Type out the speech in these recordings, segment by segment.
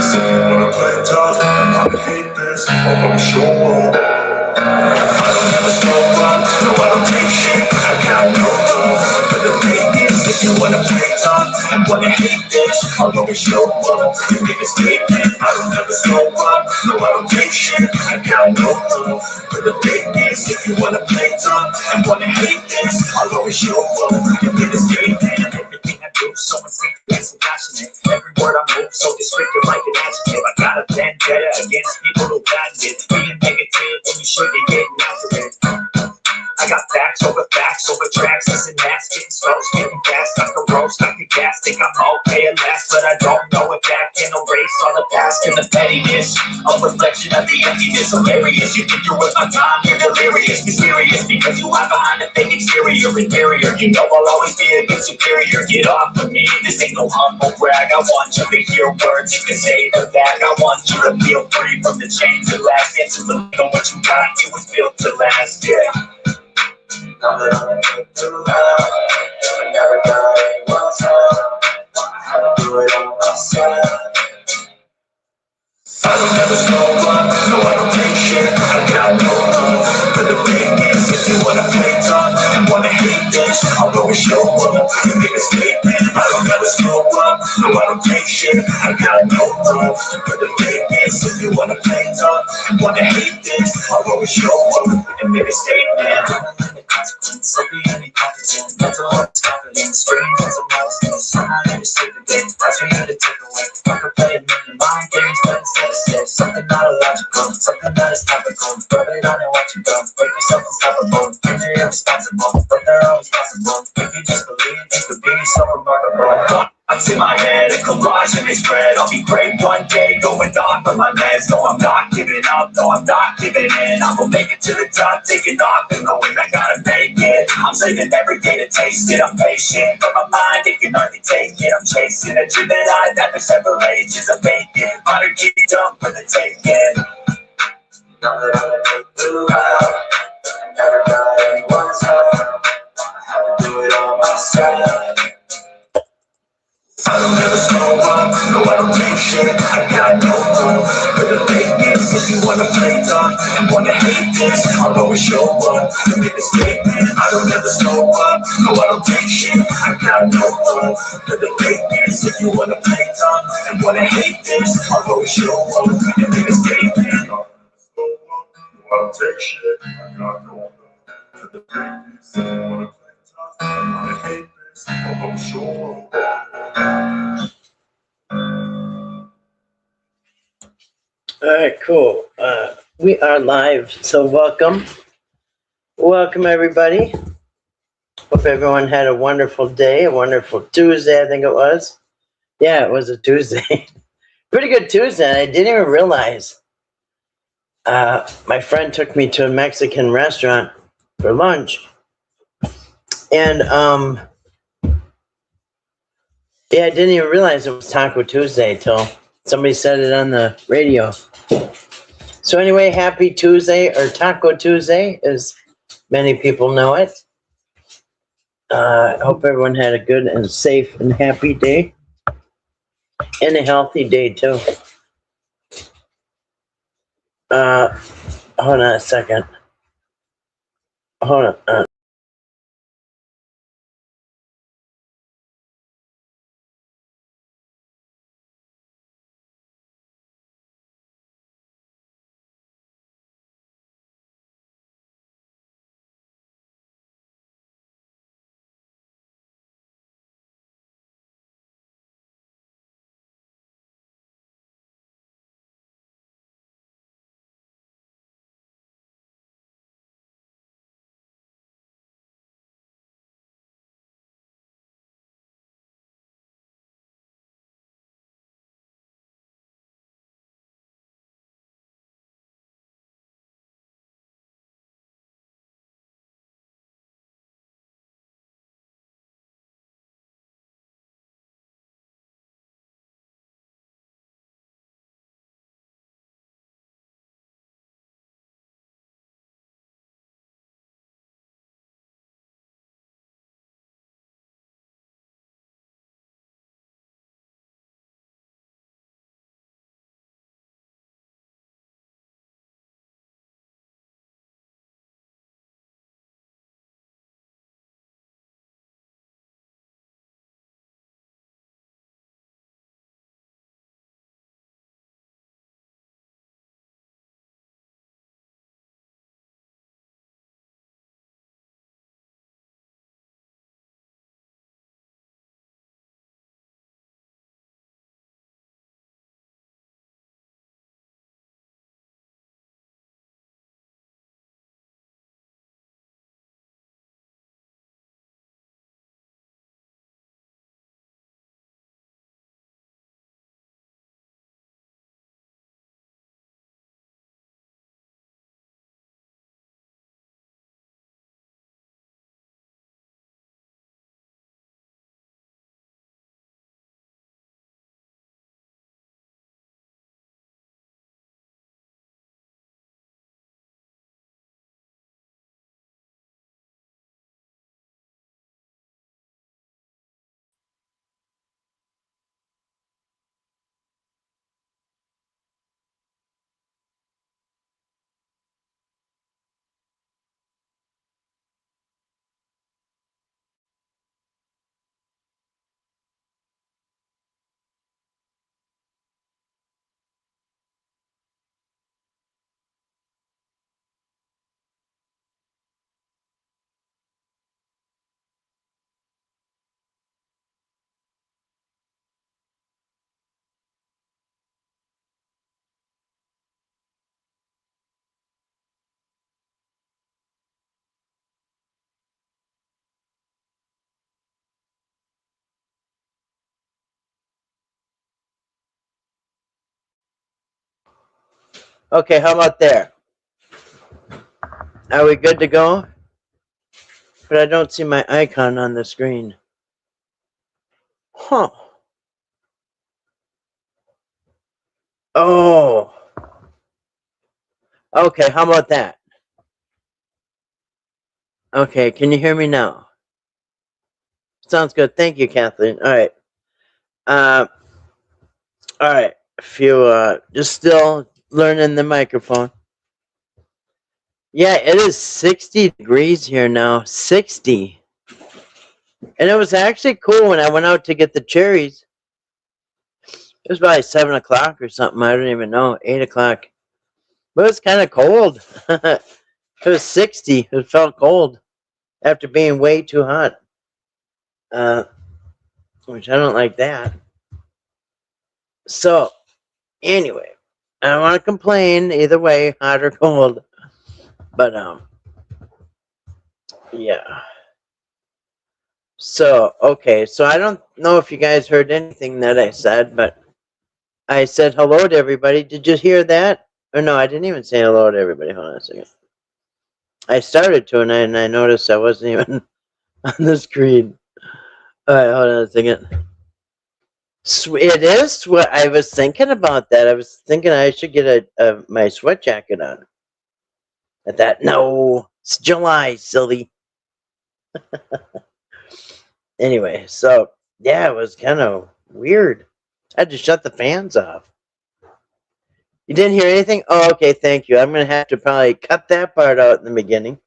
So you wanna play tough, and I hate this, although show up. I don't ever slow up, no I don't take shit, I got no love. But the thing is, if you wanna play tough and wanna hate this, I'll always show up. You make a statement, I don't ever slow up, no I don't take shit, I got no love. But the thing is, if you wanna play tough and wanna hate this, I'll always show up. You make a statement, everything I do, so instinctive and so passionate. Every word I move, so descriptive like an adjective. I got a vendetta against people who patent it. Being negative when you should be getting after it. I got facts over tracks, listen, that's getting slow, getting fast, got the road, stuck the gas, think I'm okay at last, but I don't know if that can erase all the past and the pettiness, a reflection of the emptiness, hilarious, you think you're worth my time, you're delirious, mysterious, because you hide behind a fake exterior, inferior, you know I'll always be a bit superior, get off of me, this ain't no humble brag, I want you to hear words, you can say them back, I want you to feel free from the chains that last, and to believe on what you got, you was built to last, yeah. Now that I'm too high, I never got anyone's help. I had to do it on myself. I don't ever slow up, no I don't take shit, I got no love. But the thing is, if you wanna play tough and wanna hate this, I'll always show up. You make a statement, I don't ever slow up, no I don't take shit, I got no love. But the thing is, if you wanna play tough and wanna hate this, I'll always show up and make a statement. So be any confidence, mental health confidence, strange as a mouse, I'm not in the sleep again, that's for you to take away. I could play a million mind games, but instead of say something not illogical, something that is topical, rub it on and watch you go, break yourself unstoppable, think you're irresponsible, but they're always possible, if you just believe, you could be so remarkable. Thoughts in my head, a collage and they spread. I'll be great one day, going on for my meds. No, I'm not giving up, no, I'm not giving in. I will make it to the top, taking off and knowing I gotta make it. I'm saving every day to taste it, I'm patient. But my mind, it can hardly take it. I'm chasing a dream that I've had for several ages. I'm vacant, wanna get done for the taking. Now that I'm too high, I never got anyone's help. I had to do it all myself. I don't ever slow up, no I don't take shit, I got no love. But the thing is, if you wanna play tough and wanna hate this, I'll always show up. You make a statement, I don't ever slow up, no I don't take shit, I got no love. But the thing is, if you wanna play tough and wanna hate this, I'll always show up. You make a statement, I don't ever slow up, no I don't take shit, I got no love. But the thing is, if you wanna play tough and wanna hate this, I'll always show up. All right, cool. We are live, so welcome. Welcome, everybody. Hope everyone had a wonderful day, a wonderful Tuesday, I think it was. Yeah, it was a Tuesday. Pretty good Tuesday. I didn't even realize. My friend took me to a Mexican restaurant for lunch. And, yeah, I didn't even realize it was Taco Tuesday till somebody said it on the radio. So anyway, happy Tuesday, or Taco Tuesday, as many people know it. I hope everyone had a good and safe and happy day. And a healthy day, too. Hold on a second. Hold on. Okay, how about there? Are we good to go? But I don't see my icon on the screen. Huh. Oh. Okay, how about that? Okay, can you hear me now? Sounds good. Thank you, Kathleen. All right. Uh, all right. If you just still learning the microphone. Yeah, it is 60 degrees here now. 60. And it was actually cool when I went out to get the cherries. It was probably 7 o'clock or something. I don't even know. 8 o'clock. But it was kind of cold. It was 60. It felt cold after being way too hot. Which I don't like that. So, anyway, I don't want to complain either way, hot or cold. But, yeah. So, okay. So, I don't know if you guys heard anything that I said, but I said hello to everybody. Did you hear that? Or no, I didn't even say hello to everybody. Hold on a second. I started to, and I noticed I wasn't even on the screen. All right, hold on a second. It is what I was thinking about that. I was thinking I should get my sweat jacket on. At that, no, it's July, silly. Anyway, so yeah, it was kind of weird. I had to shut the fans off. You didn't hear anything? Oh, okay, thank you. I'm gonna have to probably cut that part out in the beginning.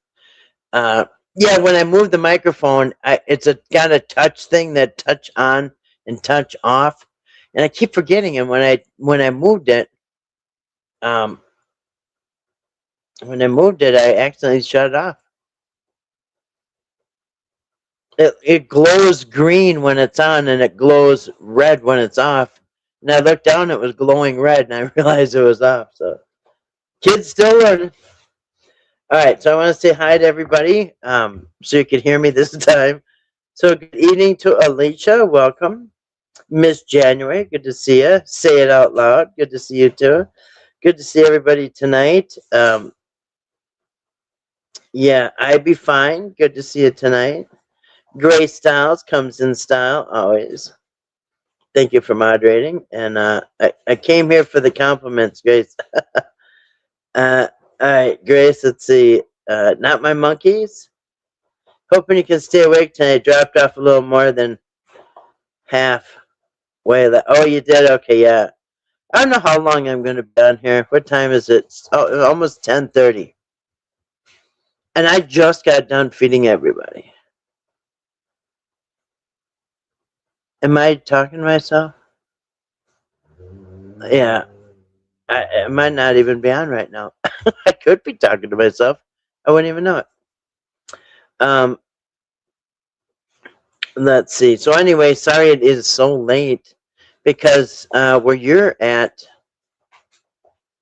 Uh, yeah, when I move the microphone, it's got a touch thing that touch on and touch off, and I keep forgetting. And when I moved it, um, I accidentally shut it off. It glows green when it's on, and it glows red when it's off. And I looked down, it was glowing red, and I realized it was off. So, kids still learning. All right, so I want to say hi to everybody, so you can hear me this time. So, good evening to Alicia. Welcome. Miss January, good to see you. Say it out loud. Good to see you too. Good to see everybody tonight. Yeah, I be fine. Good to see you tonight. Grace Styles comes in style always. Thank you for moderating. And I came here for the compliments, Grace. All right, Grace. Let's see. Not my monkeys. Hoping you can stay awake tonight. Dropped off a little more than half way. Oh, you did. Okay, yeah. I don't know how long I'm going to be on here. What time is it? Oh, almost 10:30. And I just got done feeding everybody. Am I talking to myself? Yeah. I might not even be on right now. I could be talking to myself. I wouldn't even know it. Um, let's see. So anyway, sorry it is so late because where you're at,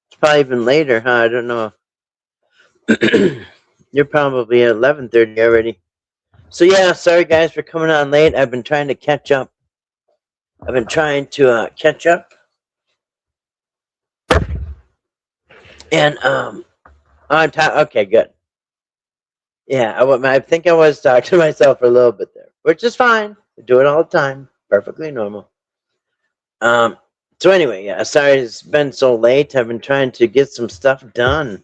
it's probably even later, huh? I don't know. You're probably at 11:30 already. So yeah, sorry guys for coming on late. I've been trying to catch up. Catch up. And on time. Okay, good. Yeah, I think I was talking to myself for a little bit there, which is fine. I do it all the time. Perfectly normal. So anyway, yeah, sorry it's been so late. I've been trying to get some stuff done.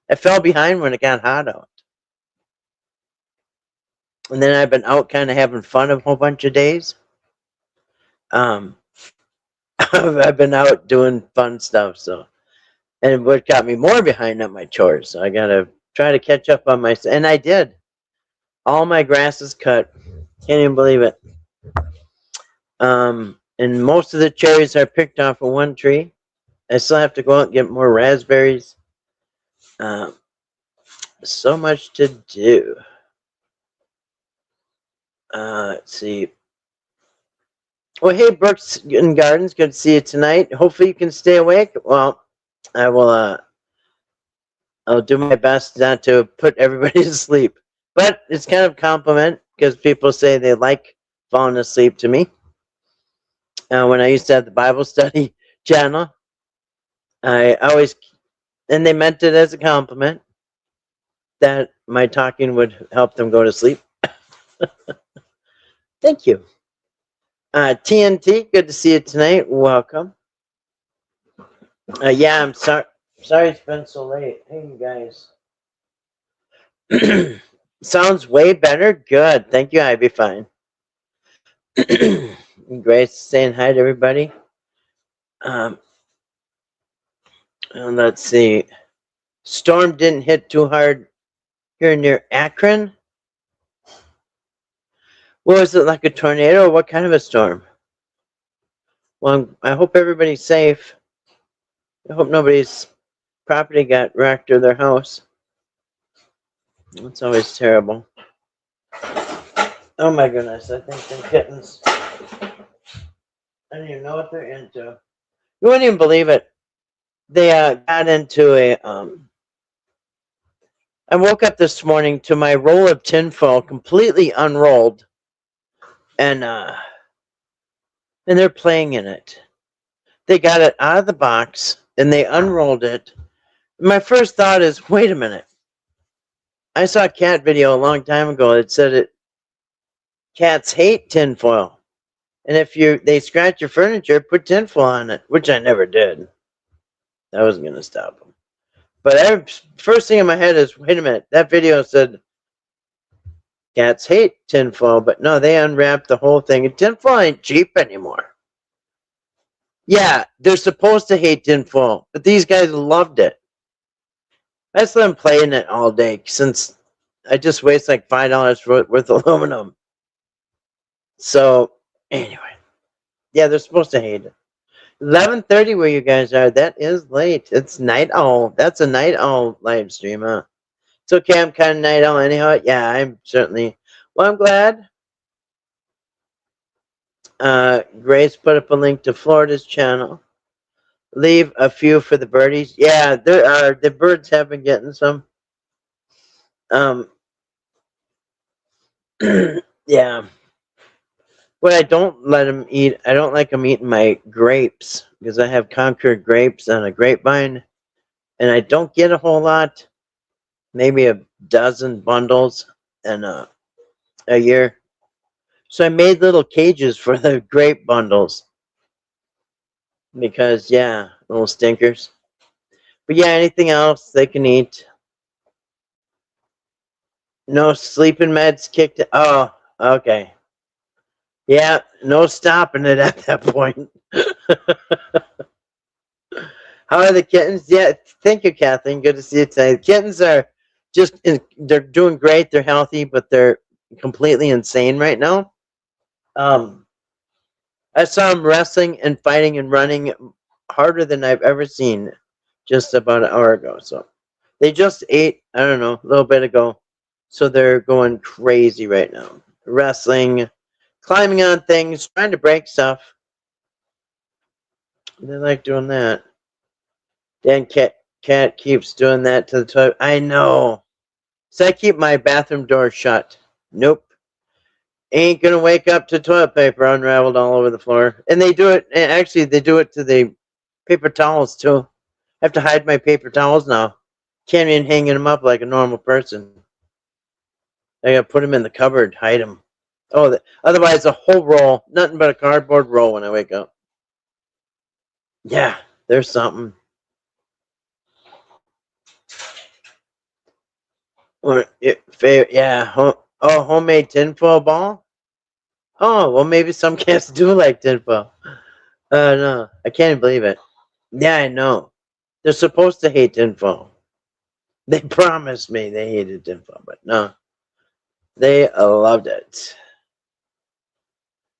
I fell behind when it got hot out. And then I've been out kind of having fun a whole bunch of days. Um, I've been out doing fun stuff, so. And what got me more behind on my chores, so I gotta try to catch up on my, and I did. All my grass is cut. Can't even believe it. And most of the cherries are picked off of one tree. I still have to go out and get more raspberries. So much to do. Let's see. Well, hey, Brooks and Gardens, good to see you tonight. Hopefully you can stay awake. Well, I will, I'll do my best not to put everybody to sleep. But it's kind of a compliment because people say they like falling asleep to me. When I used to have the Bible study channel, I always And they meant it as a compliment that my talking would help them go to sleep. Thank you. TNT, good to see you tonight. Welcome. Yeah, I'm sorry. Sorry it's been so late. Hey, you guys. Sounds way better. Good. Thank you. I'd be fine. Grace saying hi to everybody. And let's see. Storm didn't hit too hard here near Akron. What was it, like a tornado? What kind of a storm? Well, I hope everybody's safe. I hope nobody's property got wrecked or their house. That's always terrible. Oh my goodness, I think them kittens, I don't even know what they're into. You wouldn't even believe it. They got into a, I woke up this morning to my roll of tinfoil completely unrolled, and they're playing in it. They got it out of the box, and they unrolled it. My first thought is, wait a minute. I saw a cat video a long time ago that said cats hate tinfoil. And if they scratch your furniture, put tinfoil on it, which I never did. I wasn't going to stop them. But first thing in my head is, wait a minute, that video said cats hate tinfoil, but no, they unwrapped the whole thing. And tinfoil ain't cheap anymore. Yeah, they're supposed to hate tinfoil, but these guys loved it. I just let them play in it all day since I just waste like $5 worth of aluminum. So, anyway, yeah, they're supposed to hate it. 11:30 where you guys are. That is late. It's night owl. That's a night owl live stream, huh? It's okay. I'm kind of night owl anyhow. Yeah, I'm certainly. Well, I'm glad. Grace put up a link to Florida's channel. Leave a few for the birdies. Yeah, there are. The birds have been getting some. Yeah. What I don't let them eat, I don't like them eating my grapes because I have Concord grapes on a grapevine, and I don't get a whole lot, maybe a dozen bundles in a year. So I made little cages for the grape bundles because, yeah, little stinkers. But yeah, anything else they can eat. No sleeping meds kicked. Oh, okay. Yeah, no stopping it at that point. How are the kittens? Yeah, thank you, Kathleen. Good to see you tonight. The kittens are they're doing great. They're healthy, but they're completely insane right now. I saw them wrestling and fighting and running harder than I've ever seen just about an hour ago. So they just ate, I don't know, a little bit ago. So they're going crazy right now. Wrestling, climbing on things, trying to break stuff. They like doing that. Dan cat keeps doing that to the toilet. I know. So I keep my bathroom door shut. Nope. Ain't gonna wake up to toilet paper unraveled all over the floor. And they do it, and actually they do it to the paper towels too. I have to hide my paper towels now. Can't even hang them up like a normal person. I gotta put them in the cupboard, hide them. Oh, otherwise a whole roll, nothing but a cardboard roll when I wake up. Yeah, there's something. Or yeah, homemade tinfoil ball. Oh, well, maybe some cats do like tinfoil. No, I can't even believe it. Yeah, I know. They're supposed to hate tinfoil. They promised me they hated tinfoil, but no, they loved it.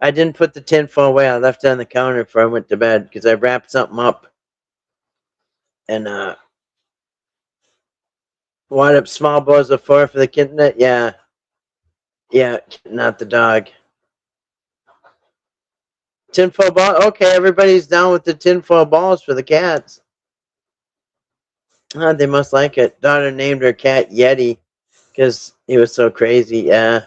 I didn't put the tinfoil away. I left it on the counter before I went to bed because I wrapped something up and wind up small bowls of four for the kitten. Yeah, not the dog. Tinfoil ball. Okay, everybody's down with the tinfoil balls for the cats. They must like it. Daughter named her cat Yeti because he was so crazy. Yeah.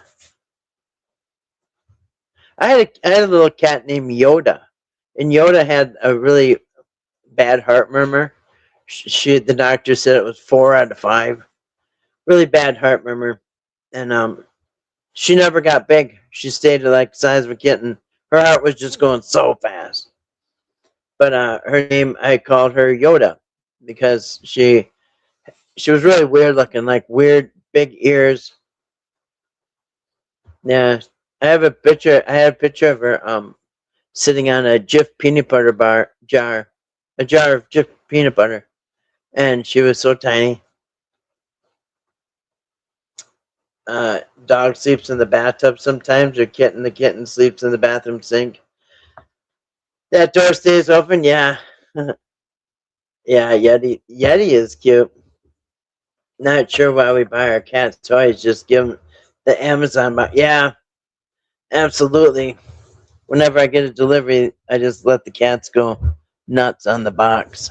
I had a little cat named Yoda, and Yoda had a really bad heart murmur. The doctor said it was 4 out of 5. Really bad heart murmur, and she never got big. She stayed like the size of a kitten. Her heart was just going so fast. But her name, I called her Yoda because she was really weird looking, like weird big ears. Yeah, I have a picture. I have a picture of her sitting on a Jif peanut butter a jar of Jif peanut butter, and she was so tiny. Dog sleeps in the bathtub sometimes, or the kitten sleeps in the bathroom sink. That door stays open. Yeah, yeah. Yeti is cute. Not sure why we buy our cats toys. Just give them the Amazon. Yeah, absolutely. Whenever I get a delivery, I just let the cats go nuts on the box.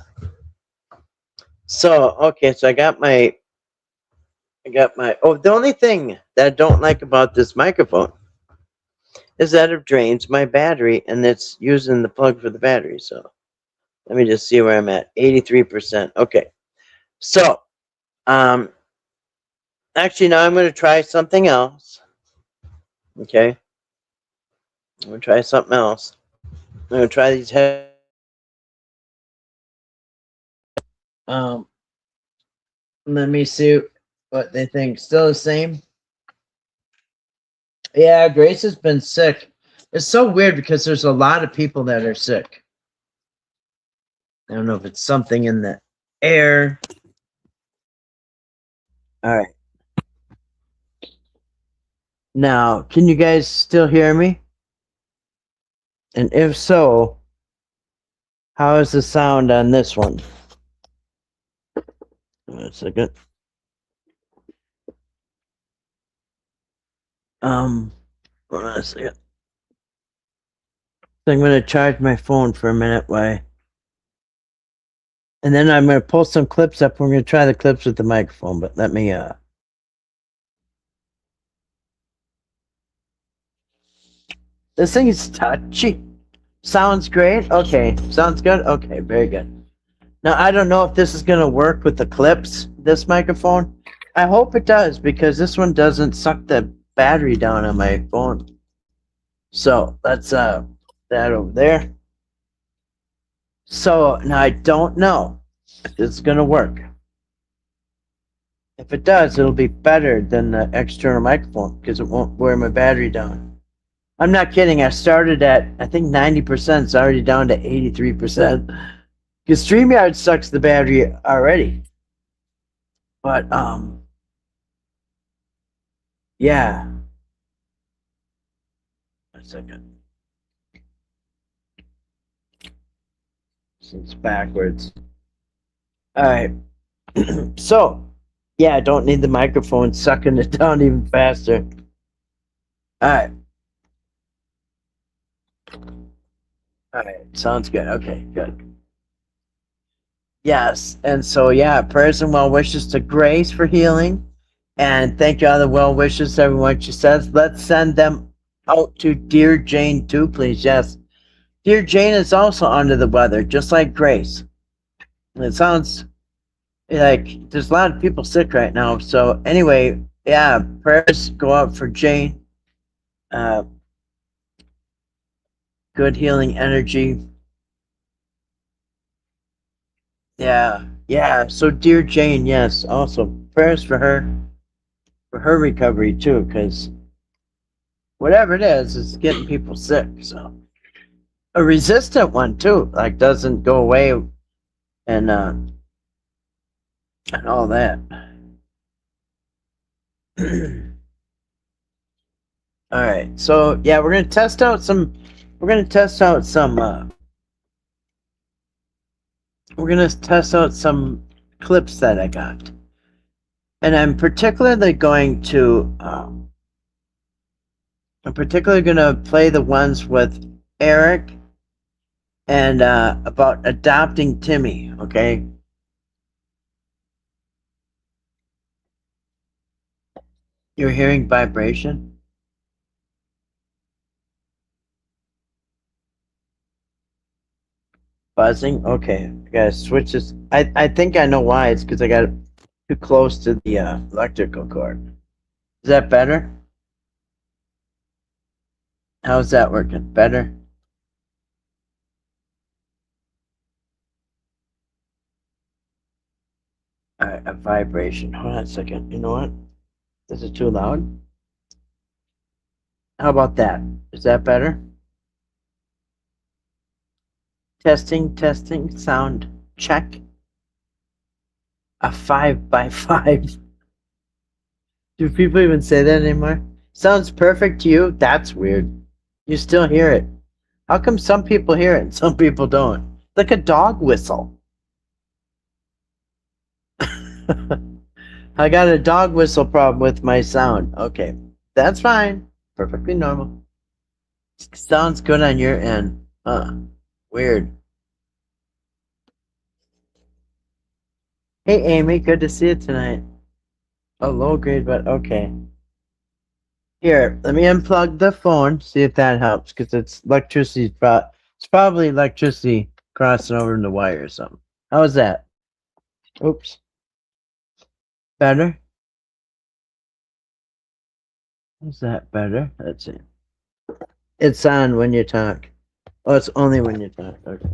So okay, so I got my. Oh, the only thing that I don't like about this microphone is that it drains my battery, and it's using the plug for the battery. So let me just see where I'm at. 83%. Okay. So um, actually, now I'm going to try something else. Okay, I'm going to try something else. I'm going to try these head. Um, Let me see what they think. Still the same. Yeah, Grace has been sick. It's so weird because there's a lot of people that are sick. I don't know if it's something in the air. All right. Now, can you guys still hear me? And if so, how is the sound on this one? One second. Hold on a second. So I'm going to charge my phone for a minute. Why? And then I'm going to pull some clips up. We're going to try the clips with the microphone, but let me. This thing is touchy. Sounds great. Okay. Sounds good. Okay. Very good. Now, I don't know if this is going to work with the clips, this microphone. I hope it does because this one doesn't suck the battery down on my phone. So that's that over there. So now I don't know if it's going to work. If it does, it'll be better than the external microphone because it won't wear my battery down. I'm not kidding. I started at, I think 90%. It's already down to 83%. Because StreamYard sucks the battery already. But, yeah. 1 second. It's backwards. All right. So, yeah, I don't need the microphone sucking it down even faster. All right. All right. Sounds good. Okay, good. Yes. And so, yeah, prayers and well wishes to Grace for healing. And thank you all the well wishes to everyone. She says, let's send them out to Dear Jane too, please. Yes. Dear Jane is also under the weather, just like Grace. And it sounds like there's a lot of people sick right now. So anyway, yeah, prayers go out for Jane. Uh, good healing energy. Yeah, yeah. So dear Jane, yes. Also prayers for her recovery too, because whatever it is, it's getting people sick. So a resistant one too, like doesn't go away and all that. All right. So yeah, we're gonna test out some. We're gonna test out some. We're gonna test out some clips that I got, and I'm particularly going to. I'm particularly gonna play the ones with Eric and about adopting Timmy. Okay. You're hearing vibration. Buzzing? Okay. I gotta switch this. I think I know why. It's because I got it too close to the electrical cord. Is that better? How's that working? Better? Alright, a vibration. Hold on a second. You know what? Is it too loud? How about that? Is that better? Testing, testing, sound check. A 5x5. Do people even say that anymore? Sounds perfect to you? That's weird. You still hear it. How come some people hear it and some people don't? Like a dog whistle. I got a dog whistle problem with my sound. Okay, that's fine. Perfectly normal. Sounds good on your end. Huh. Weird. Hey, Amy. Good to see you tonight. A low grade, but okay. Here, let me unplug the phone, see if that helps, because it's electricity. It's probably electricity crossing over in the wire or something. How is that? Oops. Better? Is that better? Let's see. It's on when you talk. Oh, it's only when you talk. Okay.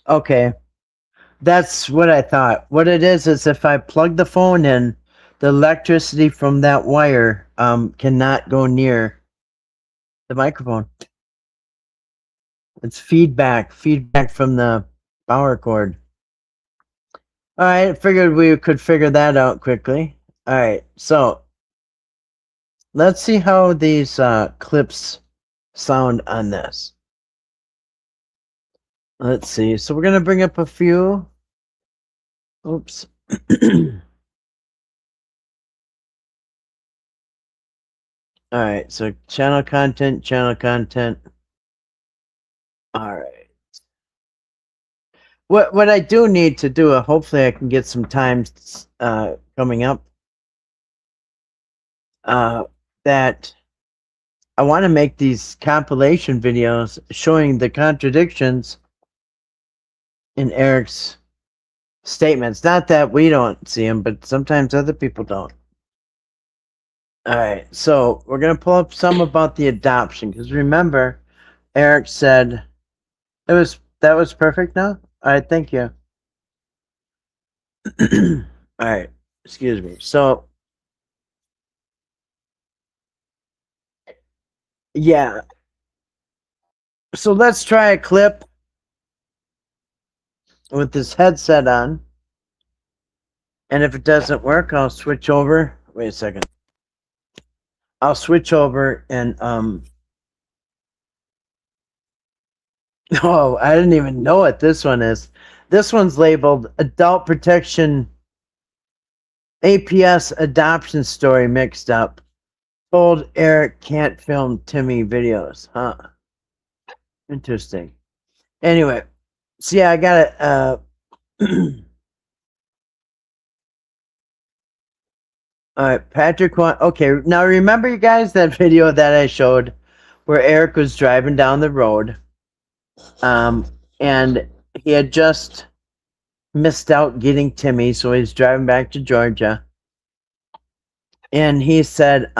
Okay. That's what I thought. What it is if I plug the phone in, the electricity from that wire cannot go near the microphone. It's feedback from the power cord. All right, I figured we could figure that out quickly. All right, so let's see how these clips sound on this. Let's see. So we're gonna bring up a few. Oops. All right, so channel content. All right. What I do need to do, hopefully I can get some times coming up, that I want to make these compilation videos showing the contradictions in Eric's statements. Not that we don't see them, but sometimes other people don't. All right, so we're going to pull up some about the adoption, because remember, Eric said that was perfect now? All right, thank you. All right, excuse me. So, yeah. So let's try a clip with this headset on. And if it doesn't work, I'll switch over. Wait a second. I'll switch over and oh, I didn't even know what this one is. This one's labeled Adult Protection APS Adoption Story Mixed Up. Told Eric can't film Timmy videos. Huh. Interesting. Anyway, so yeah, I got it. All right, Patrick. Okay, now remember, you guys, that video that I showed where Eric was driving down the road, and he had just missed out getting Timmy, so he's driving back to Georgia, and he said,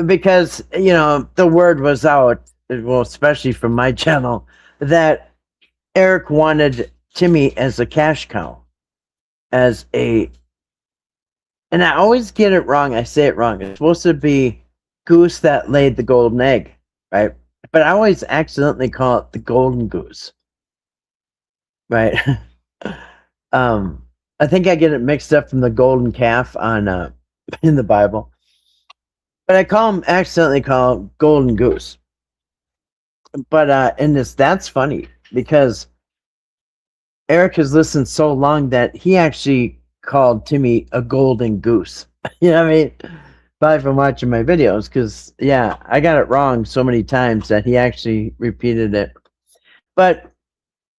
because the word was out, well, especially from my channel, that Eric wanted Timmy as a cash cow, and I always get it wrong. I say it wrong. It's supposed to be goose that laid the golden egg, right? But I always accidentally call it the golden goose, right? I think I get it mixed up from the golden calf on in the Bible, but I accidentally call it golden goose. But in this, that's funny because Eric has listened so long that he actually called Timmy a golden goose. You know what I mean? Probably from watching my videos, because yeah, I got it wrong so many times that he actually repeated it. But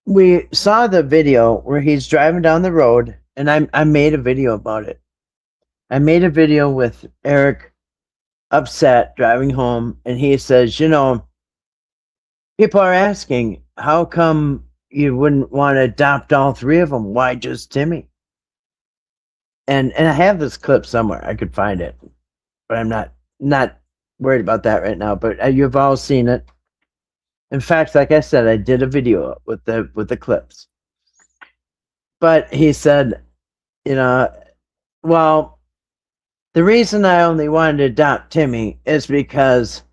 we saw the video where he's driving down the road and I made a video about it. I made a video with Eric upset driving home, and he says, people are asking, how come you wouldn't want to adopt all three of them? Why just Timmy? And I have this clip somewhere. I could find it, but I'm not worried about that right now. But you've all seen it. In fact, like I said, I did a video with the clips. But he said, well, the reason I only wanted to adopt Timmy is because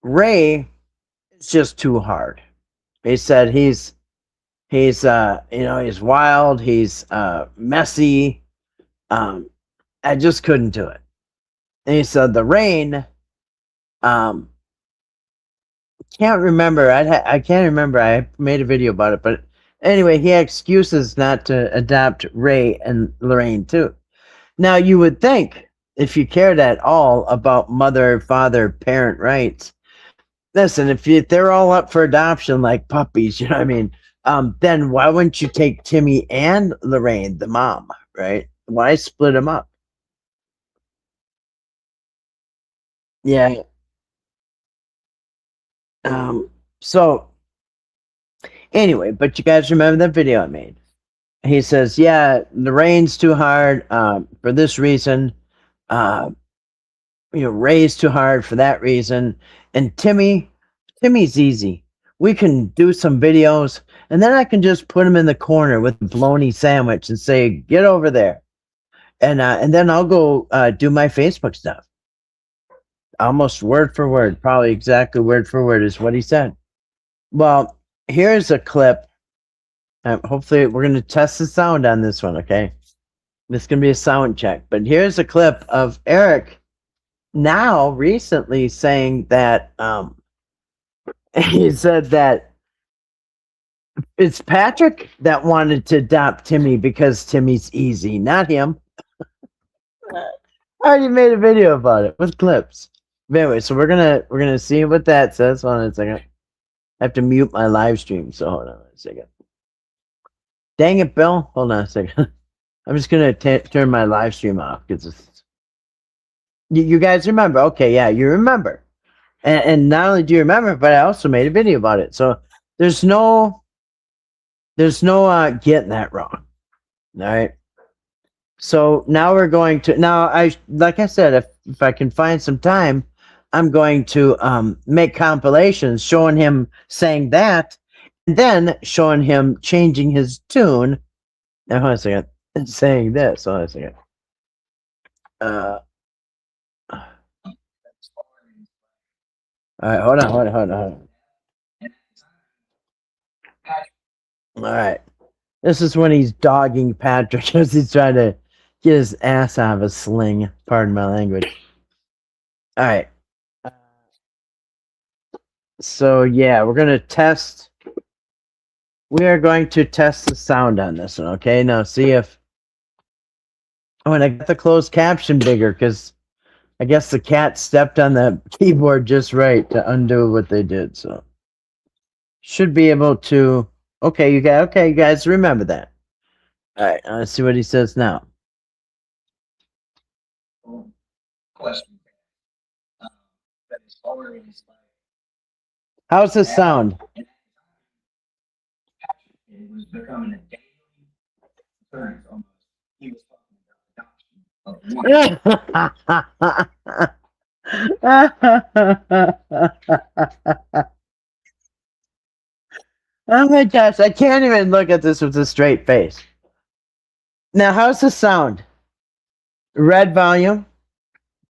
Ray is just too hard. He said he's wild, he's messy. I just couldn't do it. And he said the Rain, can't remember. I can't remember. I made a video about it, but anyway, he had excuses not to adopt Ray and Lorraine too. Now, you would think if you cared at all about mother, father, parent rights, listen, if they're all up for adoption like puppies, you know what I mean? Then why wouldn't you take Timmy and Lorraine, the mom, right? Why split them up? Yeah. So anyway, but you guys remember that video I made? He says, yeah, Lorraine's too hard for this reason. Ray's too hard for that reason. And Timmy's easy. We can do some videos, and then I can just put him in the corner with a bologna sandwich and say, get over there. And then I'll go do my Facebook stuff. Almost word for word, probably exactly word for word is what he said. Well, here's a clip. Hopefully, we're going to test the sound on this one, okay? This is going to be a sound check. But here's a clip of Eric now recently saying that he said that it's Patrick that wanted to adopt Timmy because Timmy's easy, not him. I already made a video about it with clips. But anyway, so we're gonna see what that says. Hold on a second. I have to mute my live stream, so hold on a second. Dang it, Bill. Hold on a second. I'm just gonna turn my live stream off because it's. You guys remember? Okay, yeah, you remember. And not only do you remember, but I also made a video about it. So there's no getting that wrong. All right. So now we're going to like I said, if I can find some time, I'm going to make compilations showing him saying that, and then showing him changing his tune. Now hold on a second. Saying this. Hold on a second. All right, hold on. All right. This is when he's dogging Patrick as he's trying to get his ass out of a sling. Pardon my language. All right. So, yeah, we're going to test. We are going to test the sound on this one, okay? Now, see if. Oh, and I got the closed caption bigger because I guess the cat stepped on the keyboard just right to undo what they did. So, should be able to. Okay, you guys remember that. All right, let's see what he says now. Question. How's this sound? It was becoming a daily occurrence almost. He was talking about adoption. Oh my gosh, I can't even look at this with a straight face. Now, how's the sound? Red volume?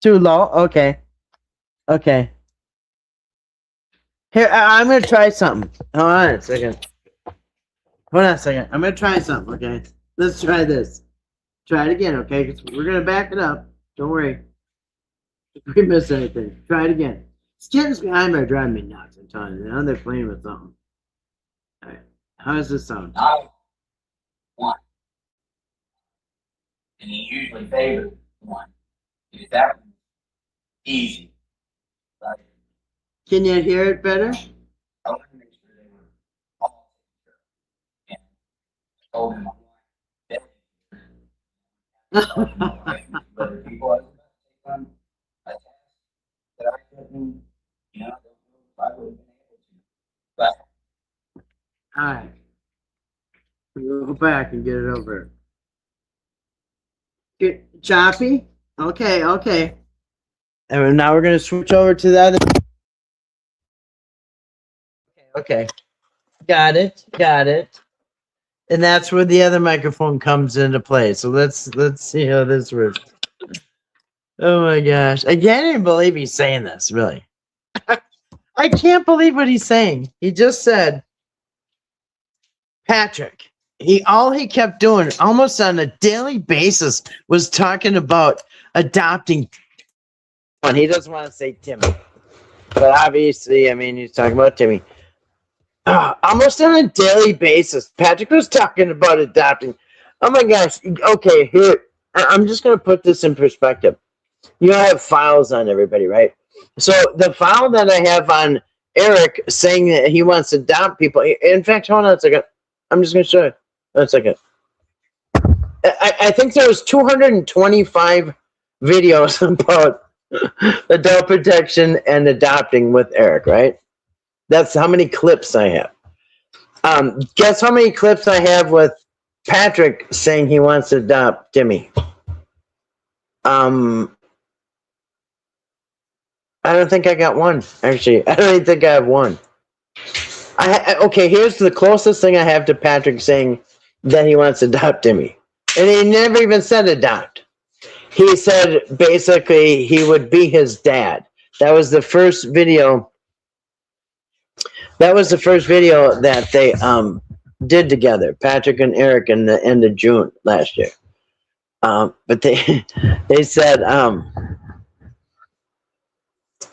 Too low? Okay. Okay. Here, I'm going to try something. Hold on a second. Hold on a second. I'm going to try something, okay? Let's try this. Try it again, okay? 'Cause we're going to back it up. Don't worry. If we miss anything, try it again. These kittens behind me are driving me nuts, I'm telling you. Now they're playing with something. All right. How does this sound? I one. And he usually favors one. Because that one's easy. Like, Can you hear it better? I want to make sure they were all taken care of. And I told him, I'm like, Whether people have take on a task that I couldn't, I don't know if I would have been able to. But All right. We'll go back and get it over. Get choppy? Okay, okay. And now we're going to switch over to the other. Okay. Got it. Got it. And that's where the other microphone comes into play. So let's see how this works. Oh my gosh. I can't even believe he's saying this, really. I can't believe what he's saying. He just said, Patrick, all he kept doing almost on a daily basis was talking about adopting. And he doesn't want to say Timmy. But obviously, I mean, he's talking about Timmy. Almost on a daily basis, Patrick was talking about adopting. Oh my gosh. Okay, here. I'm just going to put this in perspective. You have files on everybody, right? So the file that I have on Eric saying that he wants to adopt people. In fact, hold on a second. I'm just going to show you. One second. I think there was 225 videos about adult protection and adopting with Eric, right? That's how many clips I have. Guess how many clips I have with Patrick saying he wants to adopt Timmy? I don't think I got one, actually. I don't even think I have one. Okay, here's the closest thing I have to Patrick saying that he wants to adopt Timmy. And he never even said adopt. He said basically he would be his dad. That was the first video. That was the first video that they did together, Patrick and Eric, in the end of June last year. But they said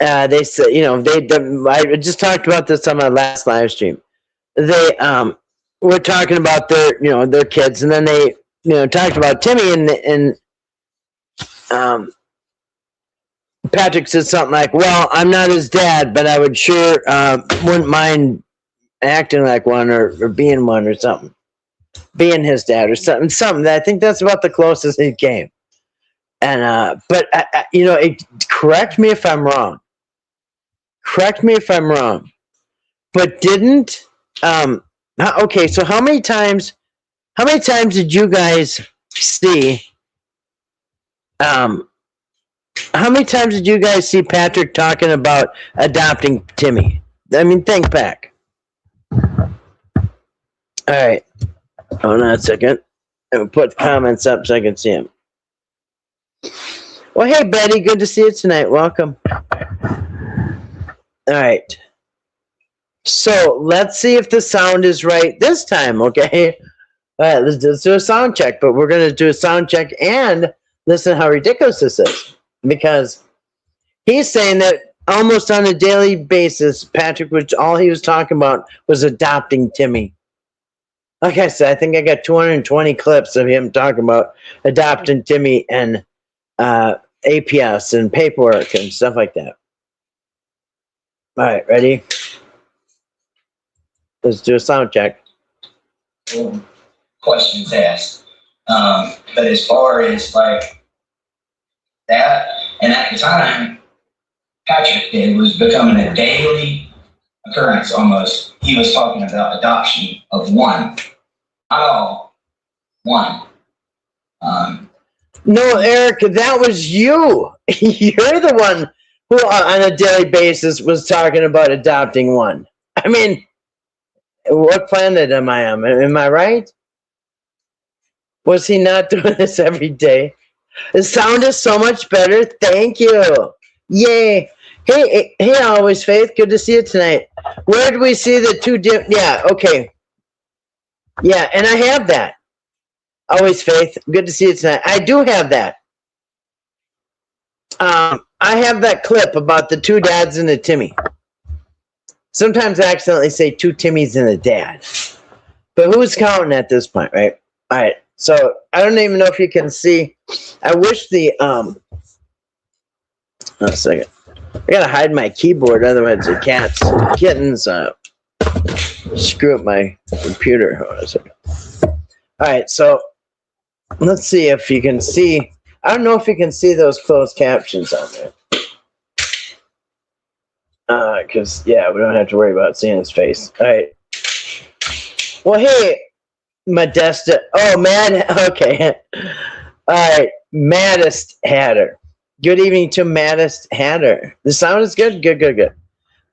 I just talked about this on my last live stream. They were talking about their kids, and then they talked about Timmy, and Patrick said something like, "Well, I'm not his dad, but I would sure wouldn't mind acting like one or being one or something, being his dad or something." Something. I think that's about the closest he came. And but correct me if I'm wrong. Correct me if I'm wrong. But didn't okay? So how many times did you guys see? How many times did you guys see Patrick talking about adopting Timmy? I mean, think back. All right. Hold on a second. I'll put comments up so I can see them. Well, hey, Betty. Good to see you tonight. Welcome. All right. So let's see if the sound is right this time, okay? All right, let's do a sound check, but we're going to do a sound check and listen how ridiculous this is. Because he's saying that almost on a daily basis, Patrick, which all he was talking about was adopting Timmy. Like I said, I think I got 220 clips of him talking about adopting Timmy and APS and paperwork and stuff like that. All right, ready? Let's do a sound check. Questions asked. But as far as like that, and at the time, Patrick did was becoming a daily occurrence almost. He was talking about adoption of one. Not all. One. No, Eric, that was you. You're the one who on a daily basis was talking about adopting one. I mean, what planet am I on? Am I right? Was he not doing this every day? The sound is so much better. Thank you. Yay. Hey, Always Faith. Good to see you tonight. Where do we see the two yeah, okay. Yeah, and I have that. Always Faith. Good to see you tonight. I do have that. I have that clip about the two dads and the Timmy. Sometimes I accidentally say two Timmys and a dad. But who's counting at this point, right? All right. So I don't even know if you can see. I wish the a second. I gotta hide my keyboard, otherwise the kittens screw up my computer. Hold on a second. All right, so Let's see if you can see. I don't know if you can see those closed captions on there. Because, yeah, we don't have to worry about seeing his face. All right. Well, hey, Modesta. Oh, man. Okay. All right. Maddest Hatter. Good evening to Maddest Hatter. The sound is good? Good, good, good.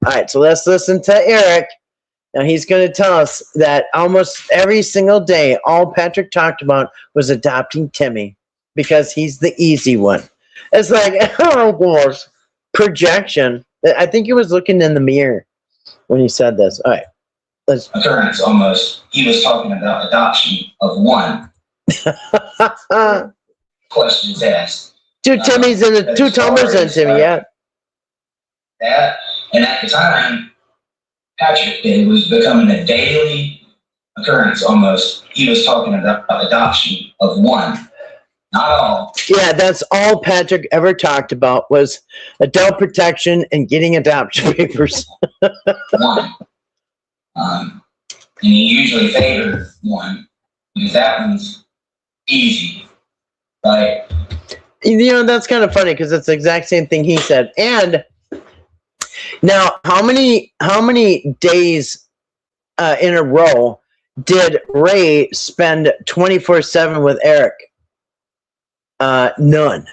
All right. So let's listen to Eric. Now, he's going to tell us that almost every single day, all Patrick talked about was adopting Timmy because he's the easy one. It's like, oh, gosh, projection. I think he was looking in the mirror when he said this. All right. Let's. Occurrence almost. He was talking about adoption of one. Questions asked. Two Timmys and the two Tomers and Timmy, yeah. That, and at the time, Patrick, it was becoming a daily occurrence almost. He was talking about adoption of one, not all. Yeah, that's all Patrick ever talked about was adult protection and getting adoption papers. One. And he usually favored one because that one's easy. Like, you know, that's kind of funny because it's the exact same thing he said. And now, how many days in a row did Ray spend 24/7 with Eric? None.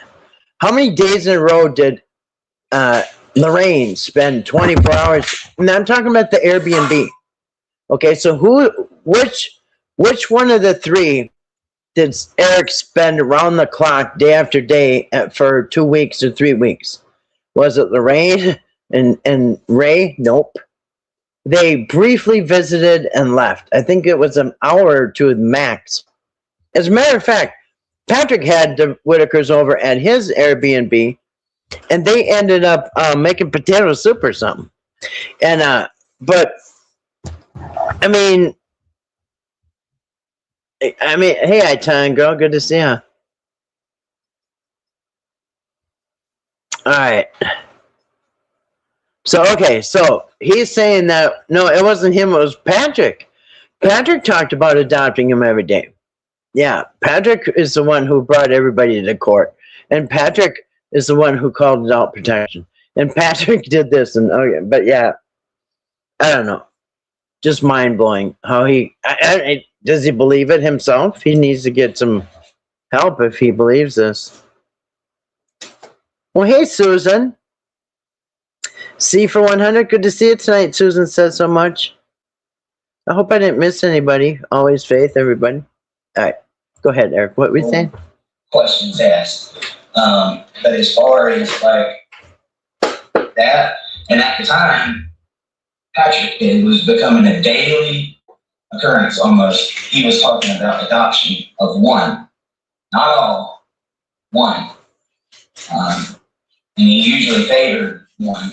How many days in a row did Lorraine spend 24 hours? Now I'm talking about the Airbnb. Okay, so which one of the three did Eric spend around the clock, day after day, for 2 weeks or 3 weeks? Was it Lorraine and Ray? Nope. They briefly visited and left. I think it was an hour or two max. As a matter of fact, Patrick had the Whittakers over at his Airbnb, and they ended up making potato soup or something. And but I mean, hey, Itan girl, good to see you. All right. So okay, so he's saying that no, it wasn't him; it was Patrick. Patrick talked about adopting him every day. Yeah, Patrick is the one who brought everybody to court, and Patrick is the one who called adult protection. And Patrick did this, and okay, but yeah, I don't know, just mind blowing how he does he believe it himself? He needs to get some help if he believes this. Well, hey, Susan. C for 100. Good to see you tonight. Susan said so much. I hope I didn't miss anybody. Always faith, everybody. All right. Go ahead, Eric. What were we saying? Questions asked. But as far as like that, and at the time, Patrick, it was becoming a daily occurrence almost. He was talking about adoption of one, not all, one. And he usually favored one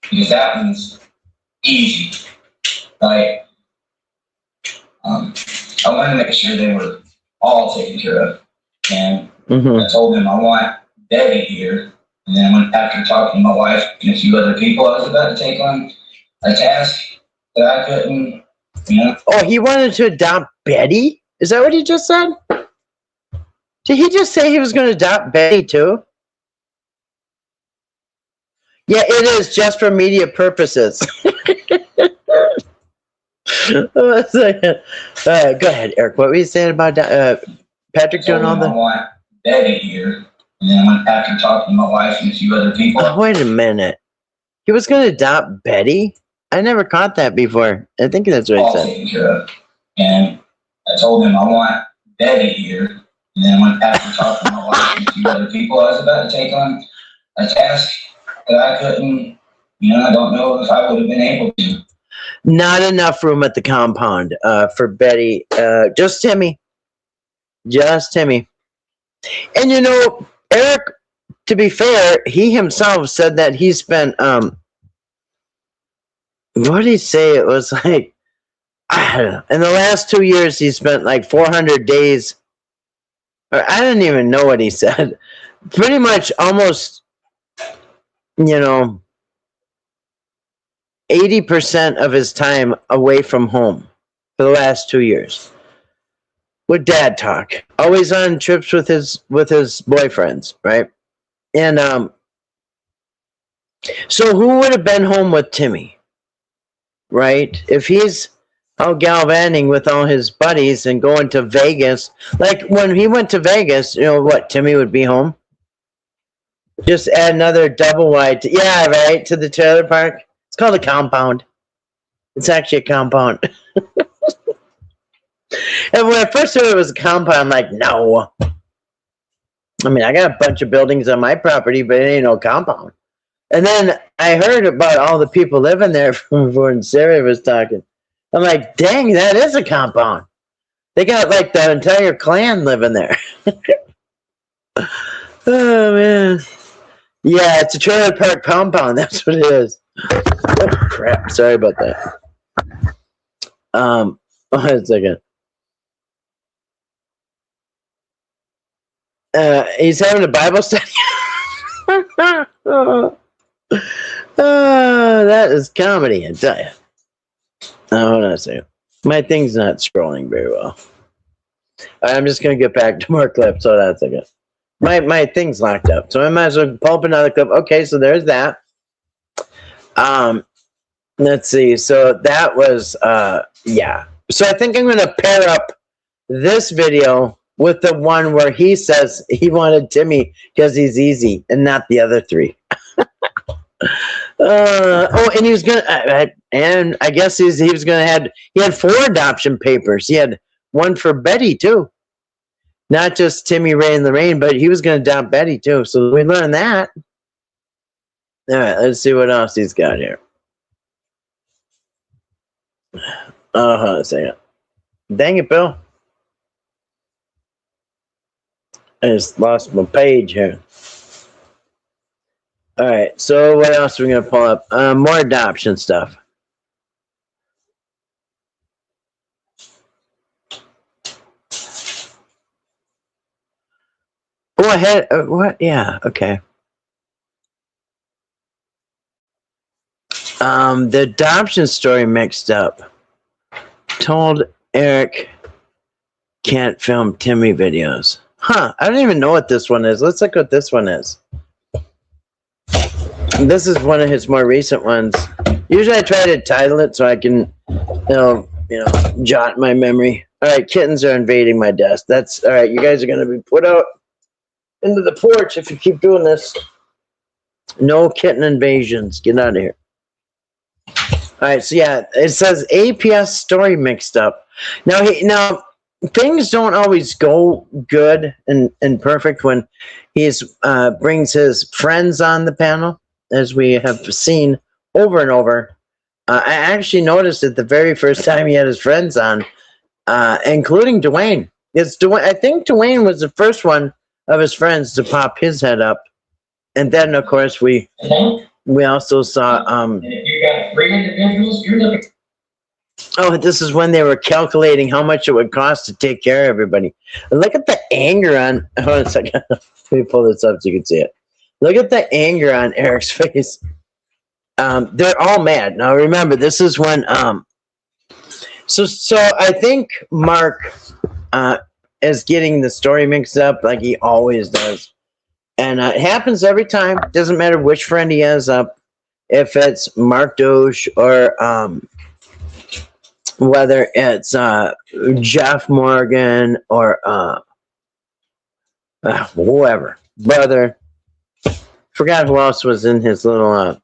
because that one's easy. Like, I wanted to make sure they were all taken care of. And I told him I want Debbie here. And then after talking to my wife and a few other people, I was about to take on a task that I couldn't, you know. Oh, he wanted to adopt Betty? Is that what he just said? Did he just say he was going to adopt Betty too? Yeah, it is just for media purposes. Go ahead, Eric. What were you saying about Patrick doing all I want Betty here. And then after talking to my wife and a few other people. Oh, wait a minute. He was going to adopt Betty? I never caught that before. I think that's what he said. Taken care of. And I told him I want Betty here. And then after talking to my wife and a few other people, I was about to take on a task that I couldn't, you know, I don't know if I would have been able to. Not enough room at the compound for Betty. Just Timmy. Just Timmy. And you know, Eric, to be fair, he himself said that he spent, what did he say? It was like, I don't know. In the last 2 years, he spent like 400 days. Or I don't even know what he said. Pretty much almost, you know, 80% of his time away from home for the last 2 years. with dad talk. Always on trips with his boyfriends, right? And so who would have been home with Timmy, right? If he's out gallivanting with all his buddies and going to Vegas, like when he went to Vegas, you know what? Timmy would be home. Just add another double wide. Yeah, right, to the trailer park. It's called a compound. It's actually a compound. And when I first heard it was a compound, I'm like, no. I mean, I got a bunch of buildings on my property, but it ain't no compound. And then I heard about all the people living there from when Sarah was talking. I'm like, dang, that is a compound. They got like the entire clan living there. Oh, man. Yeah, it's a trailer park compound. That's what it is. Oh, crap. Sorry about that. Hold on a second. He's having a Bible study. Oh, that is comedy, I tell you. Hold on a second. My thing's not scrolling very well. I'm just going to get back to more clips. Hold on a second. My thing's locked up, so I might as well pull up another clip. Okay, so there's that. Let's see. So that was, yeah. So I think I'm going to pair up this video with the one where he says he wanted Timmy because he's easy and not the other three. And he was gonna, and I guess he was gonna he had 4 adoption papers. He had one for Betty too, not just Timmy, Ray, and Lorraine, but he was gonna adopt Betty too. So we learned that. All right, let's see what else he's got here. Hold on a second. Dang it, Bill. I just lost my page here. All right, so what else are we going to pull up? More adoption stuff. Go ahead. What? Yeah, okay. The adoption story mixed up. Told Eric can't film Timmy videos. Huh, I don't even know what this one is. Let's look what this one is. This is one of his more recent ones. Usually I try to title it so I can, jot my memory. All right, kittens are invading my desk. That's all right. You guys are going to be put out into the porch if you keep doing this. No kitten invasions. Get out of here. All right, so yeah, it says APS story mixed up. Now things don't always go good and perfect when he brings his friends on the panel, as we have seen over and over. I actually noticed it the very first time he had his friends on, including Dwayne. I think Dwayne was the first one of his friends to pop his head up. And then, of course, we also saw... you got 3 individuals, you're looking... Oh, this is when they were calculating how much it would cost to take care of everybody. Look at the anger on... Hold on a second. Let me pull this up so you can see it. Look at the anger on Eric's face. They're all mad. Now, remember, this is when... So I think Mark is getting the story mixed up like he always does. And it happens every time. Doesn't matter which friend he has up. If it's Mark Doge or whether it's Jeff Morgan or whoever. Brother. Forgot who else was in his little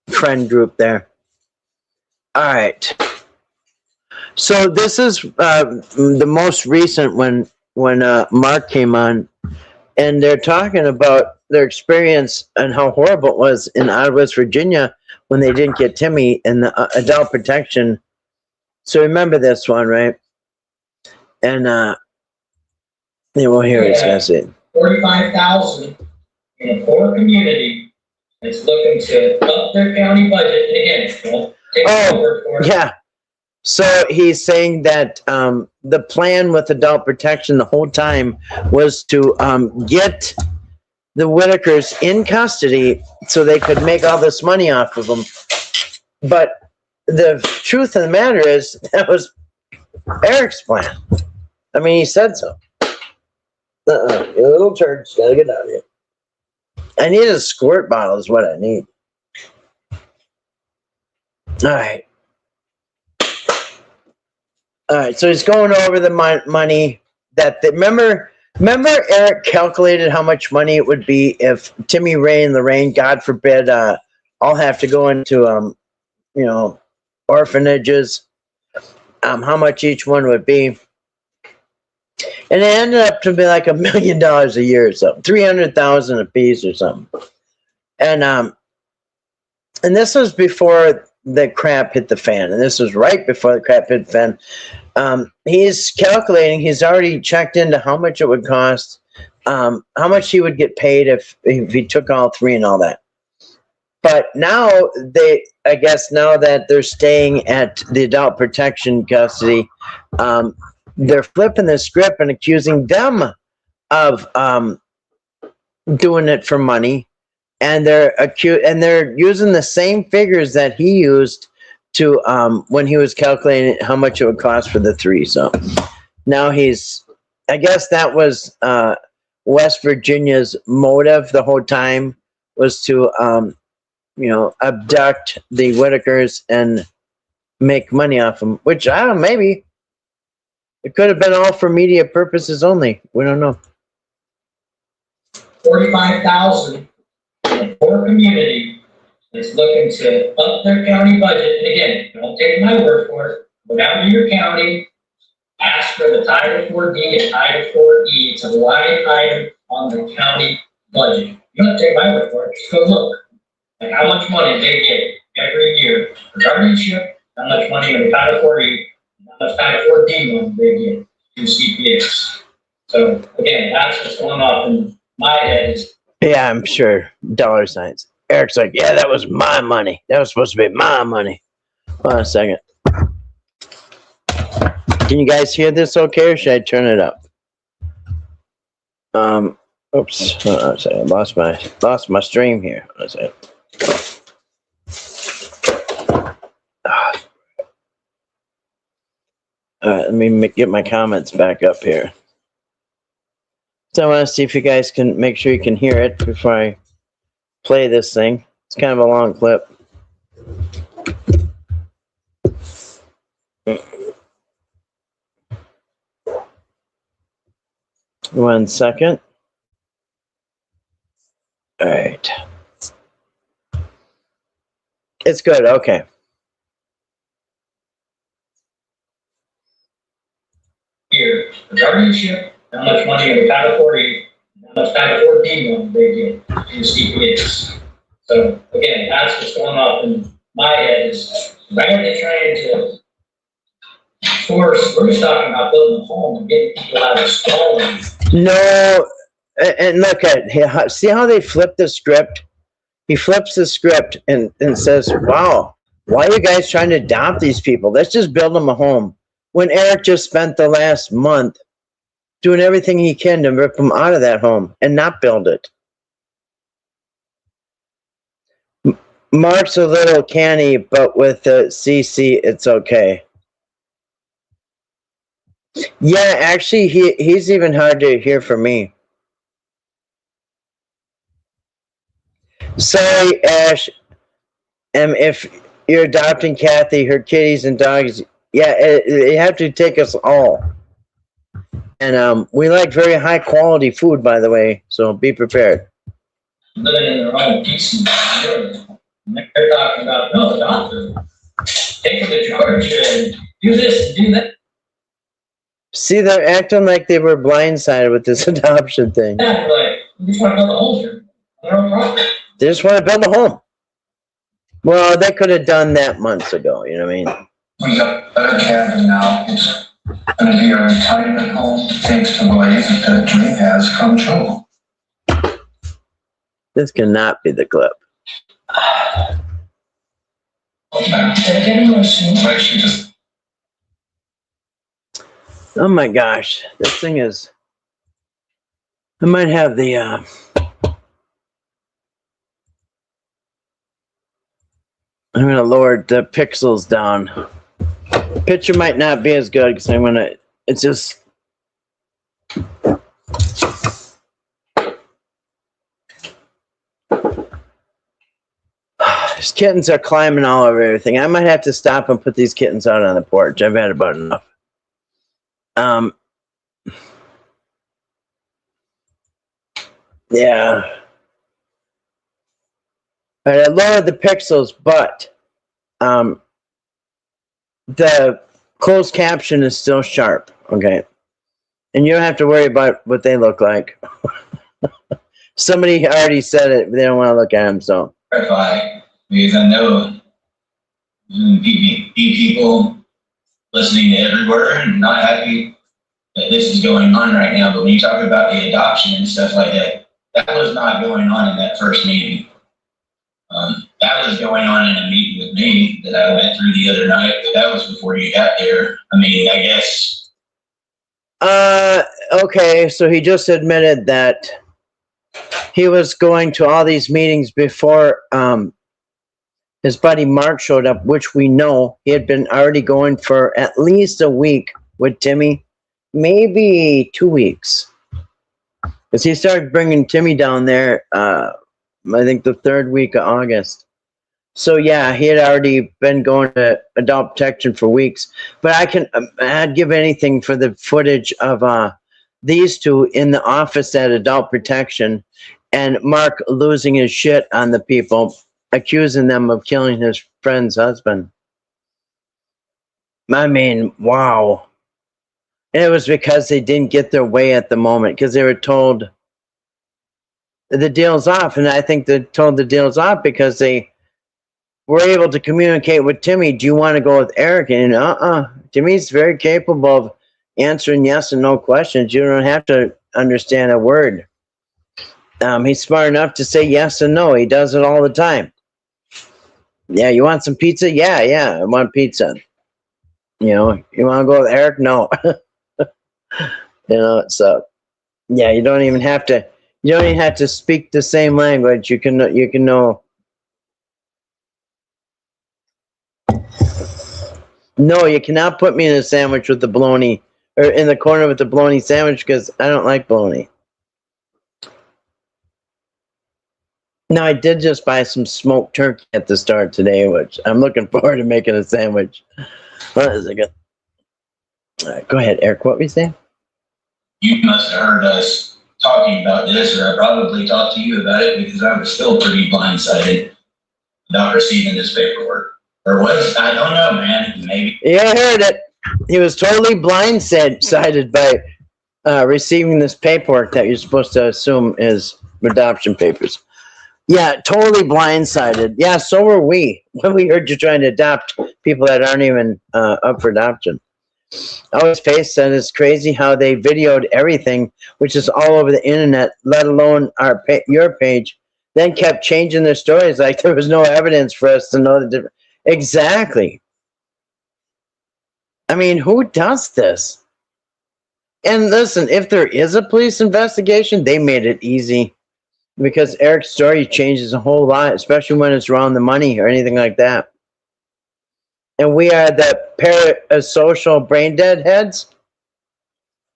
friend group there. All right. So this is the most recent when Mark came on. And they're talking about their experience and how horrible it was in West Virginia when they didn't get Timmy in the adult protection. So remember this one, right? And we'll hear what he's going to say. 45,000 in a poor community that's looking to up their county budget. And again, don't take my word for it. Yeah. So he's saying that the plan with adult protection the whole time was to get the Whittakers in custody so they could make all this money off of them. But the truth of the matter is that was Eric's plan. I mean, he said so. You little turds, gotta get out of here. I need a squirt bottle is what I need. Alright. Alright, so he's going over the money remember Eric calculated how much money it would be if Timmy, Ray, and Lorraine, God forbid, all have to go into orphanages, how much each one would be. And it ended up to be like $1 million a year or something, 300,000 a piece or something. And this was before the crap hit the fan, and this was right before the crap hit the fan. He's calculating. He's already checked into how much it would cost, how much he would get paid if he took all three and all that. But now I guess now that they're staying at the adult protection custody, they're flipping the script and accusing them of doing it for money, and they're using the same figures that he used to when he was calculating how much it would cost for the three. So now I guess that was West Virginia's motive the whole time, was to abduct the Whittakers and make money off them, which I don't know, maybe it could have been all for media purposes only. We don't know. 45,000 in a poor community that's looking to up their county budget. And again, don't take my word for it. Go down to your county, ask for the Title 4D and Title 4E. It's a line item on the county budget. You don't take my word for it. Just go look at how much money they get every year for guardianship, how much money in the Title 4E, how much Title 4D money they get to CPS. So again, that's what's going on in my head. Yeah, I'm sure. Dollar signs. Eric's like, yeah, that was my money. That was supposed to be my money. Hold on a second. Can you guys hear this okay, or should I turn it up? Oops. Hold on a second. Lost my stream here. Hold on a second. All right, let me get my comments back up here. So I want to see if you guys can make sure you can hear it before I play this thing. It's kind of a long clip. One second. All right. It's good. Okay. Here, the guardianship, how much money in the Title 4E, how much Title 4D money they get to CPS. So again, that's what's going on in my head is why are they trying to force, we're just talking about building a home and getting people out of stalling. No, and look at, see how they flip the script? He flips the script and says, wow, why are you guys trying to adopt these people? Let's just build them a home. When Eric just spent the last month doing everything he can to rip them out of that home and not build it. Mark's a little canny, but with the CC, it's okay. Yeah, actually, he's even hard to hear from me. Sorry, Ash. If you're adopting Kathy, her kitties and dogs, yeah, you have to take us all. And we like very high quality food, by the way, so be prepared. Living in their own decent area. They're talking about, no, adopt them. Take them to Georgia and do this and do that. See, they're acting like they were blindsided with this adoption thing. Yeah, like, we just want to build a home here. Their own property. They just want to build a home. Well, they could have done that months ago, you know what I mean? We got better cabin now. It's going to be a retirement home, thanks to Blaze. The dream has come true. This cannot be the clip. Oh my gosh, this thing is. I might have the. I'm gonna lower the pixels down. Picture might not be as good because I'm gonna. It's just These kittens are climbing all over everything. I might have to stop and put these kittens out on the porch. I've had about enough. Yeah. All right, I lowered the pixels, but the closed caption is still sharp. Okay. And you don't have to worry about what they look like. Somebody already said it, but they don't want to look at them, so. Clarify, because I know people listening to every word and not happy that this is going on right now. But when you talk about the adoption and stuff like that, that was not going on in that first meeting. That was going on in a meeting with me that I went through the other night, but that was before you got there. I mean, I guess. Okay, so he just admitted that he was going to all these meetings before his buddy Mark showed up, which we know he had been already going for at least a week with Timmy, maybe 2 weeks. Because he started bringing Timmy down there, I think the 3rd week of August. So yeah, he had already been going to adult protection for weeks. But I'd give anything for the footage of these two in the office at adult protection and Mark losing his shit on the people, accusing them of killing his friend's husband. I mean, wow. And it was because they didn't get their way at the moment, because they were told the deal's off. And I think they told the deal's off because they were able to communicate with Timmy. Do you want to go with Eric? And Timmy's very capable of answering yes and no questions. You don't have to understand a word. He's smart enough to say yes and no. He does it all the time. Yeah, you want some pizza? Yeah, I want pizza. You know, you want to go with Eric? No. So yeah, you don't even have to speak the same language. You can know. No, you cannot put me in a sandwich with the bologna, or in the corner with the bologna sandwich, because I don't like bologna. Now, I did just buy some smoked turkey at the store today, which I'm looking forward to making a sandwich. What is it good? All right, go ahead, Eric. What were you saying? You must have heard us talking about this, or I probably talked to you about it, because I was still pretty blindsided about receiving this paperwork. Or was, I don't know, man, maybe. Yeah, I heard it. He was totally blindsided by receiving this paperwork that you're supposed to assume is adoption papers. Yeah, totally blindsided. Yeah, so were we when we heard you're trying to adopt people that aren't even up for adoption. His face said it's crazy how they videoed everything, which is all over the internet, let alone your page, then kept changing their stories like there was no evidence for us to know the difference. Exactly. I mean, who does this? And listen, if there is a police investigation, they made it easy, because Eric's story changes a whole lot, especially when it's around the money or anything like that. And we are the parasocial brain dead heads.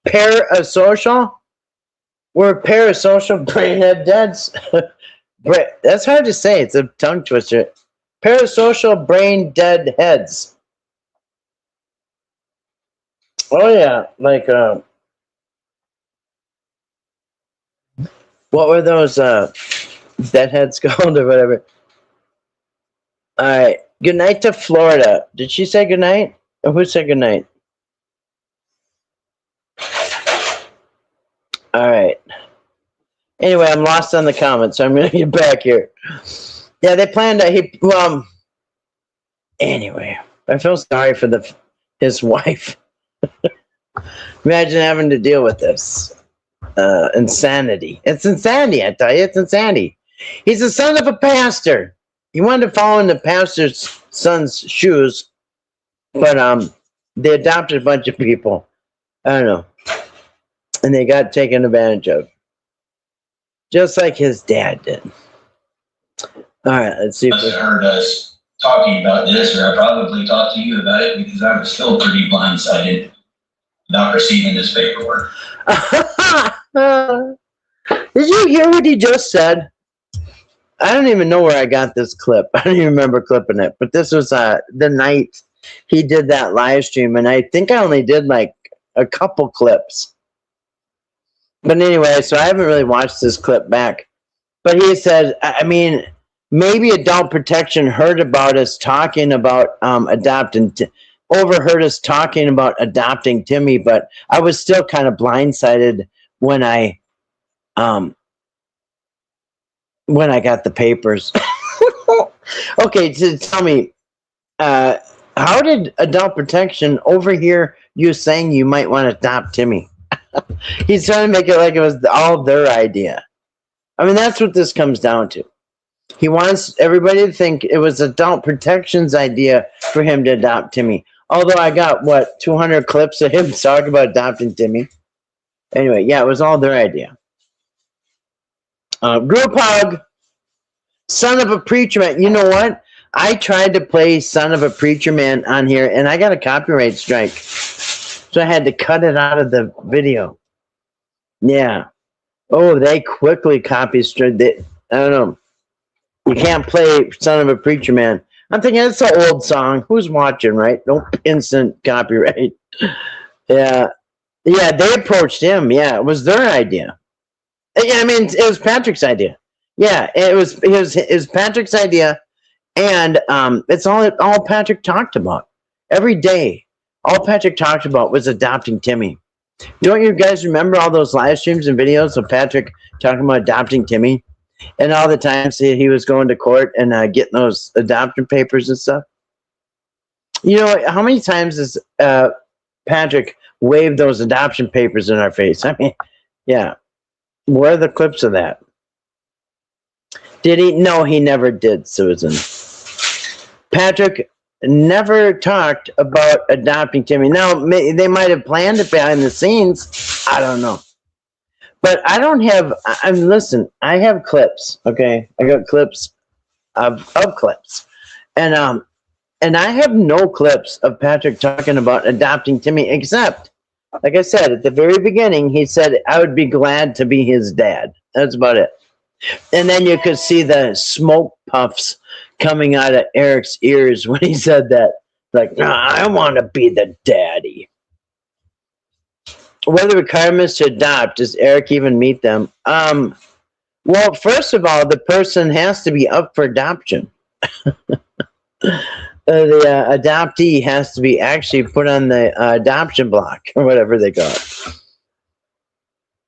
Parasocial? We're parasocial brain deads. That's hard to say. It's a tongue twister. Parasocial brain dead heads. Oh yeah, like what were those deadheads called or whatever? All right. Good night to Florida. Did she say good night? Or who said good night? All right. Anyway, I'm lost on the comments, so I'm going to get back here. Yeah, they planned to, anyway, I feel sorry for his wife. Imagine having to deal with this. Insanity. It's insanity, I tell you. It's insanity. He's the son of a pastor. He wanted to follow in the pastor's son's shoes, but they adopted a bunch of people. I don't know. And they got taken advantage of. Just like his dad did. All right, let's see. You must have heard us talking about this, or I probably talked to you about it, because I was still pretty blindsided about receiving this paperwork. Did you hear what he just said? I don't even know where I got this clip. I don't even remember clipping it. But this was the night he did that live stream, and I think I only did like a couple clips. But anyway, so I haven't really watched this clip back. But he said, I mean, maybe adult protection heard about us talking about overheard us talking about adopting Timmy, but I was still kind of blindsided when I got the papers. Okay, so tell me, how did adult protection overhear you saying you might want to adopt Timmy? He's trying to make it like it was all their idea. I mean, that's what this comes down to. He wants everybody to think it was adult protection's idea for him to adopt Timmy. Although I got, 200 clips of him talking about adopting Timmy. Anyway, yeah, it was all their idea. Group hug. Son of a preacher man. You know what? I tried to play Son of a Preacher Man on here, and I got a copyright strike. So I had to cut it out of the video. Yeah. Oh, they quickly copy straight. I don't know. You can't play Son of a Preacher Man. I'm thinking it's an old song. Who's watching, right? No instant copyright. Yeah. Yeah, they approached him. Yeah, it was their idea. Yeah, I mean, it was Patrick's idea. Yeah, it was Patrick's idea, and it's all Patrick talked about every day. All Patrick talked about was adopting Timmy. Don't you guys remember all those live streams and videos of Patrick talking about adopting Timmy, and all the times he was going to court and getting those adoption papers and stuff? You know, how many times has Patrick waved those adoption papers in our face? I mean, yeah. Where are the clips of that? Did he? No, he never did, Susan. Patrick never talked about adopting Timmy. Now, they might have planned it behind the scenes. I don't know. But I don't have, listen, I have clips, okay? I got clips of clips. And I have no clips of Patrick talking about adopting Timmy, except, like I said, at the very beginning, he said, I would be glad to be his dad. That's about it. And then you could see the smoke puffs coming out of Eric's ears when he said that. Like, no, I want to be the daddy. What are the requirements to adopt? Does Eric even meet them? Well, first of all, the person has to be up for adoption. The adoptee has to be actually put on the adoption block, or whatever they call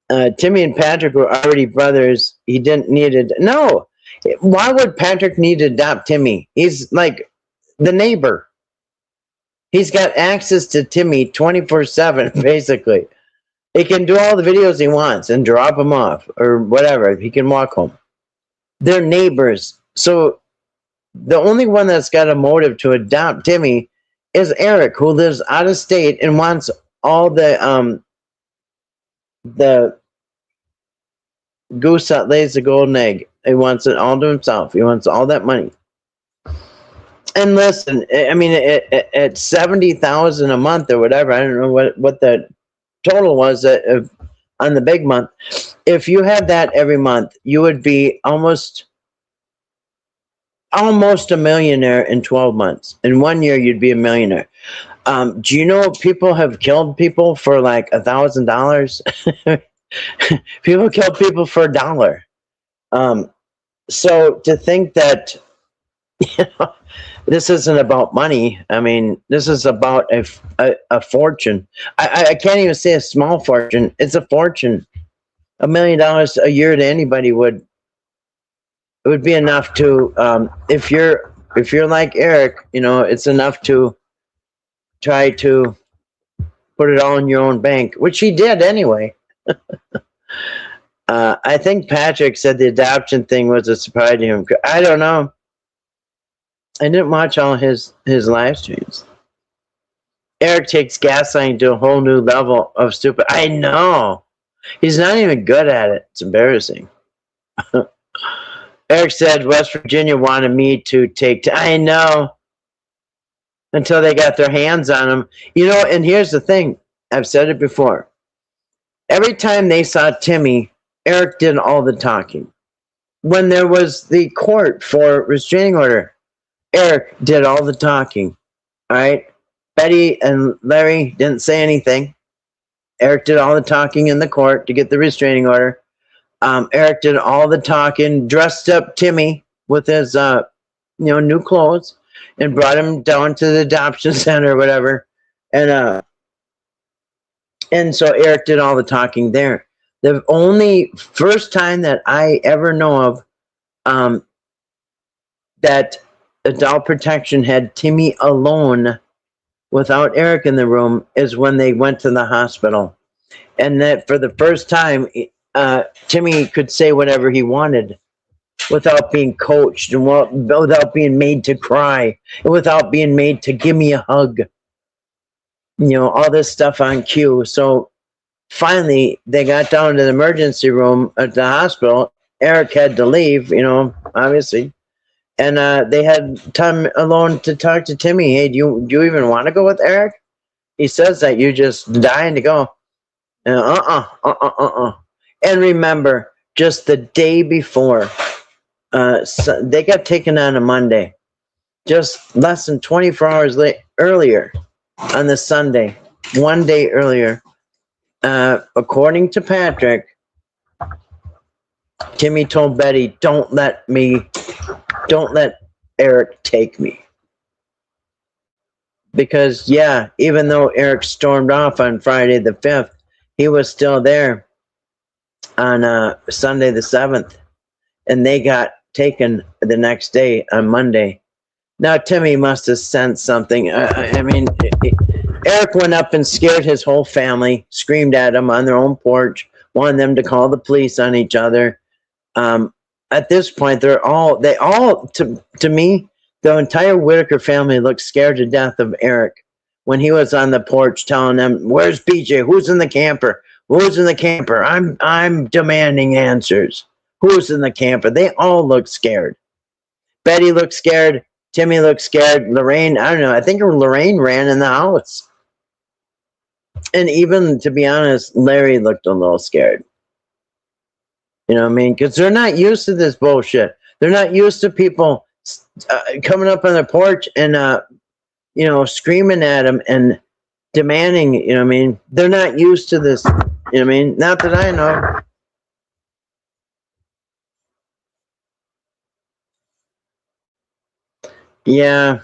it. Timmy and Patrick were already brothers. He didn't need it. No. Why would Patrick need to adopt Timmy? He's like the neighbor. He's got access to Timmy 24/7, basically. He can do all the videos he wants and drop him off or whatever. He can walk home. They're neighbors. So the only one that's got a motive to adopt Timmy is Eric, who lives out of state and wants all the goose that lays the golden egg. He wants it all to himself. He wants all that money. And listen, I mean, at $70,000 a month or whatever, I don't know what the total was on the big month. If you had that every month, you would be almost a millionaire in 12 months. In 1 year, you'd be a millionaire. Do you know people have killed people for like $1,000? People kill people for $1. So to think that, this isn't about money. I mean, this is about a fortune. I can't even say a small fortune. It's a fortune. $1 million a year to anybody would be enough to, if you're like Eric, it's enough to try to put it all in your own bank, which he did anyway. I think Patrick said the adoption thing was a surprise to him. I don't know. I didn't watch all his live streams. Eric takes gaslighting to a whole new level of stupid. I know. He's not even good at it. It's embarrassing. Eric said West Virginia wanted me to take... I know. Until they got their hands on him. And here's the thing. I've said it before. Every time they saw Timmy, Eric did all the talking. when there was the court for restraining order, Eric did all the talking. All right. Betty and Larry didn't say anything. Eric did all the talking in the court to get the restraining order. Eric did all the talking, dressed up Timmy with his, new clothes, and brought him down to the adoption center or whatever. And so Eric did all the talking there. The only first time that I ever know of that adult protection had Timmy alone without Eric in the room is when they went to the hospital. And that for the first time, Timmy could say whatever he wanted without being coached and without being made to cry and without being made to give me a hug. All this stuff on cue. So finally, they got down to the emergency room at the hospital. Eric had to leave, obviously. And they had time alone to talk to Timmy. Hey, do you even want to go with Eric? He says that you're just dying to go. And remember, just the day before, they got taken on a Monday. Just less than 24 hours earlier on the Sunday, one day earlier. According to Patrick, Timmy told Betty, don't let Eric take me. Because, even though Eric stormed off on Friday the 5th, he was still there on Sunday the 7th. And they got taken the next day on Monday. Now, Timmy must have sensed something. Eric went up and scared his whole family, screamed at them on their own porch, wanted them to call the police on each other. At this point, to me, the entire Whittaker family looked scared to death of Eric when he was on the porch telling them, "Where's BJ? Who's in the camper? Who's in the camper? I'm demanding answers. Who's in the camper?" They all looked scared. Betty looked scared. Timmy looked scared. Lorraine, I don't know. I think Lorraine ran in the house. And even, to be honest, Larry looked a little scared. You know what I mean? Because they're not used to this bullshit. They're not used to people coming up on their porch and, screaming at them and demanding, you know what I mean? They're not used to this, you know what I mean? Not that I know. Yeah.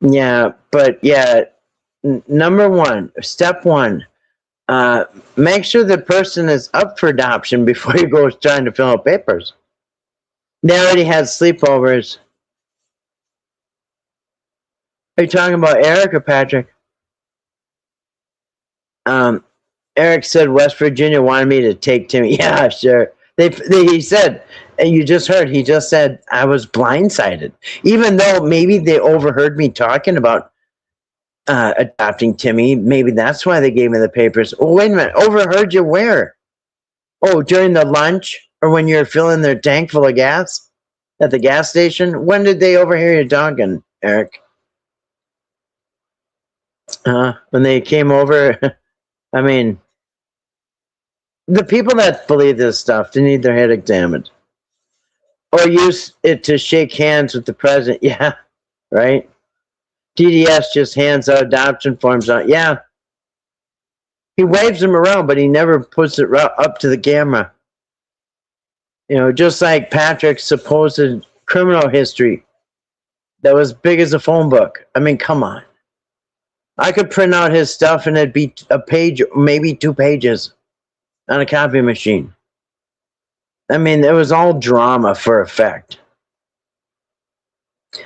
Yeah, but number one, step one, make sure the person is up for adoption before you go trying to fill out papers. They already had sleepovers. Are you talking about Eric or Patrick? Eric said West Virginia wanted me to take Timmy. Yeah, sure. He said, and you just heard, he just said, I was blindsided. Even though maybe they overheard me talking about adopting Timmy. Maybe that's why they gave me the papers. Oh, wait a minute. Overheard you where? Oh, during the lunch or when you're filling their tank full of gas at the gas station? When did they overhear you talking, Eric? When they came over? I mean, the people that believe this stuff, they need their head examined. Or use it to shake hands with the president. Yeah, right? DDS just hands out adoption forms out. Yeah. He waves them around, but he never puts it up to the camera. Just like Patrick's supposed criminal history that was big as a phone book. I mean, come on. I could print out his stuff and it'd be a page, maybe 2 pages on a copy machine. I mean, it was all drama for effect.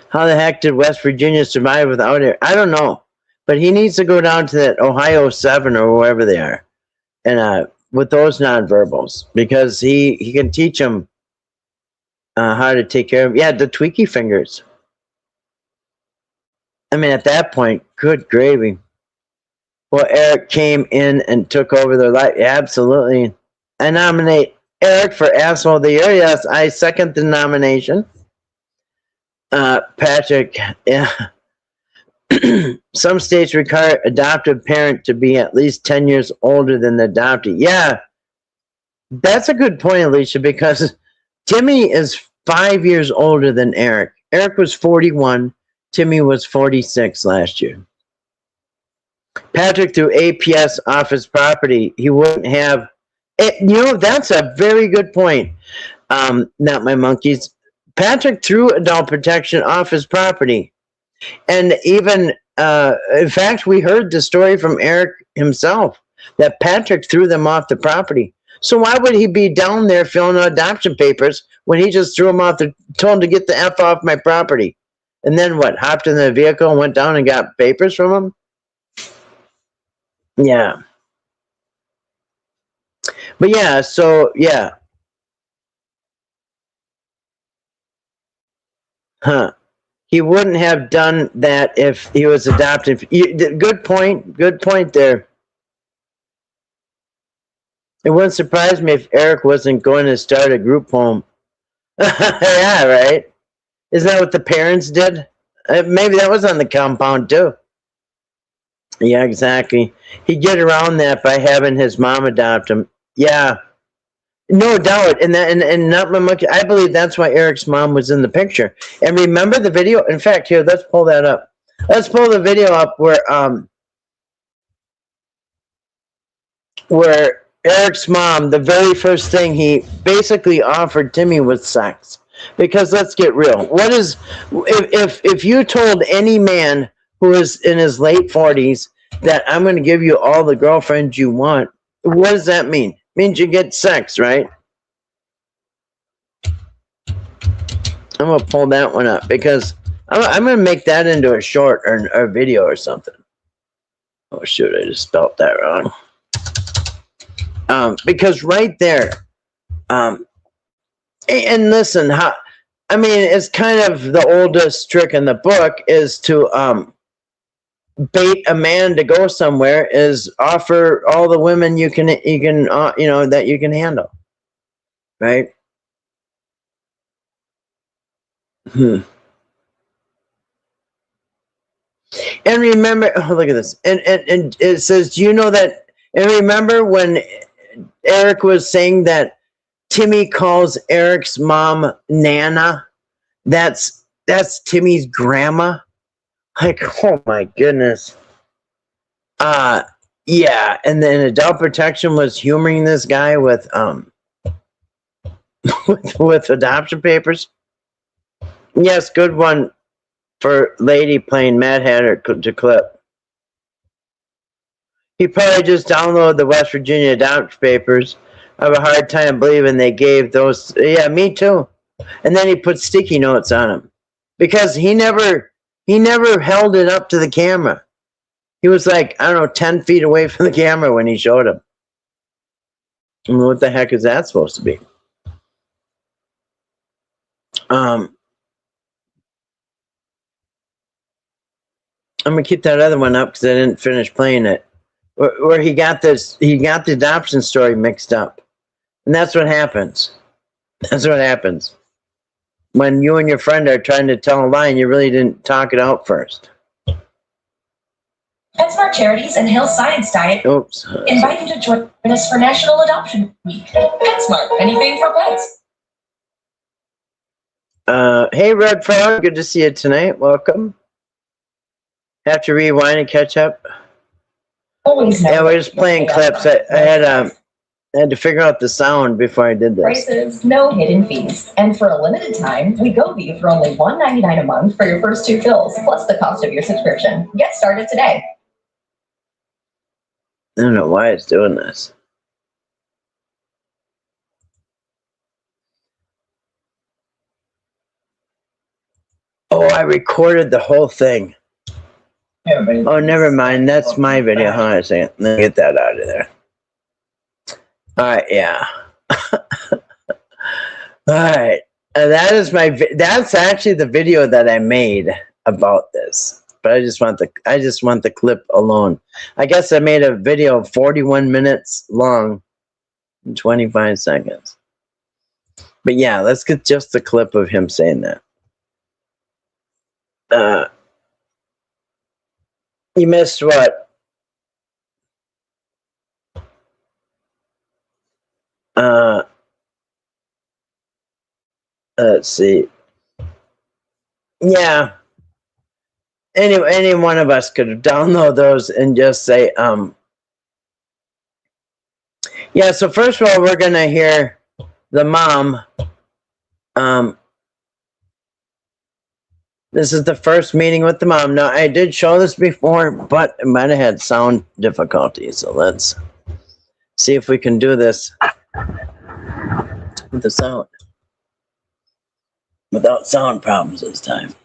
How the heck did West Virginia survive without it? I don't know. But he needs to go down to that Ohio 7 or wherever they are. And with those nonverbals. Because he can teach them how to take care of, the tweaky fingers. I mean, at that point, good gravy. Well, Eric came in and took over their life. Absolutely. I nominate Eric for Asshole of the Year. Yes, I second the nomination. Patrick, yeah. Some states require adoptive parent to be at least 10 years older than the adoptee. Yeah. That's a good point, Alicia, because Timmy is 5 years older than Eric. Eric was 41. Timmy was 46 last year. Patrick threw APS off his property. He wouldn't have it. That's a very good point. Not my monkeys. Patrick threw adult protection off his property. And even, in fact, we heard the story from Eric himself that Patrick threw them off the property. So why would he be down there filling out adoption papers when he just threw them off told him to get the F off my property? And then what? Hopped in the vehicle and went down and got papers from him? Yeah. But yeah, so yeah. Huh. He wouldn't have done that if he was adopted. Good point. Good point there. It wouldn't surprise me if Eric wasn't going to start a group home. Yeah, right. Isn't that what the parents did? Maybe that was on the compound too. Yeah, exactly. He'd get around that by having his mom adopt him. Yeah, no doubt. And not my monkey. I believe that's why Eric's mom was in the picture. And remember the video? In fact, here, let's pull that up. Let's pull the video up where Eric's mom, the very first thing he basically offered Timmy was sex. Because let's get real. What is if you told any man who is in his late 40s that I'm going to give you all the girlfriends you want, what does that mean? It means you get sex, right? I'm going to pull that one up because I'm going to make that into a short or a video or something. Oh, shoot, I just spelled that wrong. Because right there, and listen, it's kind of the oldest trick in the book is to bait a man to go somewhere is offer all the women you can that you can handle, right? And remember, oh, look at this, and it says, do you know that? And remember when Eric was saying that Timmy calls Eric's mom Nana? That's Timmy's grandma. Like, oh my goodness. Yeah, and then adult protection was humoring this guy with with adoption papers. Yes, good one for lady playing Mad Hatter to clip. He probably just downloaded the West Virginia adoption papers. I have a hard time believing they gave those. Yeah, me too. And then he put sticky notes on them because he never held it up to the camera. He was like, I don't know, 10 feet away from the camera when he showed him. I mean, what the heck is that supposed to be? I'm gonna keep that other one up because I didn't finish playing it. Where he got the adoption story mixed up. And that's what happens. That's what happens. When you and your friend are trying to tell a lie and you really didn't talk it out first. PetSmart Charities and Hill Science Diet invite you to join us for National Adoption Week. PetSmart, anything for pets. Hey, Red Frog, good to see you tonight. Welcome. Have to rewind and catch up. Yeah, we're just playing clips. I had to figure out the sound before I did this. Prices, no hidden fees. And for a limited time, we go to you for only $1.99 a month for your first 2 fills, plus the cost of your subscription. Get started today. I don't know why it's doing this. Oh, I recorded the whole thing. Oh, never mind. That's my video. Hold on a second. Let me get that out of there. All right, yeah. All right. That's actually the video that I made about this. But I just want the clip alone. I guess I made a video 41 minutes long and 25 seconds. But yeah, let's get just the clip of him saying that. You missed what? let's see. Yeah. Any one of us could download those and just say, yeah, so first of all, we're going to hear the mom. This is the first meeting with the mom. Now, I did show this before, but it might have had sound difficulties. So let's see if we can do this with the sound. Without sound problems this time.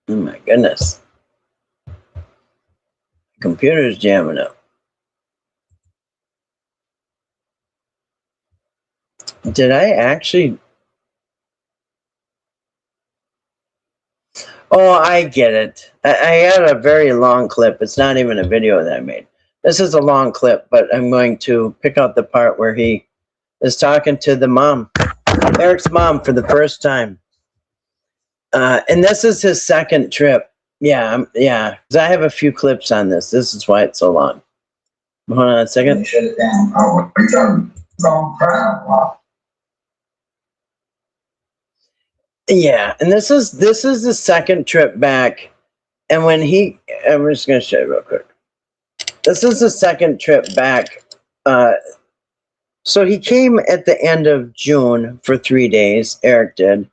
Oh my goodness. Computer's jamming up. Did I actually? Oh, I get it. I had a very long clip. It's not even a video that I made. This is a long clip, but I'm going to pick out the part where he is talking to the mom, Eric's mom, for the first time. And this is his second trip. Yeah, yeah. Because I have a few clips on this. This is why it's so long. Hold on a second. Shut it down. Oh, we done gone proud. Yeah, and this is the second trip back. And when I'm just going to show you real quick. This is the second trip back. So he came at the end of June for 3 days. Eric did.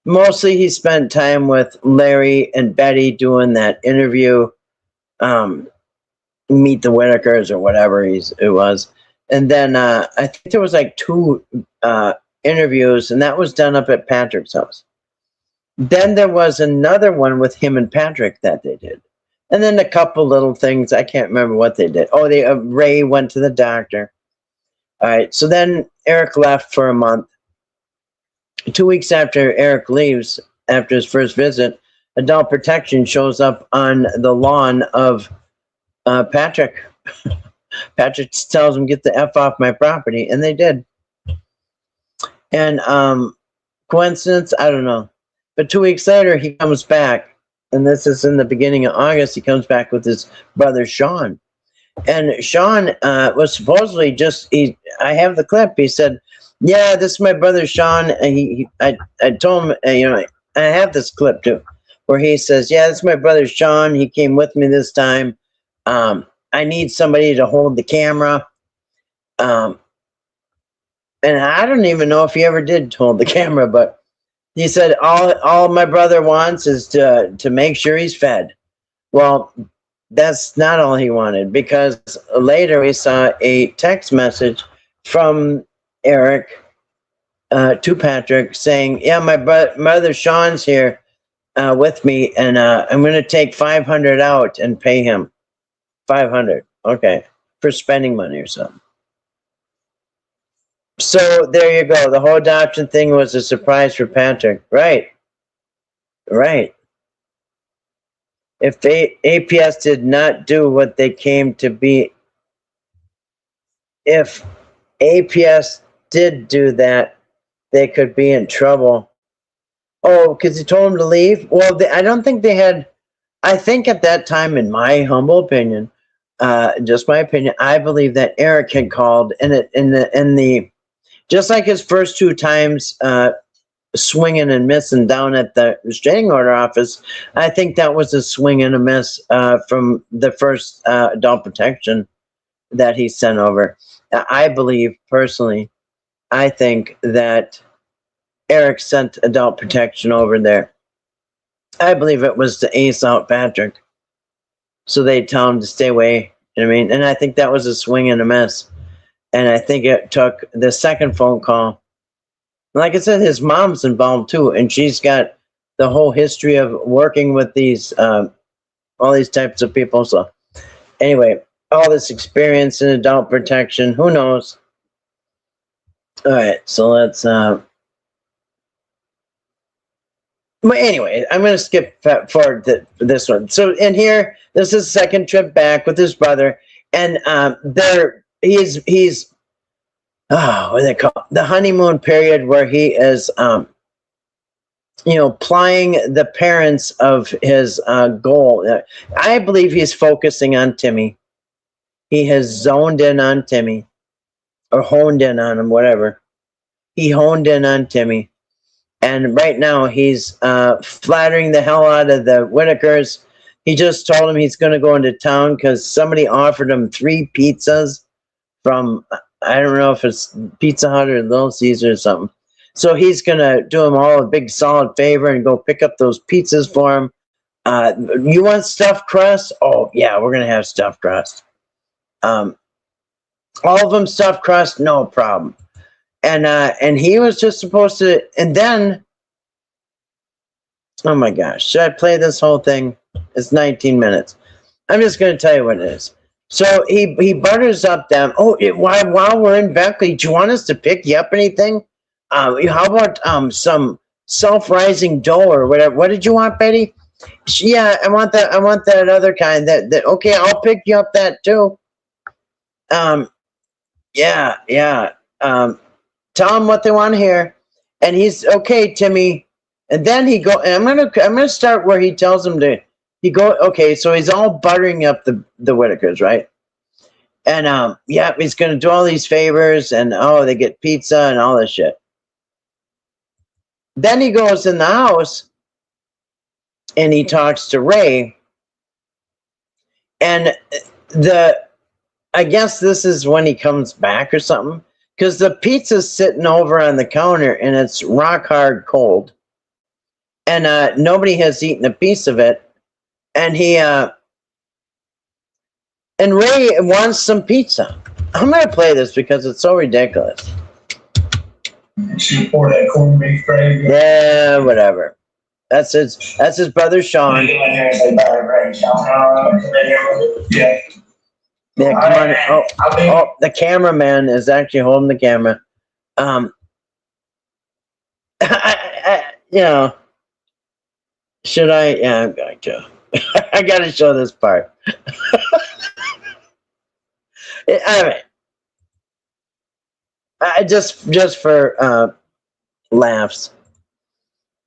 Mostly he spent time with Larry and Betty doing that interview, Meet the Whittakers or whatever it was. And then I think there was like 2 interviews, and that was done up at Patrick's house. Then there was another one with him and Patrick that they did. And then a couple little things. I can't remember what they did. Oh, Ray went to the doctor. All right. So then Eric left for a month. 2 weeks after Eric leaves, after his first visit, Adult Protection shows up on the lawn of Patrick. Patrick tells him, "Get the F off my property," and they did. And coincidence? I don't know. But 2 weeks later, he comes back, and this is in the beginning of August. He comes back with his brother Sean, and Sean was supposedly I have the clip. He said, "Yeah, this is my brother Sean." And I told him, I have this clip too, where he says, "Yeah, this is my brother Sean. He came with me this time. I need somebody to hold the camera." And I don't even know if he ever did hold the camera, but he said all my brother wants is to make sure he's fed. Well, that's not all he wanted, because later we saw a text message from Eric to Patrick saying, "Yeah, my brother Sean's here with me, and I'm going to take 500 out and pay him 500. Okay, for spending money or something." So there you go. The whole adoption thing was a surprise for Patrick. Right. If APS did not do what they came to be, if APS did do that, they could be in trouble. Oh, because he told him to leave? Well, I don't think they had. I think at that time, in my humble opinion, just my opinion, I believe that Eric had called, and just like his first 2 times swinging and missing down at the restraining order office, I think that was a swing and a miss from the first Adult Protection that he sent over. I believe, personally, I think that Eric sent Adult Protection over there. I believe it was to ace out Patrick, so they tell him to stay away. You know what I mean? And I think that was a swing and a miss. And I think it took the second phone call. Like I said, his mom's involved too, and she's got the whole history of working with these, all these types of people. So anyway, all this experience in Adult Protection, who knows? All right, so let's, but anyway, I'm going to skip forward to this one. So in here, this is second trip back with his brother, and he's what do they call it? The honeymoon period, where he is plying the parents of his goal. I believe he's focusing on Timmy. He has zoned in on Timmy, or honed in on him, whatever. He honed in on Timmy. And right now he's flattering the hell out of the Whittakers. He just told him he's going to go into town because somebody offered him 3 pizzas from, I don't know if it's Pizza Hut or Little Caesar or something. So he's going to do them all a big solid favor and go pick up those pizzas for him. You want stuffed crust? Oh, yeah, we're going to have stuffed crust. All of them stuffed crust, no problem. And he was just supposed to, and then, oh my gosh, should I play this whole thing? It's 19 minutes. I'm just going to tell you what it is. So he butters up them. Oh, while we're in Beckley, do you want us to pick you up anything? How about some self-rising dough or whatever? What did you want, Betty? Yeah, I want that other kind. That okay, I'll pick you up that too. Yeah. Tell them what they want to hear, and he's okay, Timmy. And then he go. And I'm gonna start where he tells him to. He go. Okay, so he's all buttering up the Whittakers, right? And yeah, he's gonna do all these favors, and they get pizza and all this shit. Then he goes in the house, and he talks to Ray, and I guess this is when he comes back or something. Because the pizza's sitting over on the counter and it's rock hard cold. And nobody has eaten a piece of it. And and Ray wants some pizza. I'm going to play this because it's so ridiculous. She poured that corned beef gravy. Yeah, whatever. That's his brother Sean. Yeah. Yeah, come on. Oh, the cameraman is actually holding the camera. Should I? Yeah, I'm going to. I got to show this part. All right. Just for laughs,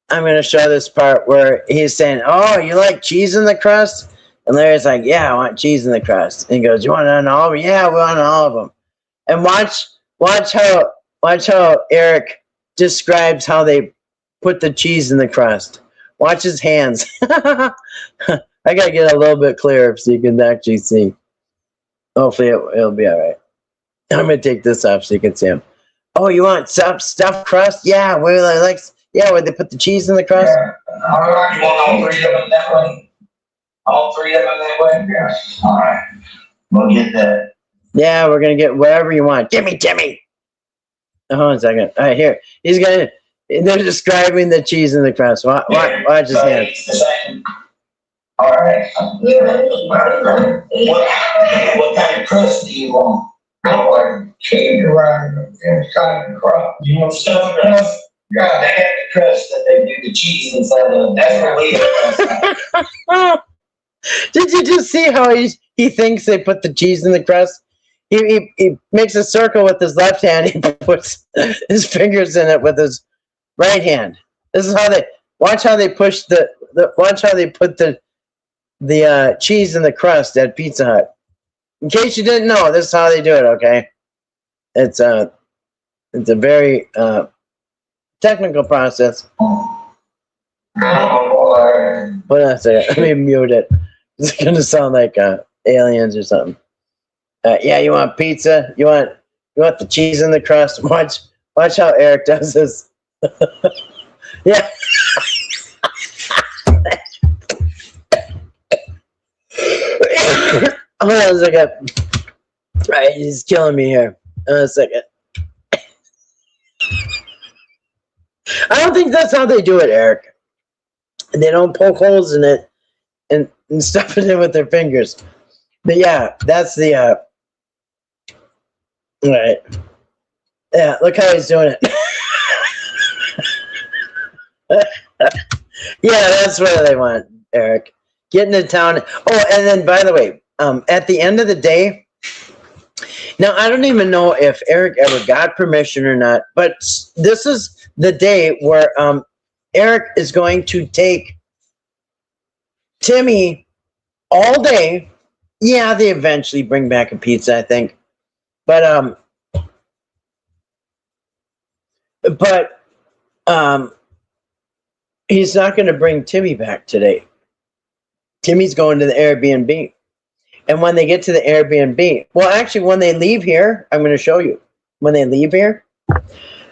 I'm going to show this part where he's saying, "Oh, you like cheese in the crust?" And Larry's like, "Yeah, I want cheese in the crust." And he goes, "You want it on all of them?" "Yeah, we want all of them." And watch how Eric describes how they put the cheese in the crust. Watch his hands. I gotta get a little bit clearer so you can actually see. Hopefully it'll be all right. I'm gonna take this off so you can see him. "Oh, you want stuffed crust?" "Yeah, where they put the cheese in the crust?" Yeah. All right, you want all 3 of them that way? All 3 of them that way? Yes. All right. We'll get that. "Yeah, we're gonna get whatever you want." "Give me Timmy." Hold on a second. All right, here. They're describing the cheese in the crust. Watch his hands. All right. What kind of crust do you want? I want cheese around inside the crust. You want stuffed crust? Yeah, they have the crust that they do the cheese inside of. That's what we have. Did you just see how he thinks they put the cheese in the crust? He makes a circle with his left hand. He puts his fingers in it with his right hand. This is how they watch how they push watch how they put the cheese in the crust at Pizza Hut. In case you didn't know, this is how they do it. Okay, it's a very technical process. Hold on a second. Let me mute it. It's gonna sound like aliens or something. Yeah, you want pizza? You want the cheese in the crust? Watch how Eric does this. Yeah. Hold on a second. Right, he's killing me here. A second. I don't think that's how they do it, Eric. They don't poke holes in it and stuff it in with their fingers. But yeah, that's the right. Yeah, look how he's doing it. Yeah, that's what they want, Eric. Get into town. Oh, and then by the way, at the end of the day, now I don't even know if Eric ever got permission or not, but this is the day where Eric is going to take Timmy all day. Yeah, they eventually bring back a pizza, I think. But he's not going to bring Timmy back today. Timmy's going to the Airbnb. And when they get to the Airbnb, well, actually, when they leave here, I'm going to show you. When they leave here,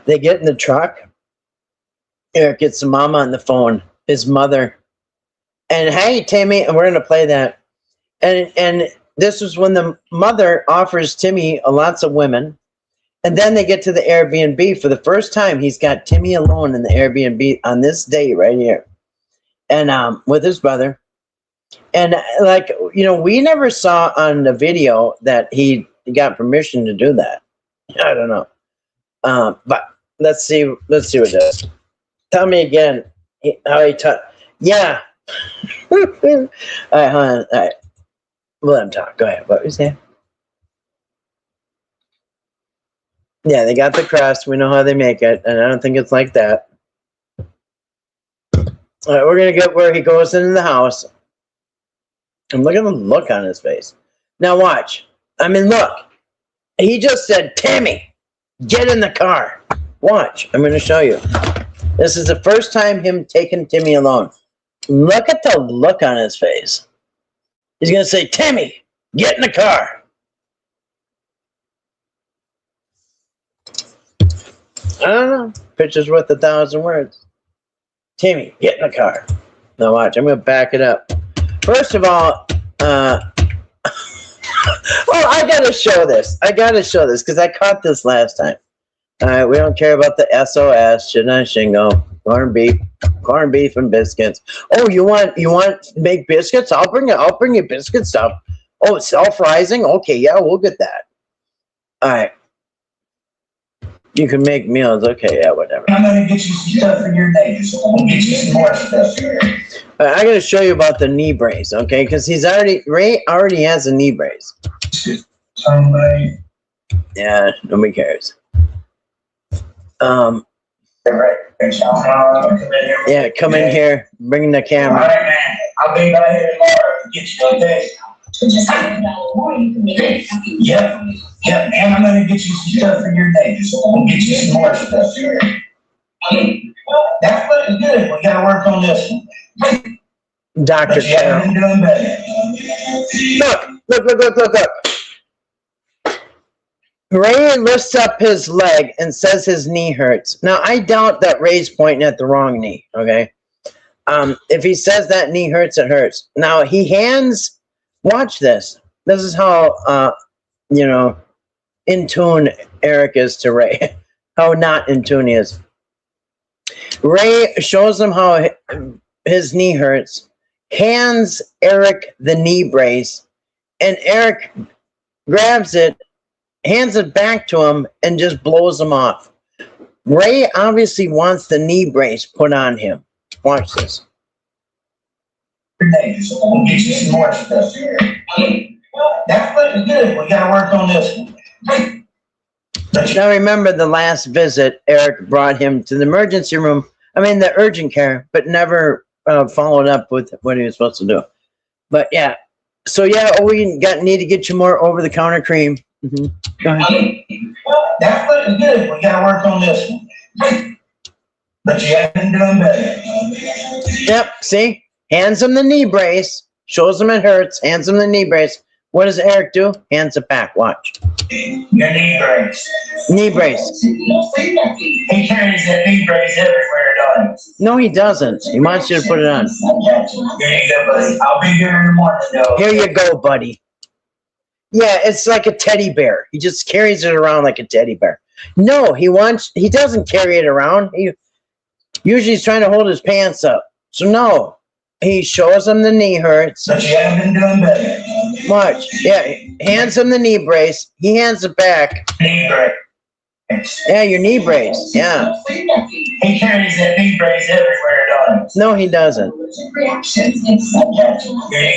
they get in the truck. Eric gets the mama on the phone, his mother. And hey, Timmy, and we're going to play that. And this is when the mother offers Timmy lots of women. And then they get to the Airbnb. For the first time, he's got Timmy alone in the Airbnb on this day right here. And with his brother. And like, you know, we never saw on the video that he got permission to do that. I don't know. But let's see what it is. Tell me again how he yeah. All right, hold on. All right. Let him talk. Go ahead. What was that? Yeah, they got the crust. We know how they make it, and I don't think it's like that. All right, we're gonna get where he goes into the house. And look at the look on his face. Now watch. I mean, look. He just said, Timmy, get in the car. Watch. I'm going to show you. This is the first time him taking Timmy alone. Look at the look on his face. He's going to say, Timmy, get in the car. I don't know. Picture's worth 1,000 words. Timmy, get in the car. Now watch. I'm going to back it up. First of all, oh, I gotta show this. Because I caught this last time. All right, we don't care about the SOS, shouldn't shingle, corned beef and biscuits. Oh, you want to make biscuits? I'll bring you biscuit stuff. Oh, self-rising? Okay, yeah, we'll get that. All right. You can make meals. Okay, yeah, whatever. I'm gonna get you some stuff for your neighbors. We'll get you some more stuff. I gotta show you about the knee brace, okay? Because Ray already has a knee brace. Somebody. Yeah, nobody cares. Yeah, come in here, bring the All camera. right, man. I'll be by here tomorrow to get you okay. Yeah, man. I'm gonna get you some stuff for your neighbors. We'll get you some more stuff. That's looking good. We gotta work on this one. Dr. But you haven't been doing better. Look. Ray lifts up his leg and says his knee hurts. Now, I doubt that Ray's pointing at the wrong knee, okay? If he says that knee hurts, it hurts. Now, he hands, watch this. This is how, in tune Eric is to Ray. How not in tune he is. Ray shows him how his knee hurts, hands Eric the knee brace, and Eric grabs it, hands it back to him, and just blows him off. Ray obviously wants the knee brace put on him. Watch this. We'll get you some more stuff. That's looking good. We gotta work on this one. Now remember the last visit, Eric brought him to the emergency room, the urgent care, but never followed up with what he was supposed to do. But yeah, so yeah, we need to get you more over-the-counter cream. Mm-hmm. Go ahead. That's looking good. We gotta work on this one. But you haven't been doing better. Yep, see? Hands him the knee brace, shows him it hurts, hands him the knee brace. What does Eric do? Hands it back. Watch. Your knee brace. Knee brace. He carries that knee brace everywhere, don't he? No, he doesn't. He wants you to put it on. Here you go, buddy. I'll be here in the morning, though. Here you go, buddy. Yeah, it's like a teddy bear. He just carries it around like a teddy bear. No, he doesn't carry it around. Usually he's trying to hold his pants up. So no. He shows him the knee hurts. But you haven't been doing better. Watch. Yeah, hands him the knee brace. He hands it back. Knee brace. Yeah, your knee brace. Yeah. He carries that knee brace everywhere, don't he? No, he doesn't. Here you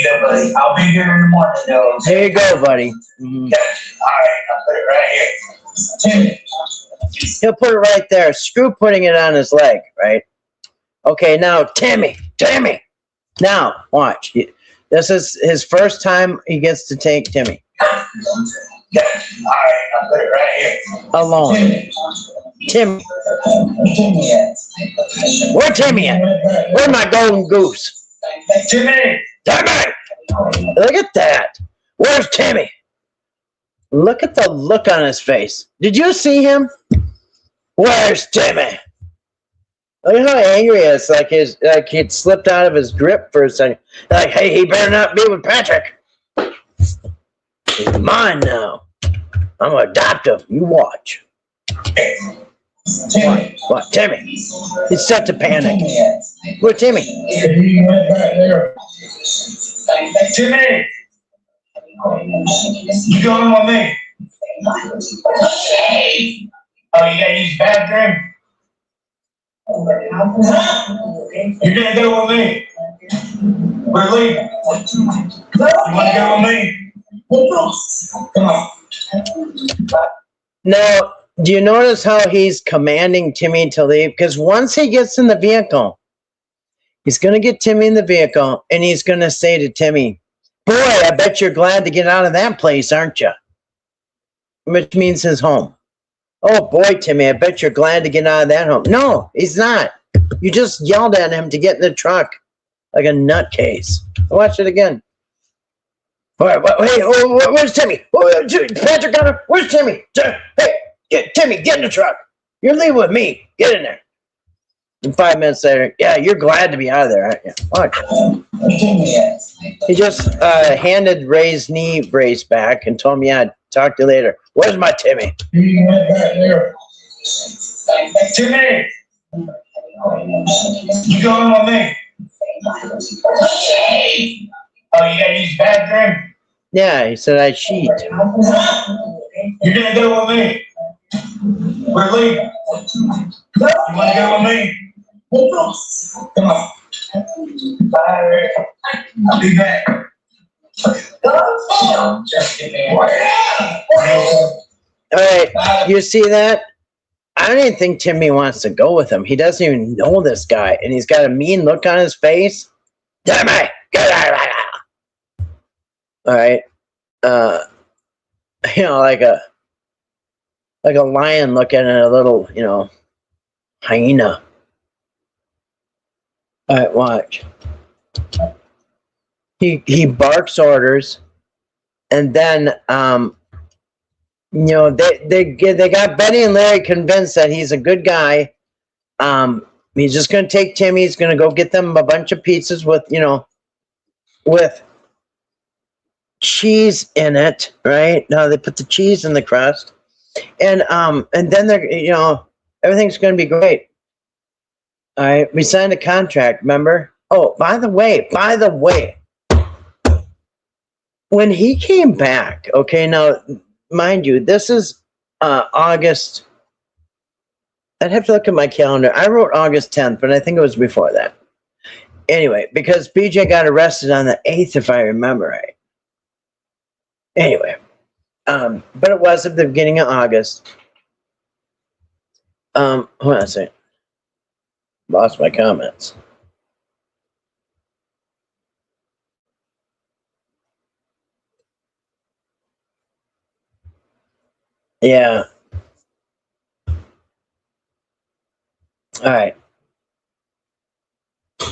go, buddy. I'll be here in the morning, though. Here you go, buddy. Mm-hmm. All right, I'll put it right here. He'll put it right there. Screw putting it on his leg, right? Okay, now Timmy. Now watch. This is his first time he gets to take Timmy Alright, I'll put it right here. alone. Timmy, Timmy at? where Timmy at? Where's my golden goose? Timmy! Timmy! Look at that. Where's Timmy? Look at the look on his face. Did you see him? Where's Timmy? Look at how angry he is. Like he'd slipped out of his grip for a second. Like, hey, he better not be with Patrick. He's mine now. I'm gonna adopt him. You watch. Timmy. What, Timmy? He's set to panic. Where's Timmy? He went back there. Timmy! You going with me? Oh, you gotta use the bathroom? You're gonna go with me? We're leaving. You wanna go with me? Come on. Now, do you notice how he's commanding Timmy to leave? Because once he gets in the vehicle, he's going to get Timmy in the vehicle and he's going to say to Timmy, boy, I bet you're glad to get out of that place, aren't you? Which means his home. Oh boy, Timmy, I bet you're glad to get out of that home. No, he's not. You just yelled at him to get in the truck like a nutcase. Watch it again. Wait, where's Timmy? Patrick got him. Where's Timmy? Hey, Timmy, get in the truck. You're leaving with me. Get in there. And 5 minutes later, yeah, you're glad to be out of there, aren't you? Watch. He just handed Ray's knee brace back and told me, yeah, talk to you later. Where's my Timmy? He went back there. Timmy! You going with me? Oh, you gotta use the bathroom? Yeah, he said I cheat. You're gonna go with me? We're leaving. You wanna go with me? Come on. Bye. I'll be back. All right, you see that? I don't even think Timmy wants to go with him. He doesn't even know this guy, and he's got a mean look on his face. Timmy, get out of here! All right, like a lion looking at a little, hyena. All right, watch. He barks orders, and then they got Betty and Larry convinced that he's a good guy. He's just gonna take Timmy. He's gonna go get them a bunch of pizzas with cheese in it, right? Now they put the cheese in the crust, and then they're everything's gonna be great. All right, we signed a contract, remember? Oh, by the way, when he came back, okay, now mind you, this is August. I'd have to look at my calendar. I wrote August 10th, but I think it was before that. Anyway, because BJ got arrested on the 8th, if I remember right. Anyway, but it was at the beginning of August. Hold on a second. Lost my comments. Yeah. All right.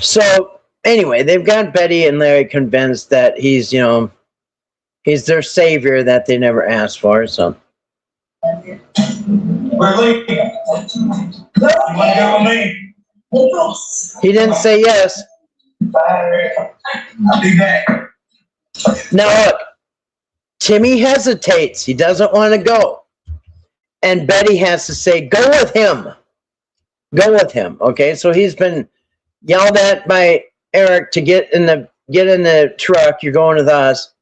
So anyway, they've got Betty and Larry convinced that he's their savior that they never asked for. So We're leaving. You wanna go with me? he didn't say yes. Bye. I'll be back. Now look, Timmy hesitates. He doesn't want to go. And Betty has to say, go with him. Go with him. Okay, so he's been yelled at by Eric to get in the truck. You're going with us.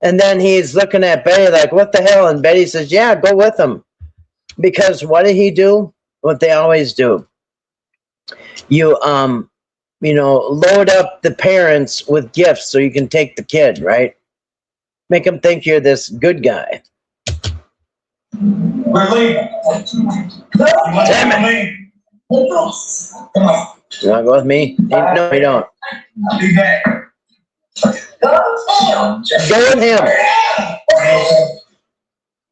And then he's looking at Betty like, what the hell? And Betty says, yeah, go with him. Because what did he do? What they always do. You load up the parents with gifts so you can take the kid, right? Make them think you're this good guy. We're leaving. You wanna go with me? Come on. You want to go with me? No, we don't. I'll be back. Go with him.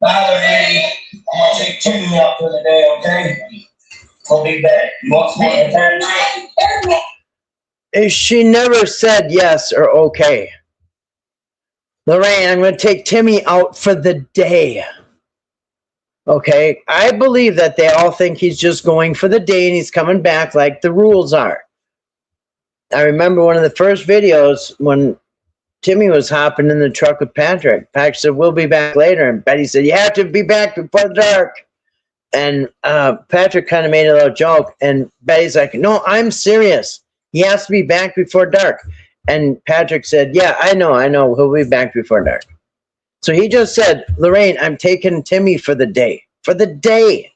By the way, I'm gonna take Timmy out for the day, okay? We'll be back. You want some more time? She never said yes or okay. Lorraine, I'm going to take Timmy out for the day. Okay? I believe that they all think he's just going for the day and he's coming back like the rules are. I remember one of the first videos when Timmy was hopping in the truck with Patrick. Patrick said, we'll be back later. And Betty said, you have to be back before dark. And Patrick kind of made a little joke. And Betty's like, no, I'm serious. He has to be back before dark. And Patrick said, yeah, I know. He'll be back before dark. So he just said, Lorraine, I'm taking Timmy for the day. For the day.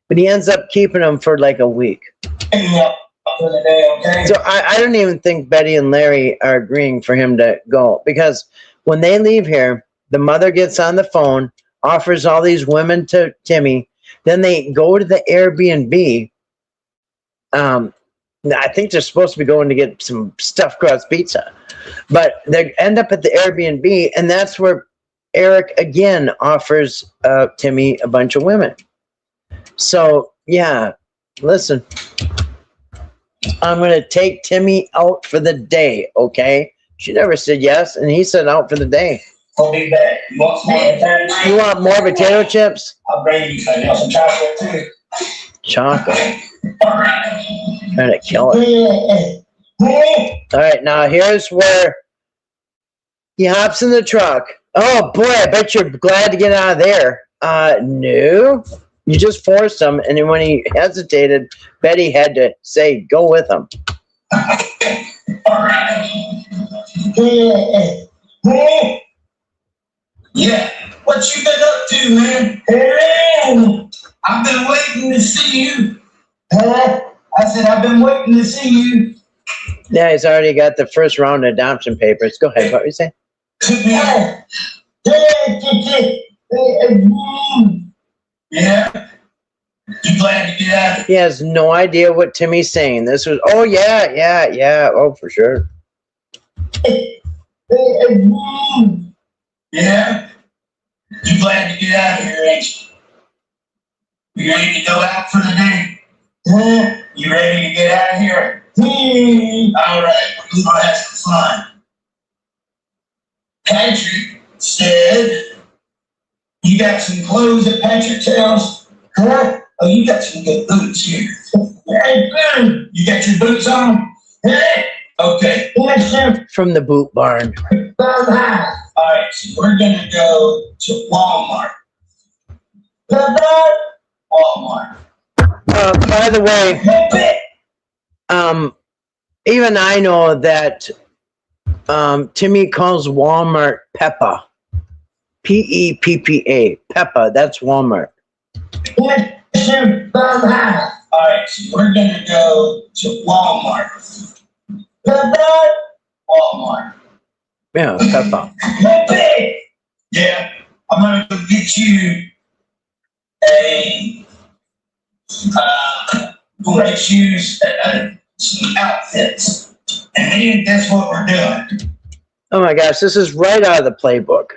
But he ends up keeping him for like a week. For the day, okay? So I don't even think Betty and Larry are agreeing for him to go. Because when they leave here, the mother gets on the phone, offers all these women to Timmy. Then they go to the Airbnb. I think they're supposed to be going to get some stuffed crust pizza. But they end up at the Airbnb, and that's where Eric again offers Timmy a bunch of women. So, yeah, listen. I'm going to take Timmy out for the day, okay? She never said yes, and he said out for the day. I'll be back. You want some more time? You want more potato chips? I'll bring you some chocolate too. Chocolate. All right. Trying to kill it. All right, now here's where he hops in the truck. Oh, boy, I bet you're glad to get out of there. No. You just forced him, and then when he hesitated, Betty had to say, go with him. All right. Yeah, what you been up to, man? I've been waiting to see you. I said, I've been waiting to see you. Yeah, he's already got the first round of adoption papers. Go ahead, what were you saying? Yeah. You glad to get out of here? He has no idea what Timmy's saying. This was, oh, yeah. Oh, for sure. Yeah. You glad to get out of here, ain't you? You ready to go out for the day? You ready to get out of here? All right, we're gonna have some fun. Patrick said, you got some clothes at Patrick's house? Huh? Oh, you got some good boots here. You got your boots on? Okay. From the boot barn. All right, so we're gonna go to Walmart. Walmart. By the way, even I know that Timmy calls Walmart Peppa. P-E-P-P-A. Peppa, that's Walmart. All right, so we're gonna go to Walmart. Walmart. Yeah, Peppa. Yeah, I'm gonna go get you a gonna choose some outfits, and then that's what we're doing. Oh my gosh, this is right out of the playbook.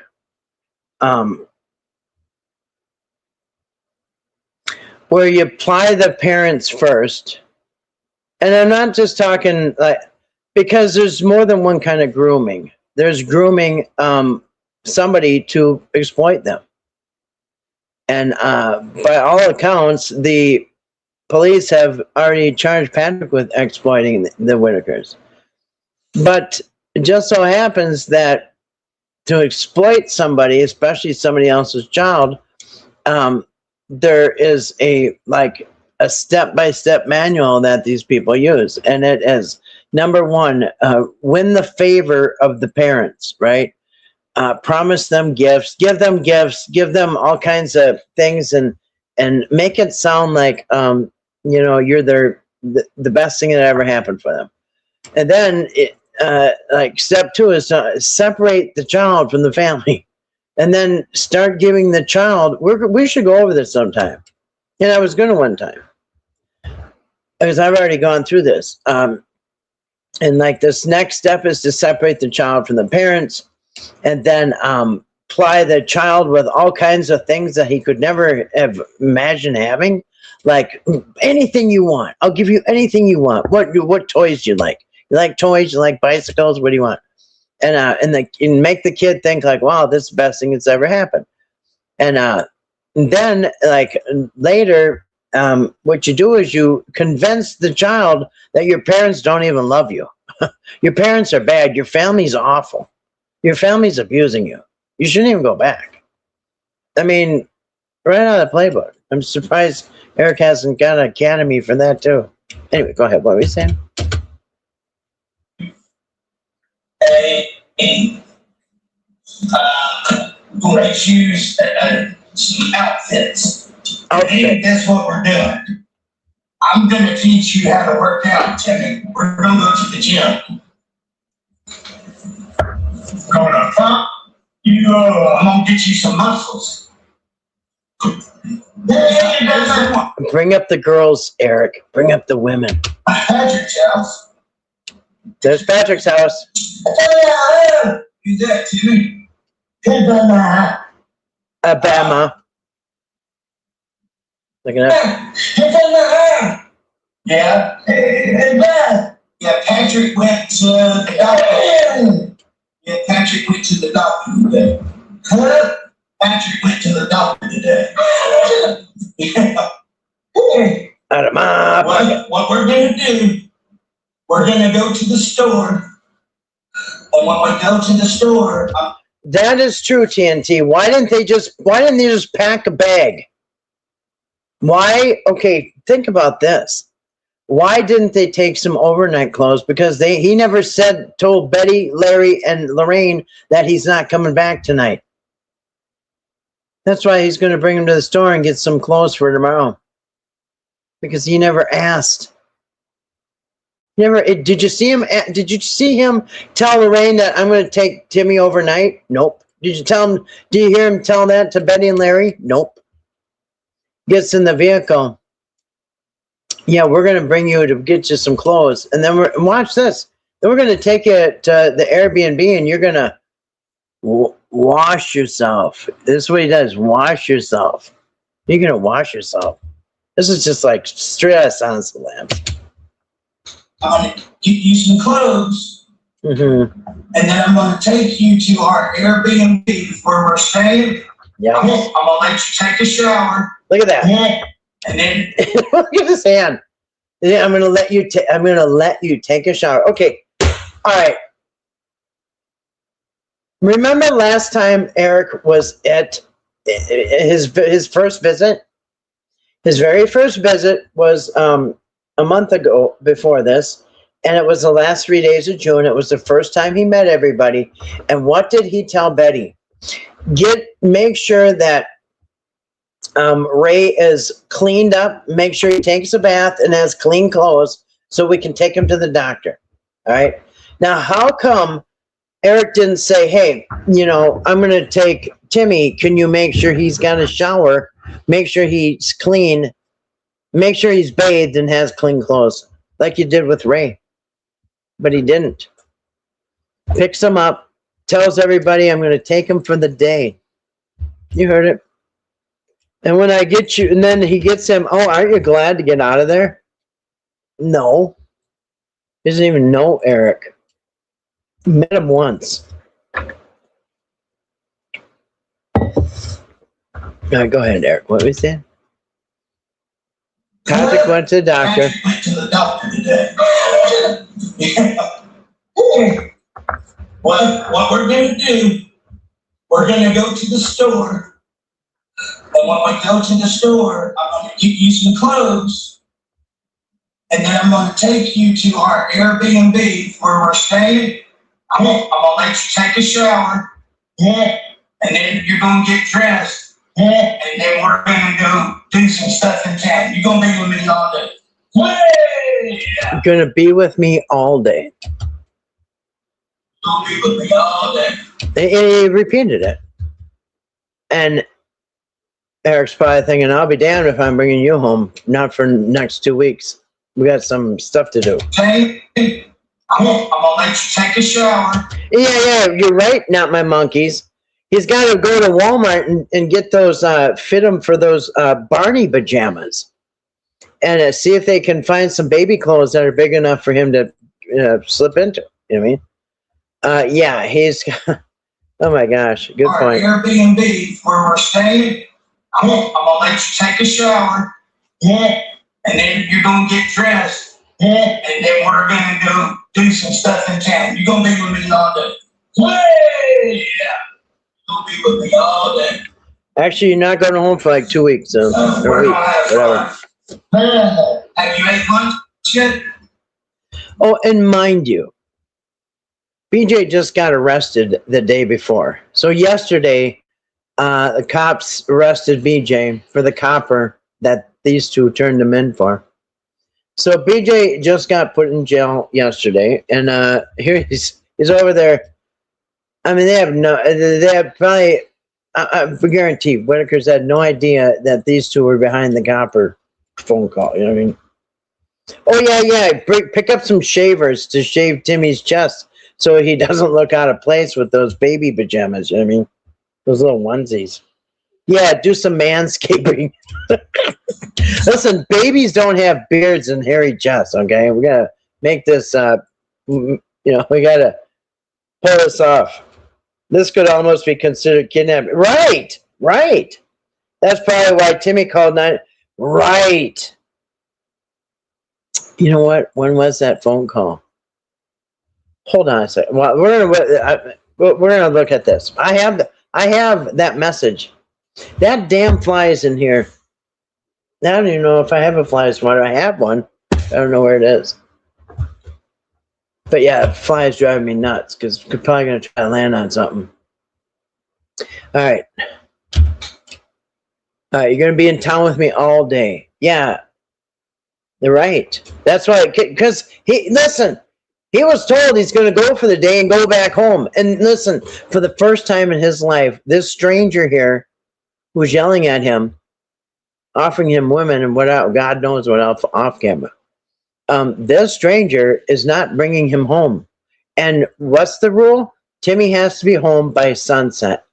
Where you apply the parents first, and I'm not just talking like, because there's more than one kind of grooming. There's grooming somebody to exploit them. And by all accounts, the police have already charged Patrick with exploiting the Whittakers. But it just so happens that to exploit somebody, especially somebody else's child, there is a step-by-step manual that these people use. And it is, number one, win the favor of the parents, right? Promise them gifts, give them all kinds of things, and make it sound like, you're the best thing that ever happened for them. And then step two is to separate the child from the family, and then start giving the child, we should go over this sometime. And I was going to one time. because I've already gone through this. And like this next step is to separate the child from the parents, and then ply the child with all kinds of things that he could never have imagined having, like anything you want. I'll give you anything you want. What toys do you like? You like toys? You like bicycles? What do you want? And make the kid think like, wow, this is the best thing that's ever happened. And then like later, what you do is you convince the child that your parents don't even love you. Your parents are bad. Your family's awful. Your family's abusing you. You shouldn't even go back. I mean, right out of the playbook. I'm surprised Eric hasn't got an academy for that too. Anyway, go ahead. What were you saying? Gray shoes and some outfits. Outfit. That's what we're doing. I'm gonna teach you how to work out, Timmy. We're gonna go to the gym. Gonna pump. I'm gonna get you some muscles. Bring up the girls, Eric. Bring up the women. Patrick's house. There's Patrick's house. Who's that, Timmy? Alabama. Looking up. Yeah. Yeah, Patrick went to the doctor. Yeah, Patrick went to the doctor today. Patrick went to the doctor today. Yeah. Out of my What we're gonna do, we're gonna go to the store. And when we go to the store, That is true, TNT. Why didn't they just pack a bag? Why? Okay, think about this. Why didn't they take some overnight clothes? Because he never told Betty, Larry, and Lorraine that he's not coming back tonight. That's why he's going to bring them to the store and get some clothes for tomorrow. Because he never asked. Did you see him? Did you see him tell Lorraine that I'm going to take Timmy overnight? Nope. Did you hear him tell that to Betty and Larry? Nope. Gets in the vehicle. Yeah, we're going to bring you to get you some clothes. And then watch this. Then we're going to take you to the Airbnb and you're going to wash yourself. This is what he does. Wash yourself. You're going to wash yourself. This is just like straight out of Silence of the Lambs. I'm going to get you some clothes. Mm-hmm. And then I'm going to take you to our Airbnb where we're staying. Yeah. I'm going to let you take a shower. Look at that. And then look at his hand. Yeah, I'm gonna let you take a shower. Okay. All right. Remember last time Eric was at his first visit? His very first visit was a month ago before this, and it was the last 3 days of June. It was the first time he met everybody. And what did he tell Betty? Make sure that Ray is cleaned up, make sure he takes a bath and has clean clothes so we can take him to the doctor. All right. Now, how come Eric didn't say, hey, I'm going to take Timmy. Can you make sure he's got a shower? Make sure he's clean. Make sure he's bathed and has clean clothes like you did with Ray. But he didn't. Picks him up, tells everybody I'm going to take him for the day. You heard it. And when I get you, and then he gets him, oh, aren't you glad to get out of there? No. He doesn't even know Eric. Met him once. All right, go ahead, Eric. What were you saying? Patrick went to the doctor. Patrick went to the doctor today. What we're going to do, we're going to go to the store. And when we go to the store, I'm going to get you some clothes. And then I'm going to take you to our Airbnb where we're staying. I'm going to let you take a shower. And then you're going to get dressed. And then we're going to go do some stuff in town. You're going to be with me all day. You're going to be with me all day. You're going to be with me all day. He repeated it. And Eric's probably thinking, I'll be damned if I'm bringing you home. Not for the next 2 weeks. We got some stuff to do. Hey, I'm gonna let you take a shower. Yeah, you're right. Not my monkeys. He's got to go to Walmart and get those, fit them for those Barney pajamas, and see if they can find some baby clothes that are big enough for him to slip into. You know what I mean? Yeah, he's. Oh my gosh, good Our point. Airbnb where we're staying. I'm gonna let you take a shower. Yeah. And then you're gonna get dressed. Yeah. And then we're gonna go do some stuff in town. You're gonna be with me all day. Yeah. You're gonna be with me all day. Actually, you're not going home for like 2 weeks, so or a We're week, gonna have whatever. fun. Have you ate lunch yet? Oh, and mind you, BJ just got arrested the day before. So yesterday, the cops arrested BJ for the copper that these two turned him in for. So BJ just got put in jail yesterday, and here he's over there. I mean, they have probably, I guarantee, Whittaker's had no idea that these two were behind the copper phone call. You know what I mean? Oh yeah. Pick up some shavers to shave Timmy's chest so he doesn't look out of place with those baby pajamas. You know what I mean? Those little onesies. Yeah, do some manscaping. Listen, babies don't have beards and hairy chests, okay? We gotta make this, we gotta pull this off. This could almost be considered kidnapping. Right. That's probably why Timmy called 9. Right. You know what? When was that phone call? Hold on a second. Well, we're gonna look at this. I have that message. That damn fly is in here. I don't even know if I have a fly swatter. I have one. I don't know where it is. But yeah, fly is driving me nuts because we're probably gonna try to land on something. All right. You're gonna be in town with me all day. Yeah. They're right. That's why, because he was told he's going to go for the day and go back home. And listen, for the first time in his life, this stranger here who's yelling at him, offering him women and what else, God knows what else off camera. This stranger is not bringing him home. And what's the rule? Timmy has to be home by sunset.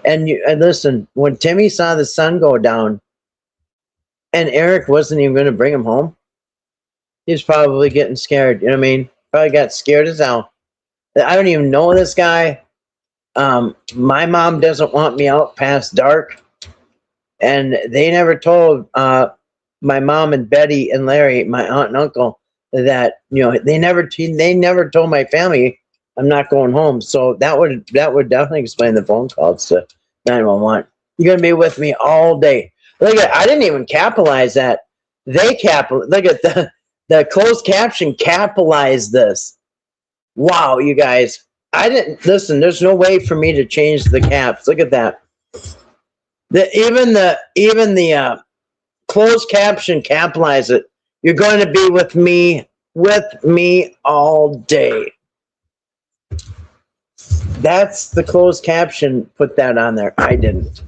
And listen, when Timmy saw the sun go down and Eric wasn't even going to bring him home, he's probably getting scared. You know what I mean? Probably got scared as hell. I don't even know this guy. My mom doesn't want me out past dark. And they never told my mom and Betty and Larry, my aunt and uncle, that, they never told my family I'm not going home. So that would definitely explain the phone calls to 911. You're going to be with me all day. Look at, I didn't even capitalize that. Look at the closed caption capitalized this. Wow, you guys. I didn't listen. There's no way for me to change the caps. Look at that. Even the closed caption capitalize it. You're going to be with me all day. That's the closed caption. Put that on there. I didn't.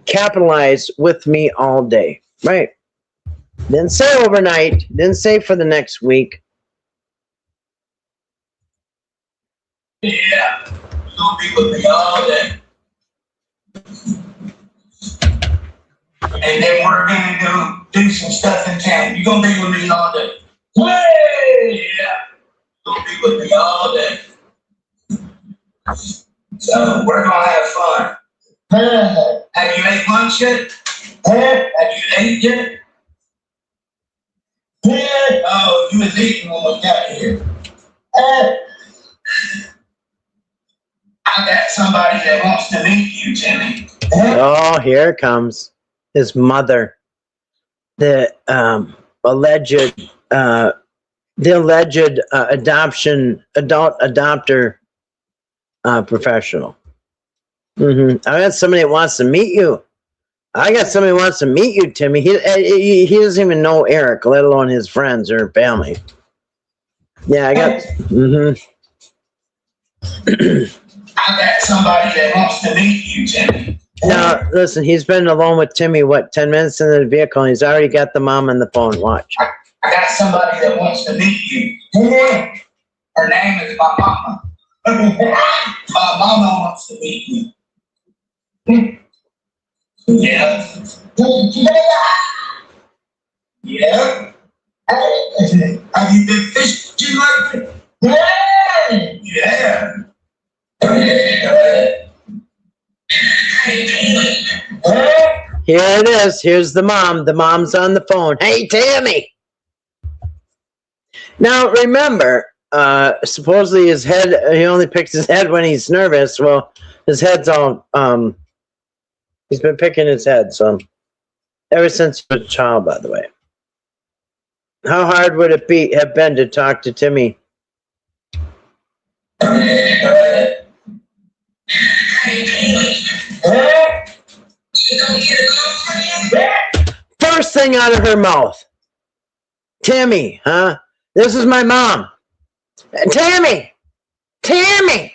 Capitalize with me all day. Right. Didn't say overnight. Didn't say for the next week. Yeah. You'll be with me all day. And then we're gonna go do some stuff in town. You're gonna be with me all day. Yeah. You'll be with me all day. So we're gonna have fun. Have you ate lunch yet? Have you ate yet? Oh, you was eating when we got here. I got somebody that wants to meet you, Timmy. Oh, here it comes. His mother, the alleged adopter professional. I got somebody that wants to meet you. Timmy. He doesn't even know Eric, let alone his friends or family. Yeah, I got. I got somebody that wants to meet you, Timmy. Now, listen, he's been alone with Timmy, 10 minutes in the vehicle, and he's already got the mom on the phone. Watch. I got somebody that wants to meet you. Her name is my mama. My mama wants to meet you. Yeah. Yeah. Have you been fishing lately? Yeah. Here it is. Here's the mom. The mom's on the phone. Hey, Timmy. Now, remember, supposedly his head, he only picks his head when he's nervous. Well, his head's all, he's been picking his head, so, ever since he was a child, by the way. How hard would it have been to talk to Timmy? First thing out of her mouth. Timmy, huh? This is my mom. Timmy! Timmy!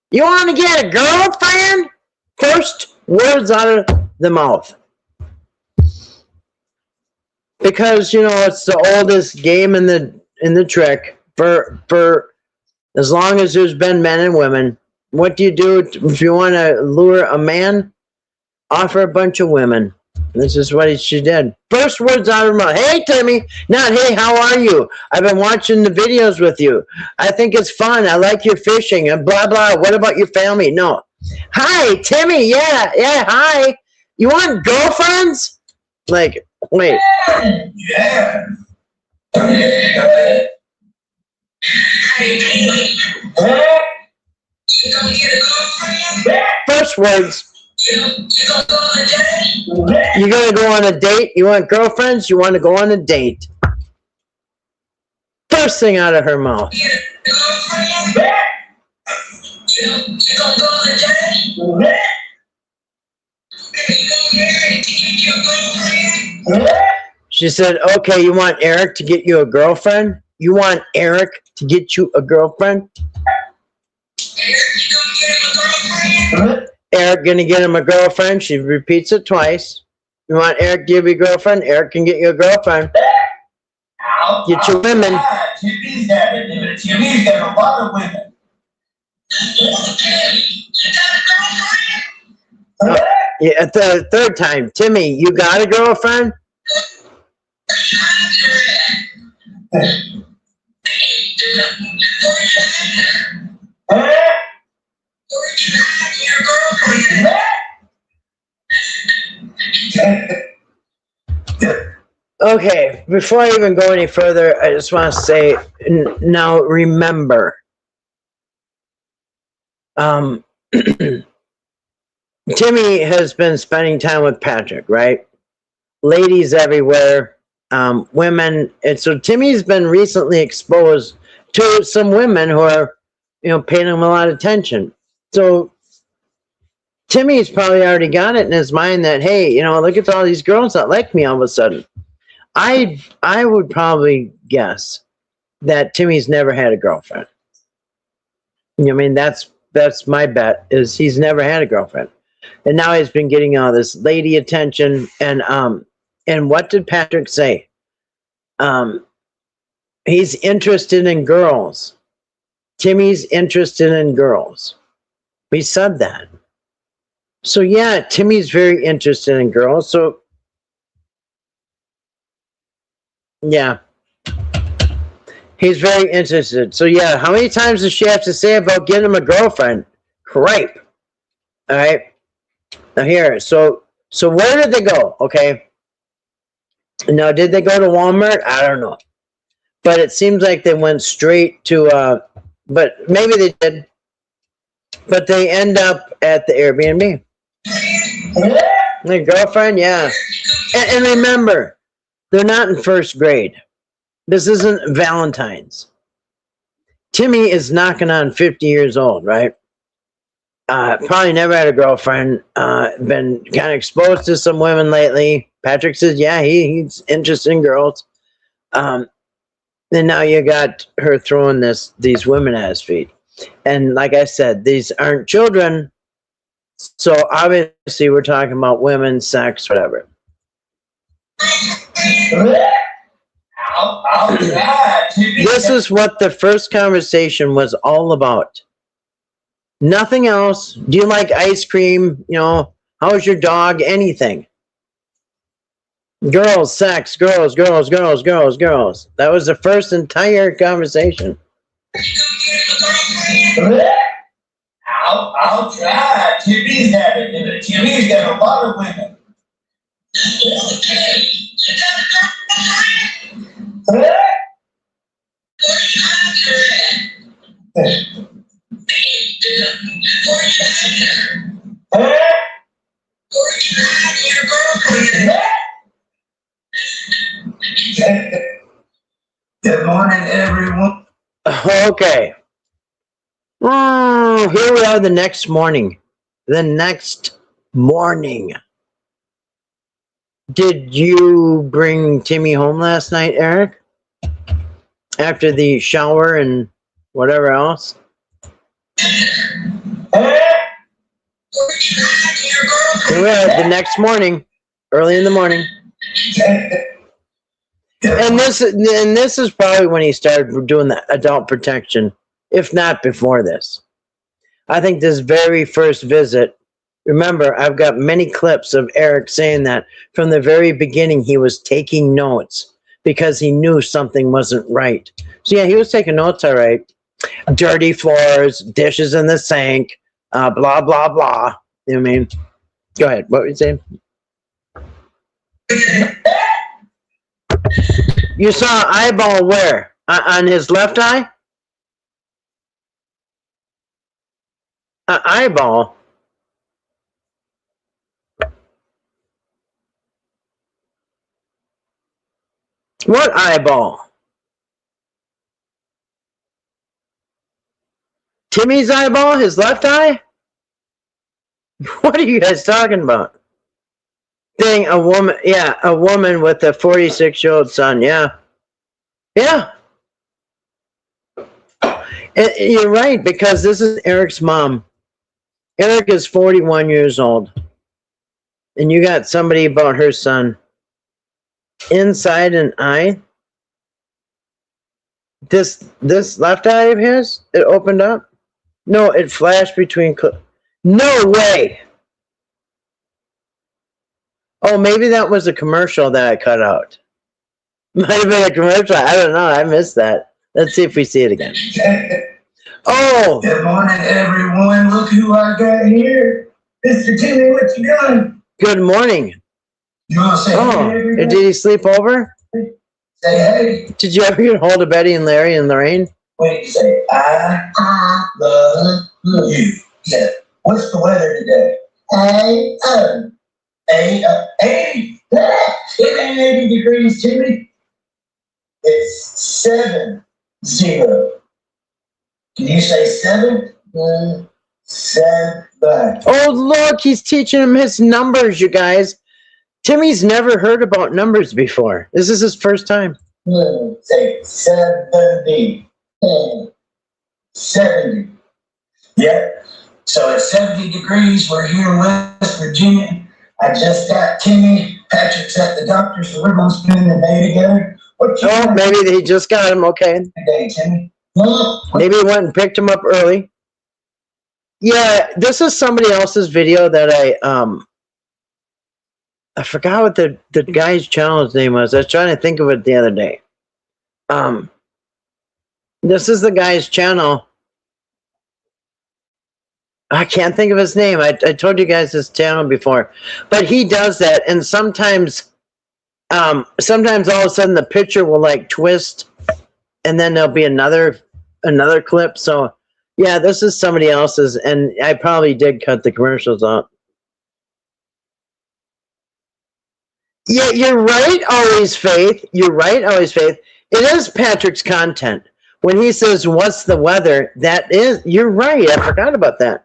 You want to get a girlfriend? First words out of the mouth. Because, you know, it's the oldest game in the trick. For as long as there's been men and women, what do you do if you want to lure a man? Offer a bunch of women. This is what she did. First words out of her mouth. Hey, Timmy. Not, hey, how are you? I've been watching the videos with you. I think it's fun. I like your fishing and blah, blah. What about your family? No. Hi, Timmy. Yeah, hi. You want girlfriends? Like, wait. Yeah. First words. You gonna go on a date? You want girlfriends? You want to go on a date? First thing out of her mouth. She said, okay, you want Eric to get you a girlfriend? You want Eric to get you a girlfriend? Eric gonna get him a girlfriend. She repeats it twice. You want Eric to give you a girlfriend? Eric can get you a girlfriend. Get your women. Timmy's got a lot of women. Yeah, the third time. Timmy, you got a girlfriend? Okay, before I even go any further, I just want to say, now remember, Timmy has been spending time with Patrick, right? Ladies everywhere, women, and so Timmy's been recently exposed to some women who are, you know, paying him a lot of attention. So Timmy's probably already got it in his mind that, hey, you know, look at all these girls that like me all of a sudden. I would probably guess that Timmy's never had a girlfriend. You know, I mean, that's my bet, is he's never had a girlfriend. And now he's been getting all this lady attention. And what did Patrick say? He's interested in girls. Timmy's interested in girls. He said that. So yeah, Timmy's very interested in girls. So yeah, he's very interested. So yeah, how many times does she have to say about getting him a girlfriend? Cripe. All right. Now here, so where did they go? Okay. Now, did they go to Walmart? I don't know. But it seems like they went straight to, but maybe they did. But they end up at the Airbnb. My girlfriend, yeah. And remember, they're not in first grade. This isn't Valentine's. Timmy is knocking on 50 years old, right? Probably never had a girlfriend. Been kind of exposed to some women lately. Patrick says, yeah, he's interested in girls. And now you got her throwing these women at his feet. And like I said, these aren't children. So obviously we're talking about women, sex, whatever. I'll try to be. This is what the first conversation was all about. Nothing else. Do you like ice cream? You know, how's your dog? Anything. Girls, sex, girls, girls, girls, girls, girls. That was the first entire conversation. I'll try. Timmy's having it. Timmy's got a lot of women. Good morning, everyone. Okay. Oh, here we are the next morning. The next morning. Did you bring Timmy home last night, Eric? After the shower and whatever else? Here we are the next morning, early in the morning. And this is probably when he started doing the adult protection, if not before this. I think this very first visit, remember, I've got many clips of Eric saying that from the very beginning he was taking notes because he knew something wasn't right. So yeah, he was taking notes, all right. Dirty floors, dishes in the sink, blah, blah, blah. You know what I mean? Go ahead. What were you saying? You saw an eyeball where? On his left eye? An eyeball? What eyeball? Timmy's eyeball? His left eye? What are you guys talking about? Dang, a woman, yeah, a woman with a 46-year-old son, yeah. Yeah. You're right, because this is Eric's mom. Eric is 41 years old. And you got somebody about her son. Inside an eye? This left eye of his? It opened up? No, it flashed between... No way! Oh, maybe that was a commercial that I cut out. Might have been a commercial. I don't know. I missed that. Let's see if we see it again. Oh! Good morning, everyone. Look who I got here. Mr. Timmy, what you doing? Good morning. You want to say Oh, hey, did he sleep over? Say hey. Did you ever get hold of Betty and Larry in the rain? What did you say? I love you. Yeah. What's the weather today? 80. It ain't 80 degrees, Timmy. It's 70. Can you say 7? 7. Oh, look, he's teaching him his numbers, you guys. Timmy's never heard about numbers before. This is his first time. Say 70. 70. Yeah. So it's 70 degrees. We're here in West Virginia. I just got Timmy. Patrick's at the doctor, so we're going to spend the day together. Oh, maybe they just got him, okay. Today, Timmy. Maybe he went and picked him up early. Yeah, this is somebody else's video that I forgot what the guy's channel's name was. I was trying to think of it the other day. This is the guy's channel. I can't think of his name. I told you guys his channel before, but he does that, and sometimes all of a sudden the picture will like twist, and then there'll be another clip. So yeah, this is somebody else's, and I probably did cut the commercials out. Yeah, you're right, Always Faith. You're right, Always Faith. It is Patrick's content. When he says, "What's the weather?" That is, you're right. I forgot about that.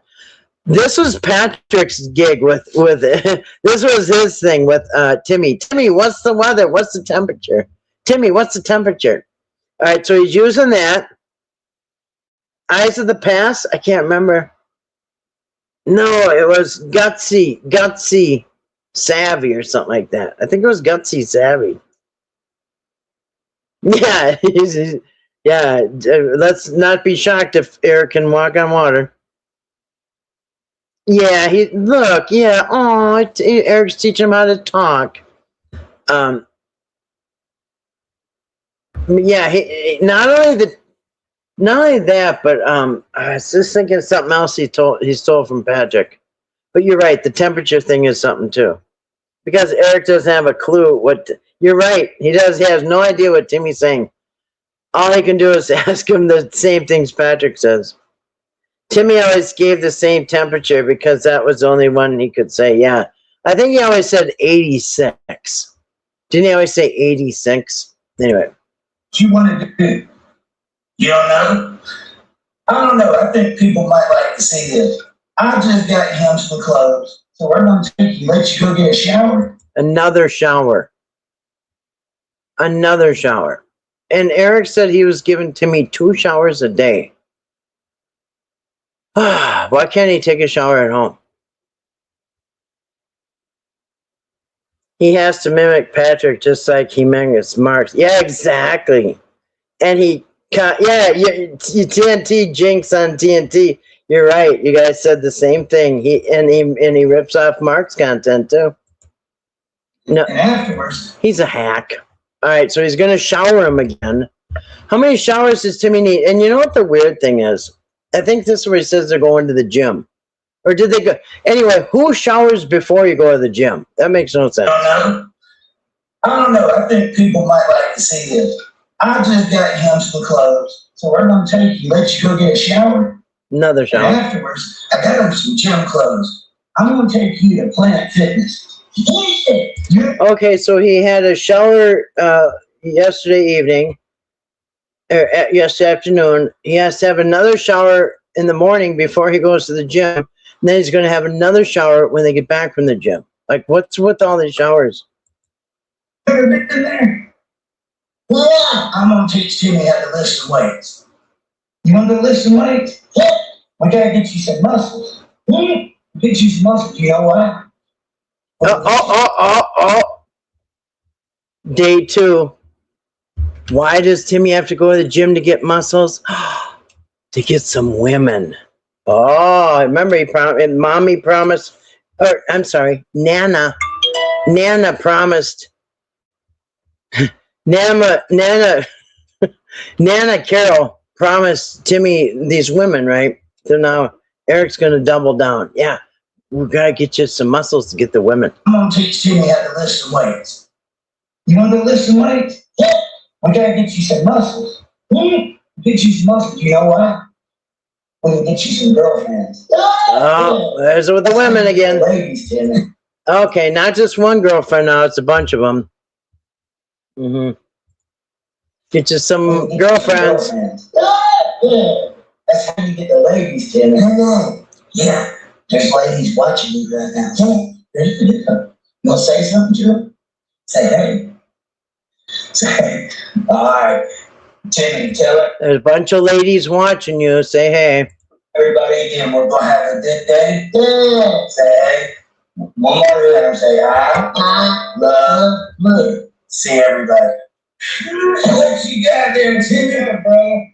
This was Patrick's gig with this was his thing with Timmy. Timmy, what's the weather? What's the temperature? Timmy, what's the temperature? All right, so he's using that. Eyes of the Past. I can't remember. No, it was Gutsy Savvy or something like that. I think it was Gutsy Savvy. Yeah, yeah. Let's not be shocked if Eric can walk on water. Yeah, he look. Yeah, oh, Eric's teaching him how to talk. Um, yeah. Not only that, but I was just thinking of something else he stole from Patrick. But you're right. The temperature thing is something too, because Eric doesn't have a clue what. You're right. He does. He has no idea what Timmy's saying. All he can do is ask him the same things Patrick says. Timmy always gave the same temperature because that was the only one he could say. Yeah, I think he always said 86. Didn't he always say 86? Anyway. You wanted to do. You don't know? I don't know. I think people might like to see this. I just got him some clothes. So we're going to take you, let you go get a shower. Another shower. Another shower. And Eric said he was giving Timmy 2 showers a day. Why can't he take a shower at home? He has to mimic Patrick just like he mimics Mark. Yeah, exactly. And you TNT jinx on TNT. You're right. You guys said the same thing. He rips off Mark's content too. No, And afterwards, he's a hack. All right, so he's going to shower him again. How many showers does Timmy need? And you know what the weird thing is? I think this is where he says they're going to the gym. Or did they go? Anyway, who showers before you go to the gym? That makes no sense. I don't know. I think people might like to see this. I just got him some clothes. So we're going to take you, let you go get a shower. Another shower. And afterwards, I got him some gym clothes. I'm going to take you to Planet Fitness. Okay, so he had a shower yesterday evening, or yesterday afternoon. He has to have another shower in the morning before he goes to the gym. And then he's going to have another shower when they get back from the gym. Like, what's with all these showers? Ever been in there? Yeah. I'm going to teach Timmy how to lift some weights. You want to lift some weights? Yeah. I got to get you some muscles. Get you some muscles, you know what? Day 2. Why does Timmy have to go to the gym to get muscles? To get some women. Oh, remember Mommy promised, or I'm sorry, Nana promised, Nana Carol promised Timmy these women, right? So now Eric's going to double down. Yeah, we got to get you some muscles to get the women. I'm going to teach Timmy how to lift some weights. You want to lift some weights? Yeah. I got to get you some muscles. Get you some muscles, you know what? We're going to get you some girlfriends. Oh, there's with the women again. Ladies, Timmy. Okay, not just one girlfriend now, it's a bunch of them. Mm-hmm. Get you some girlfriends. Yeah. That's how you get the ladies, Timmy. Yeah, there's ladies watching you right now. You want to say something to them? Say, hey. Say, all right, Timmy, tell her. There's a bunch of ladies watching you. Say hey. Everybody again, we're going to have a good day. Yeah. Say, hey. One more time, say, I love. See everybody. What you got there, Timmy, bro?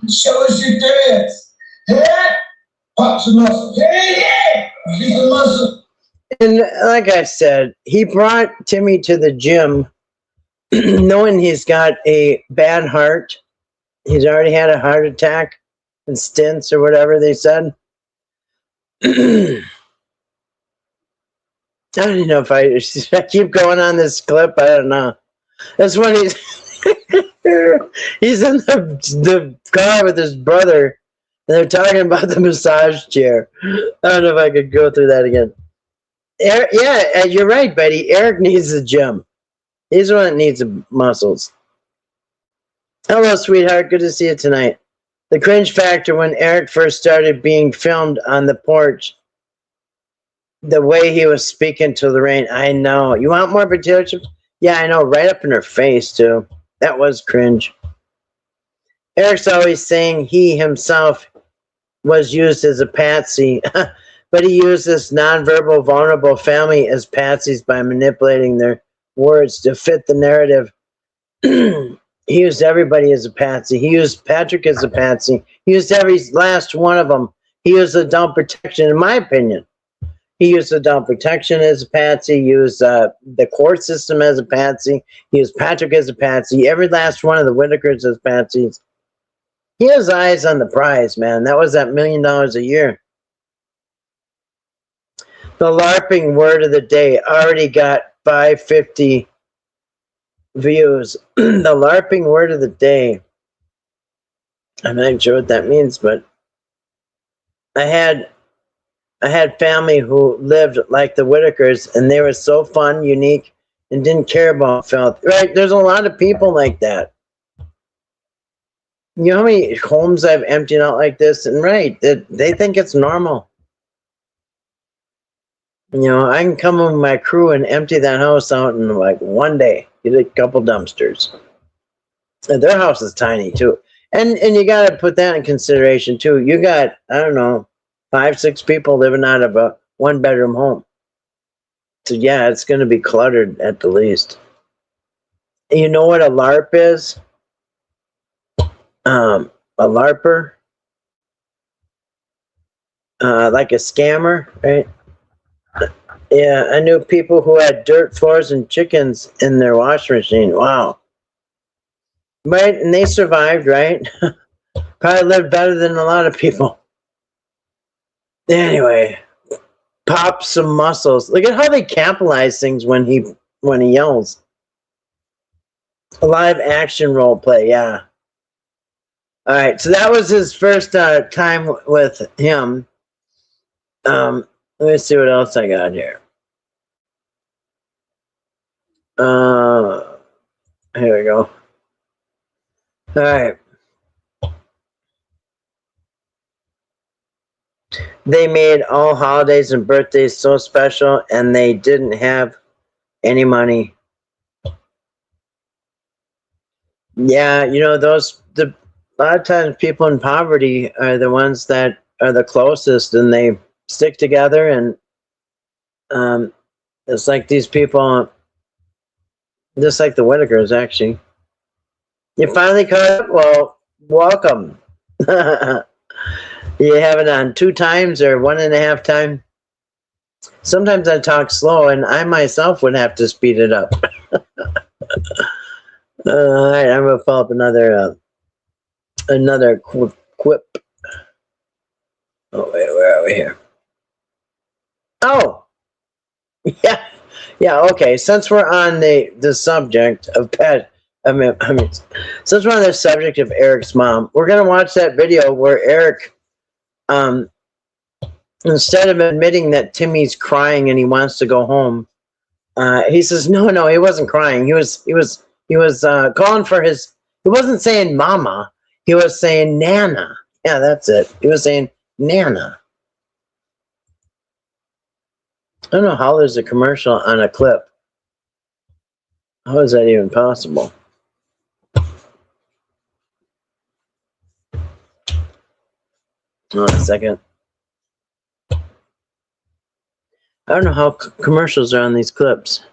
Show us your dance. Yeah. Pop some muscle. Yeah. Get some muscle. And like I said, he brought Timmy to the gym knowing he's got a bad heart. He's already had a heart attack and stents or whatever they said. I don't know if I keep going on this clip. I don't know. That's when he's in the car with his brother, and they're talking about the massage chair. I don't know if I could go through that again. Yeah, you're right, Betty. Eric needs the gym. He's the one that needs the muscles. Hello, sweetheart. Good to see you tonight. The cringe factor when Eric first started being filmed on the porch. The way he was speaking to Lorraine. I know. You want more potato chips? Yeah, I know. Right up in her face, too. That was cringe. Eric's always saying he himself was used as a patsy. But he used this nonverbal, vulnerable family as patsies by manipulating their words to fit the narrative. He used everybody as a patsy. He used Patrick as a patsy. He used every last one of them. He used adult protection, in my opinion. He used adult protection as a patsy. He used the court system as a patsy. He used Patrick as a patsy. Every last one of the Whittakers as patsies. He has eyes on the prize, man. That was that $1 million a year. The LARPing word of the day already got 550 views. The LARPing word of the day. I'm not sure what that means, but I had family who lived like the Whittakers, and they were so fun, unique, and didn't care about filth. Right? There's a lot of people like that. You know how many homes I've emptied out like this? And right, they think it's normal. You know, I can come with my crew and empty that house out in like one day. Get a couple dumpsters. And their house is tiny too. And you got to put that in consideration too. You got, I don't know, 5, 6 people living out of a 1-bedroom home. So yeah, it's going to be cluttered at the least. You know what a LARP is? A LARPer? Like a scammer, right? Yeah, I knew people who had dirt floors and chickens in their washing machine. Wow. Right, and they survived, right? Probably lived better than a lot of people. Anyway, pop some muscles. Look at how they capitalize things when he yells. A live action role play, yeah. All right, so that was his first time with him. Let me see what else I got here. Here we go. All right. They made all holidays and birthdays so special, and they didn't have any money. Yeah, you know, a lot of times people in poverty are the ones that are the closest, and they stick together, and it's like these people, just like the Whittakers, actually. You finally caught up? Well, welcome. You have it on 2 times or 1.5 times? Sometimes I talk slow, and I myself would have to speed it up. All right, I'm gonna pull up another quip. Oh wait, where are we here? Oh, yeah. Okay, since we're on the subject of since we're on the subject of Eric's mom, we're gonna watch that video where Eric, instead of admitting that Timmy's crying and he wants to go home, he says no, he wasn't crying. He was calling for his. He wasn't saying mama. He was saying Nana. Yeah, that's it. He was saying Nana. I don't know how there's a commercial on a clip. How is that even possible? Hold on a second. I don't know how commercials are on these clips.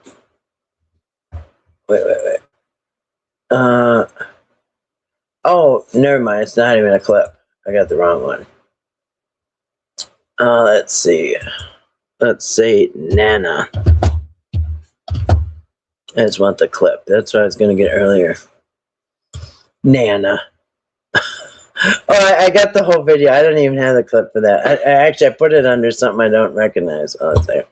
Wait. Oh, never mind. It's not even a clip. I got the wrong one. Let's see. Let's say Nana. I just want the clip. That's what I was going to get earlier. Nana. Oh, I got the whole video. I don't even have the clip for that. I put it under something I don't recognize. Oh, let's see.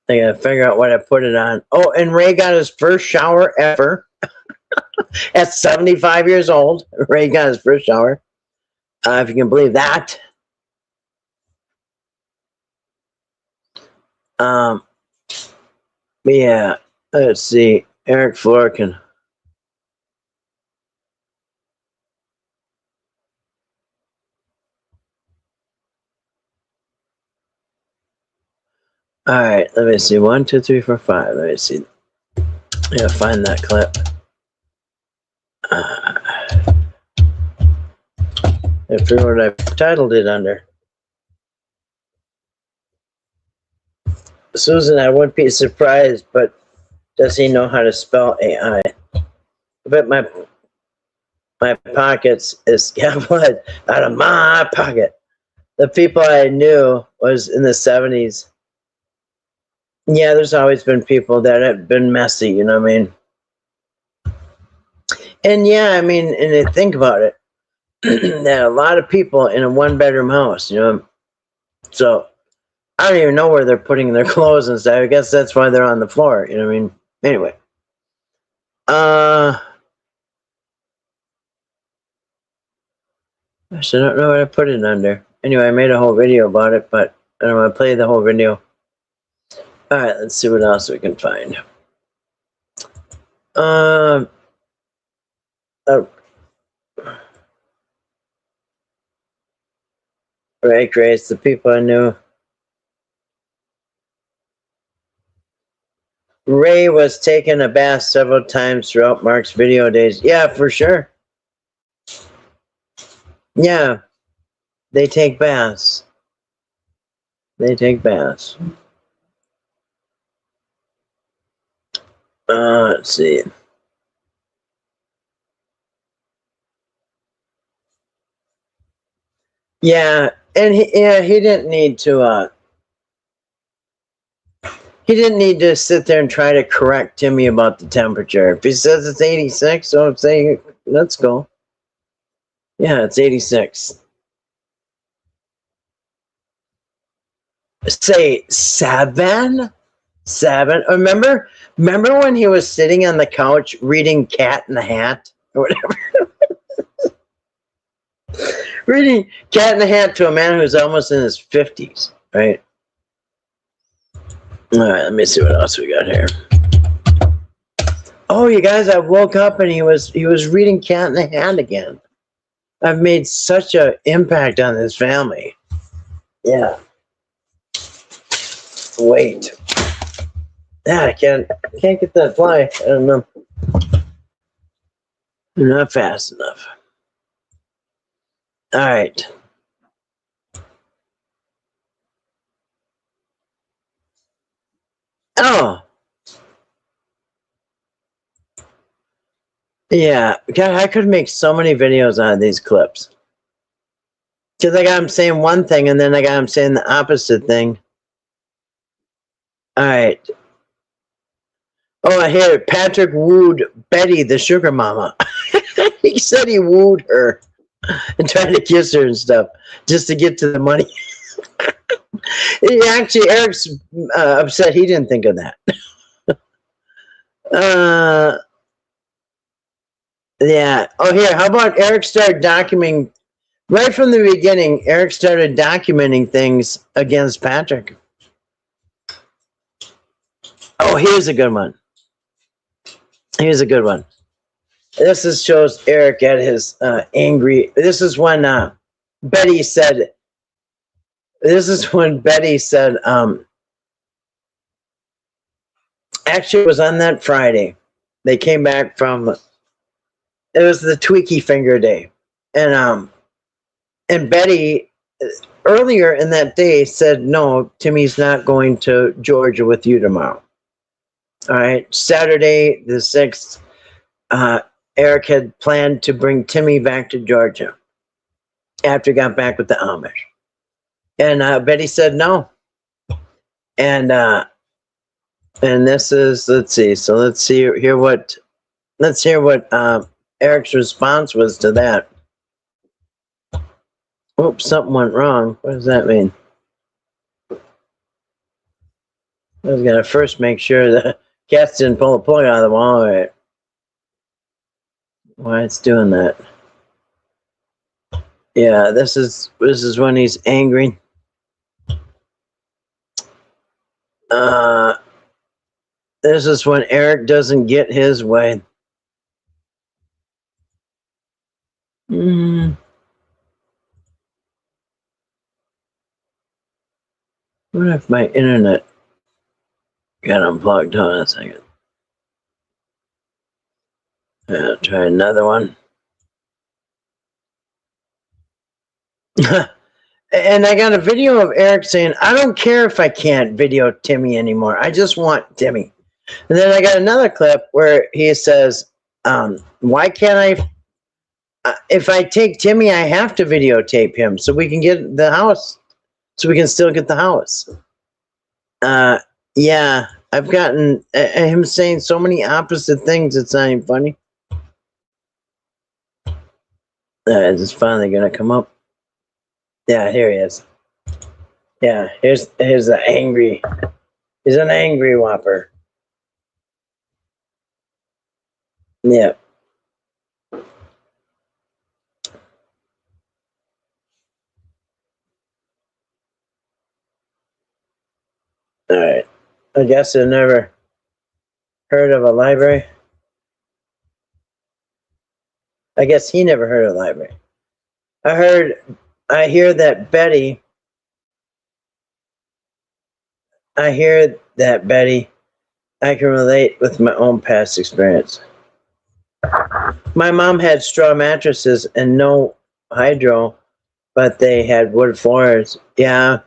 I gotta figure out what I put it on. Oh, and Ray got his first shower ever. At 75 years old, Ray got his first shower. If you can believe that. Yeah, let's see. Eric Florkin. All right, let me see. 1, 2, 3, 4, 5. Let me see. I gotta find that clip. I forget what I titled it under. Susan, I wouldn't be surprised, but does he know how to spell AI? But my pockets is got blood out of my pocket. The people I knew was in the 70s. Yeah, there's always been people that have been messy, you know what I mean? And yeah, I mean, and you think about it, that a lot of people in a one-bedroom house, you know. So I don't even know where they're putting their clothes and stuff. I guess that's why they're on the floor, you know what I mean? Anyway. I still don't know what I put it under. Anyway, I made a whole video about it, but I don't want to play the whole video. Alright, let's see what else we can find. Right, Grace, the people I knew. Ray was taking a bath several times throughout Mark's video days. Yeah, for sure. Yeah, they take baths. They take baths. Let's see. Yeah, and he didn't need to, he didn't need to sit there and try to correct Timmy about the temperature. If he says it's 86, so I'm saying, let's go. Yeah, it's 86. Say 7? 7? Remember when he was sitting on the couch reading Cat in the Hat? Or whatever. Reading Cat in the Hat to a man who's almost in his 50s, right? All right, let me see what else we got here. Oh, you guys, I woke up and he was reading Cat in the Hat again. I've made such an impact on this family. Yeah. Wait. Yeah, I can't get that fly. I don't know. I'm not fast enough. All right. Oh. Yeah. God, I could make so many videos out of these clips. Because I got him saying one thing and then I got him saying the opposite thing. All right. Oh, I hear it. Patrick wooed Betty, the sugar mama. He said he wooed her and tried to kiss her and stuff just to get to the money. Actually, Eric's upset he didn't think of that. Yeah. Oh, here. How about Eric started documenting right from the beginning? Eric started documenting things against Patrick. Oh, here's a good one. Here's a good one. This shows Eric at his angry. This is when Betty said. This is when Betty said. Actually, it was on that Friday. They came back from. It was the Tweaky Finger Day, and Betty earlier in that day said, "No, Timmy's not going to Georgia with you tomorrow." All right, Saturday the 6th. Eric had planned to bring Timmy back to Georgia after he got back with the Amish. And Betty said no. And this is, let's hear what Eric's response was to that. Oops, something went wrong. What does that mean? I was gonna first make sure the cats didn't pull the plug out of the wall. All right. Why it's doing that? Yeah, this is when he's angry. This is when Eric doesn't get his way. What if my internet got unplugged? Hold on a second. I'll try another one. And I got a video of Eric saying, I don't care if I can't video Timmy anymore. I just want Timmy. And then I got another clip where he says, why can't if I take Timmy, I have to videotape him so we can get the house, so we can still get the house. Yeah, I've gotten him saying so many opposite things, it's not even funny. It's finally going to come up. Yeah, here he is. Yeah, here's he's an angry whopper. Yeah. All right. I guess I never heard of a library. I guess he never heard of a library. I hear that Betty, I can relate with my own past experience. My mom had straw mattresses and no hydro, but they had wood floors. Yeah.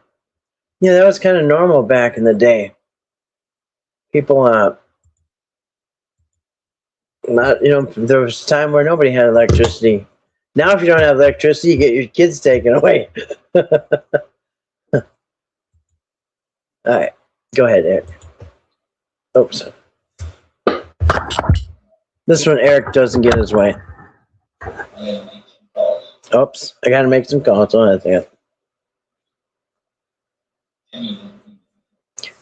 Yeah, that was kind of normal back in the day. People, there was a time where nobody had electricity. Now, if you don't have electricity, you get your kids taken away. All right, go ahead, Eric. Oops. This one, Eric doesn't get his way. Oops, I gotta make some calls. Oh, I think.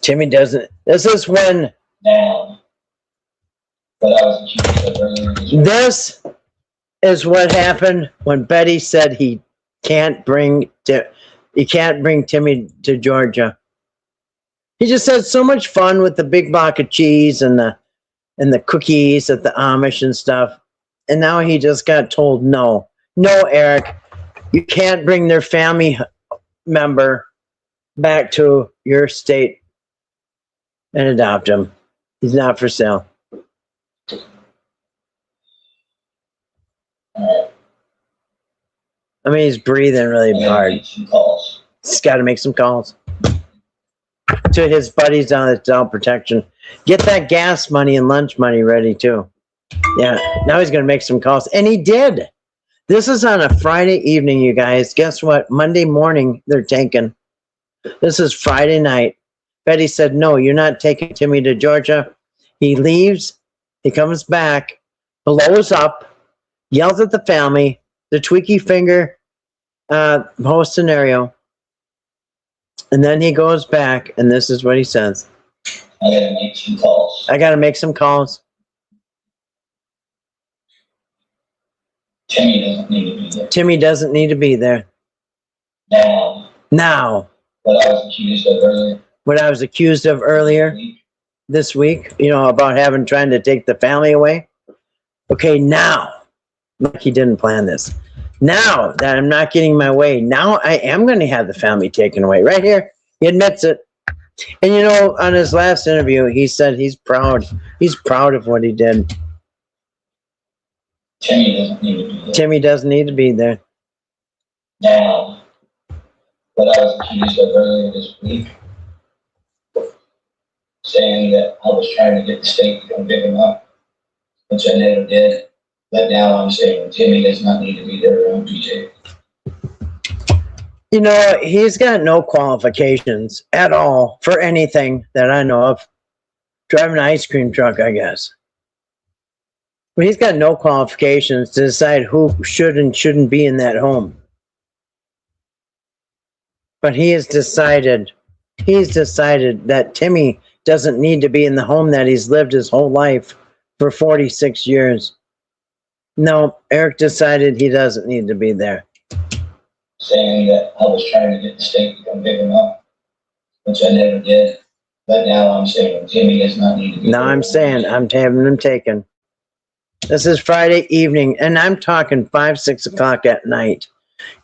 Timmy doesn't. This is when. Now, but I was accused of earlier. This is what happened when Betty said he can't bring Timmy to Georgia. He just had so much fun with the big block of cheese and the cookies at the Amish and stuff. And now he just got told no. No, Eric, you can't bring their family member back to your state and adopt him. He's not for sale. I mean, he's breathing really hard. He's got to make some calls to his buddies down at Adult Protection. Get that gas money and lunch money ready too. Yeah, now he's going to make some calls. And he did. This is on a Friday evening, you guys. Guess what? Monday morning, they're taking. This is Friday night. Betty said, no, you're not taking Timmy to Georgia. He leaves. He comes back, blows up, yells at the family, the tweaky finger whole scenario. And then he goes back, and this is what he says. I gotta make some calls. I gotta make some calls. Timmy doesn't need to be there. Timmy doesn't need to be there. Now. What I was accused of earlier. What I was accused of earlier this week, about trying to take the family away. Okay, now. Like he didn't plan this. Now that I'm not getting my way, now I am going to have the family taken away. Right here, he admits it. And on his last interview, he said he's proud. He's proud of what he did. Timmy doesn't need to be there. Timmy doesn't need to be there. Now, what I was accused of earlier this week, saying that I was trying to get the state to come pick him up, which I never did. But now I'm saying Timmy does not need to be there around PJ. He's got no qualifications at all for anything that I know of. Driving an ice cream truck, I guess. But he's got no qualifications to decide who should and shouldn't be in that home. But he has decided that Timmy doesn't need to be in the home that he's lived his whole life for 46 years. No, Eric decided he doesn't need to be there. Saying that I was trying to get the state to come pick him up, which I never did. But now I'm saying Timmy does not need to be there. Now I'm saying I'm having him taken. This is Friday evening, and I'm talking 5, 6 o'clock at night.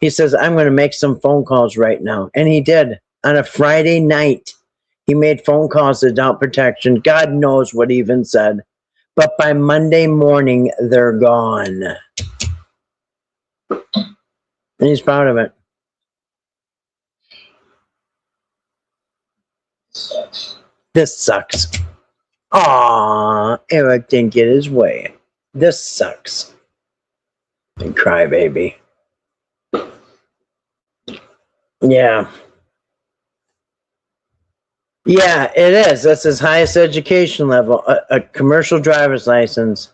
He says, I'm going to make some phone calls right now. And he did. On a Friday night, he made phone calls to Adult Protection. God knows what he even said. But by Monday morning, they're gone. And he's proud of it. This sucks. Aw, Eric didn't get his way. This sucks. And crybaby. Yeah. Yeah, it is. That's his highest education level, a commercial driver's license.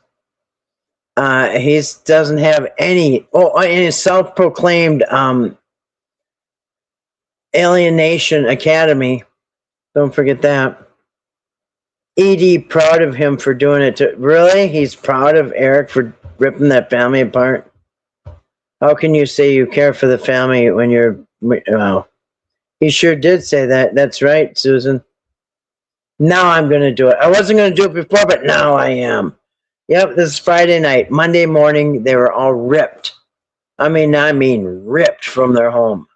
He doesn't have any. Oh, and his self-proclaimed Alienation Academy. Don't forget that. ED proud of him for doing it. Really? He's proud of Eric for ripping that family apart? How can you say you care for the family when you're... Well, he sure did say that. That's right, Susan. Now I'm going to do it. I wasn't going to do it before, but now I am. Yep, this is Friday night. Monday morning, they were all ripped. I mean ripped from their home.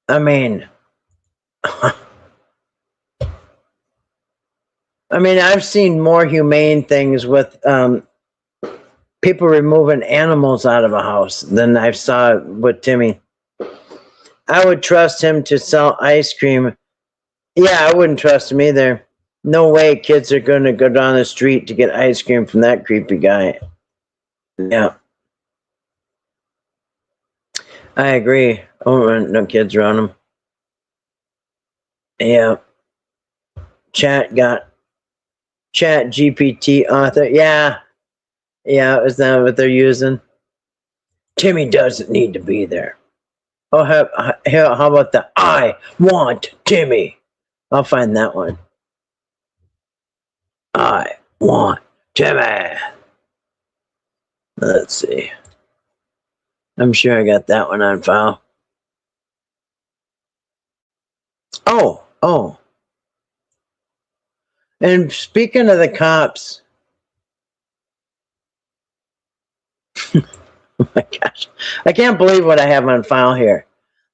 I mean... I've seen more humane things with people removing animals out of a house than I saw with Timmy. I would trust him to sell ice cream. Yeah, I wouldn't trust him either. No way kids are going to go down the street to get ice cream from that creepy guy. Yeah. I agree. I won't want no kids around him. Yeah. Chat GPT author. Yeah. Yeah, is that what they're using? Timmy doesn't need to be there. Oh, how about the I want Timmy? I'll find that one. I want Timmy. Let's see. I'm sure I got that one on file. Oh. And speaking of the cops, oh my gosh, I can't believe what I have on file here.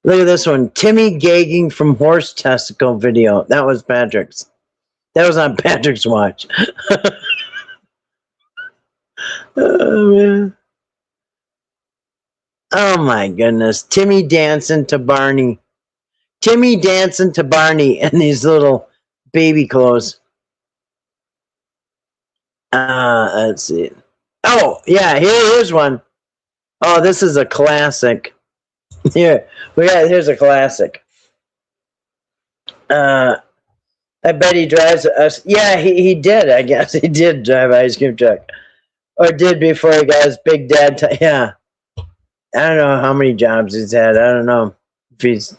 Look at this one. Timmy gagging from horse testicle video. That was Patrick's. That was on Patrick's watch. Oh, man. Oh my goodness. Timmy dancing to Barney. Timmy dancing to Barney in these little baby clothes. Let's see. Oh, yeah, here's one. Oh, this is a classic. Here's a classic. I bet he drives us. Yeah, he did, I guess. He did drive an ice cream truck. Or did before he got his big dad. Yeah. I don't know how many jobs he's had. I don't know if he's...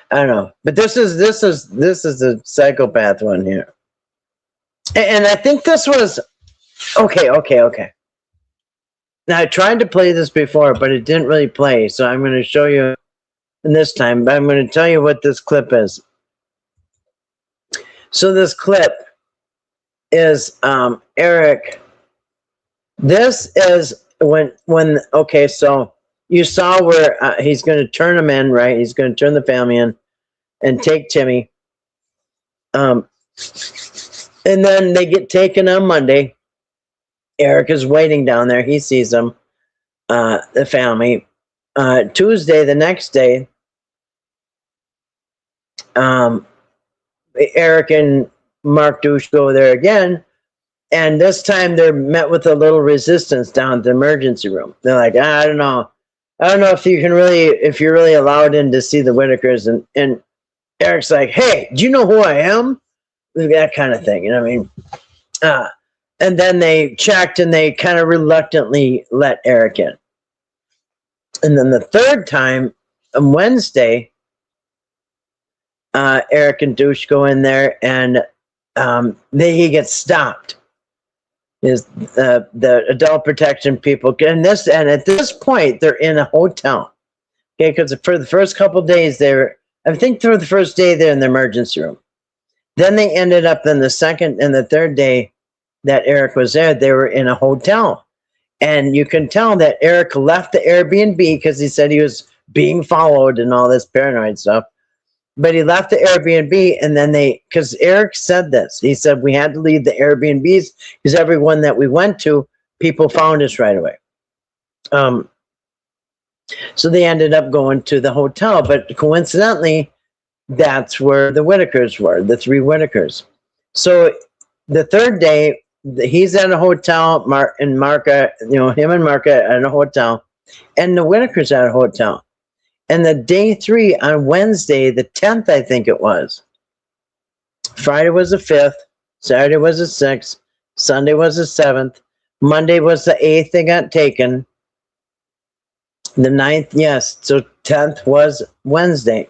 I don't know. But this is the psychopath one here. And I think this was... Okay. Now, I tried to play this before, but it didn't really play. So I'm going to show you this time. But I'm going to tell you what this clip is. So this clip is Eric. This is when okay, so you saw where he's going to turn him in, right? He's going to turn the family in and take Timmy. And then they get taken on Monday. Eric is waiting down there. He sees them, the family. Tuesday, the next day, Eric and Mark Douche go there again. And this time they're met with a little resistance down at the emergency room. They're like, I don't know if you're really allowed in to see the Whittakers. And Eric's like, hey, do you know who I am? That kind of thing, you know what I mean? And then they checked and they kind of reluctantly let Eric in. And then the third time, on Wednesday, Eric and Douche go in there and he gets stopped. The adult protection people. And at this point, they're in a hotel. Okay, because for the first couple of days, I think for the first day, they're in the emergency room. Then they ended up in the second and the third day that Eric was there, they were in a hotel. And you can tell that Eric left the Airbnb because he said he was being followed and all this paranoid stuff. But he left the Airbnb and then because Eric said this, he said we had to leave the Airbnbs because everyone that we went to, people found us right away. So they ended up going to the hotel, but coincidentally, that's where the Whittakers were, the three Whittakers. So the third day, he's at a hotel, and Marka, him and Marka at a hotel, and the Whittakers at a hotel. And the day 3 on Wednesday, the 10th, I think it was. Friday was the 5th, Saturday was the 6th, Sunday was the 7th, Monday was the 8th, they got taken. The 9th, yes, so 10th was Wednesday.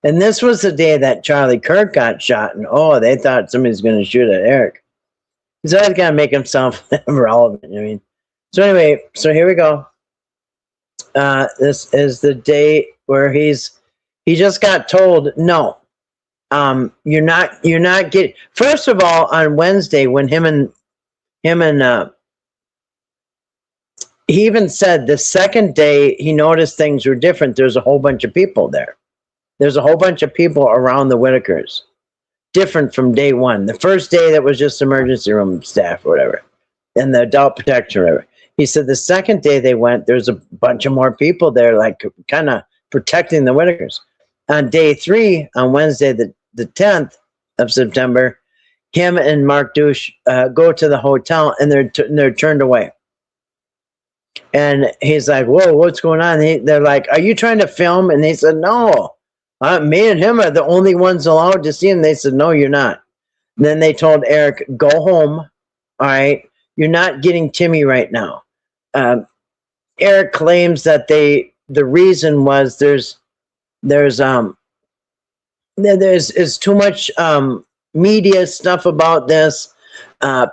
And this was the day that Charlie Kirk got shot, and they thought somebody's going to shoot at Eric. He's always got to make himself relevant, I mean. So anyway, so here we go. This is the day where he just got told, no, you're not getting, first of all, on Wednesday, when him and he even said the second day he noticed things were different. There's a whole bunch of people there. There's a whole bunch of people around the Whittakers, different from day 1. The first day that was just emergency room staff or whatever, and the adult protection or whatever. He said the second day they went, there's a bunch of more people there, like kind of protecting the Whittakers. On day 3, on Wednesday, the 10th of September, him and Mark Douche go to the hotel, and they're turned away. And he's like, whoa, what's going on? They're like, are you trying to film? And he said, no, me and him are the only ones allowed to see him. They said, no, you're not. And then they told Eric, go home. All right. You're not getting Timmy right now. Eric claims that the reason was there's too much media stuff about this.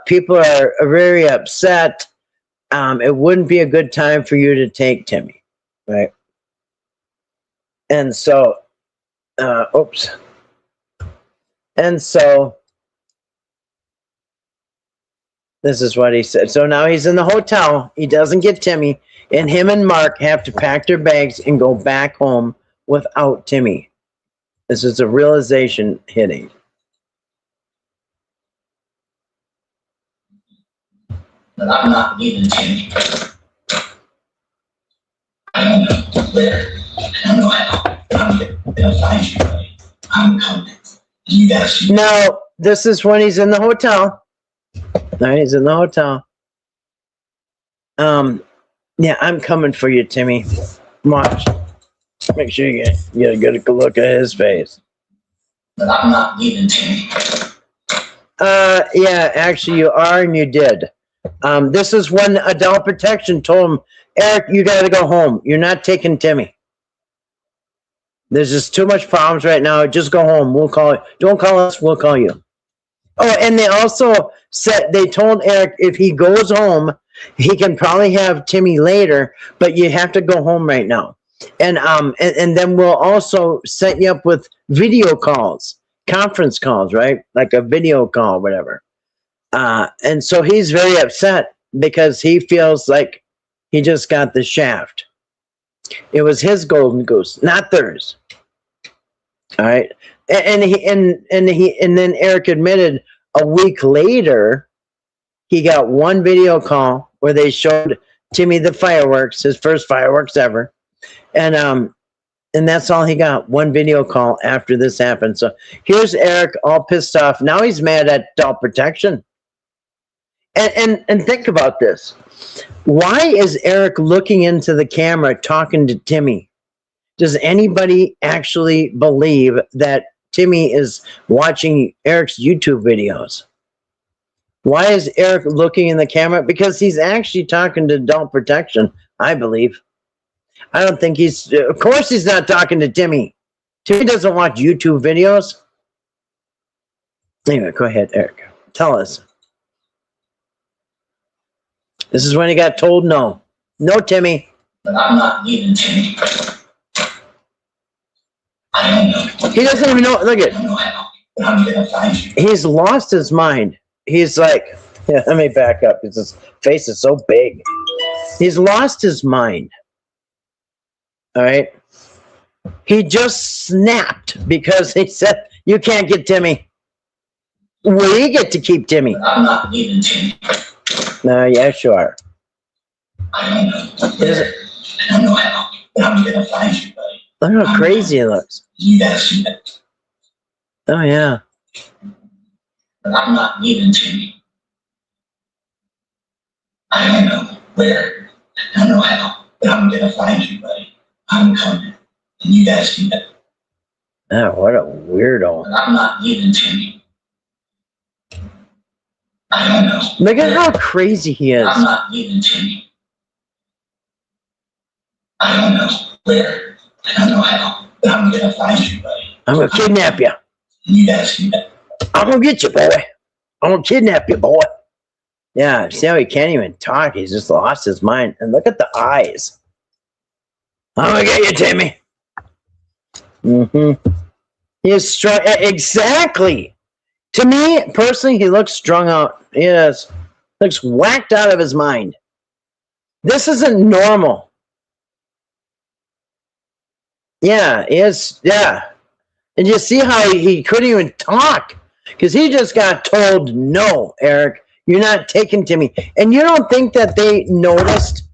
People are very upset. It wouldn't be a good time for you to take Timmy, right? And so, And so, this is what he said. So now he's in the hotel. He doesn't get Timmy. And him and Mark have to pack their bags and go back home without Timmy. This is a realization hitting. But I'm not leaving Timmy. I don't know where. I don't know how. I'm gonna find you, buddy. I'm coming. You guys. Now, this is when he's in the hotel. Right, he's in the hotel. Yeah, I'm coming for you, Timmy. Watch. Make sure you get a good look at his face. But I'm not leaving Timmy. Yeah, actually you are, and you did. This is when adult protection told him, Eric, you gotta go home. You're not taking Timmy. There's just too much problems right now. Just go home. We'll call you. Don't call us, we'll call you. Oh, and they also said, they told Eric if he goes home, he can probably have Timmy later, but you have to go home right now. And then we'll also set you up with video calls, conference calls, right? Like a video call, whatever. And so he's very upset because he feels like he just got the shaft. It was his golden goose, not theirs. All right. And then Eric admitted a week later, he got one video call where they showed Timmy the fireworks, his first fireworks ever. And that's all he got, one video call after this happened. So here's Eric all pissed off. Now he's mad at adult protection. And think about this. Why is Eric looking into the camera talking to Timmy? Does anybody actually believe that Timmy is watching Eric's YouTube videos? Why is Eric looking in the camera? Because he's actually talking to adult protection, I believe. I don't think of course he's not talking to Timmy. Timmy doesn't watch YouTube videos. Anyway, go ahead, Eric. Tell us. This is when he got told no. No, Timmy. But I'm not leaving Timmy. I don't know. He doesn't even know. Look at. I don't know how. But I'm gonna find you. He's lost his mind. He's like, yeah, let me back up. His face is so big. He's lost his mind. All right. He just snapped because he said, you can't get Timmy. We get to keep Timmy. But I'm not leaving Timmy. No, yeah, sure. I don't know. I don't know how. But I'm gonna find you, buddy. Look how crazy he looks. You gotta see it. Oh, yeah. But I'm not leaving Timmy. I don't know where, I don't know how, but I'm gonna find you, buddy. I'm coming. And you guys do that. Oh, what a weirdo. But I'm not leaving Timmy. I don't know. Look at how crazy he is. I'm not leaving Timmy. I don't know where, I don't know how, but I'm gonna find you, buddy. I'm gonna kidnap you. And you guys do that. I'm gonna get you, boy. I'm gonna kidnap you, boy. Yeah, see how he can't even talk? He's just lost his mind. And look at the eyes. I'm gonna get you, Timmy. Mm-hmm. He is strung. Exactly. To me, personally, he looks strung out. He looks whacked out of his mind. This isn't normal. Yeah, he is. Yeah. And you see how he couldn't even talk because he just got told, no, Eric, you're not taking Timmy. And you don't think that they noticed?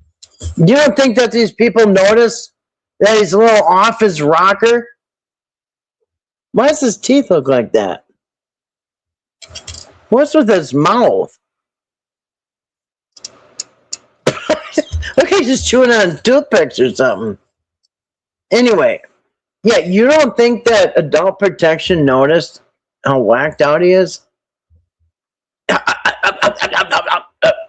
You don't think that these people noticed that he's a little off his rocker? Why does his teeth look like that? What's with his mouth? Look, he's just chewing on toothpicks or something. Anyway, yeah, you don't think that adult protection noticed how whacked out he is?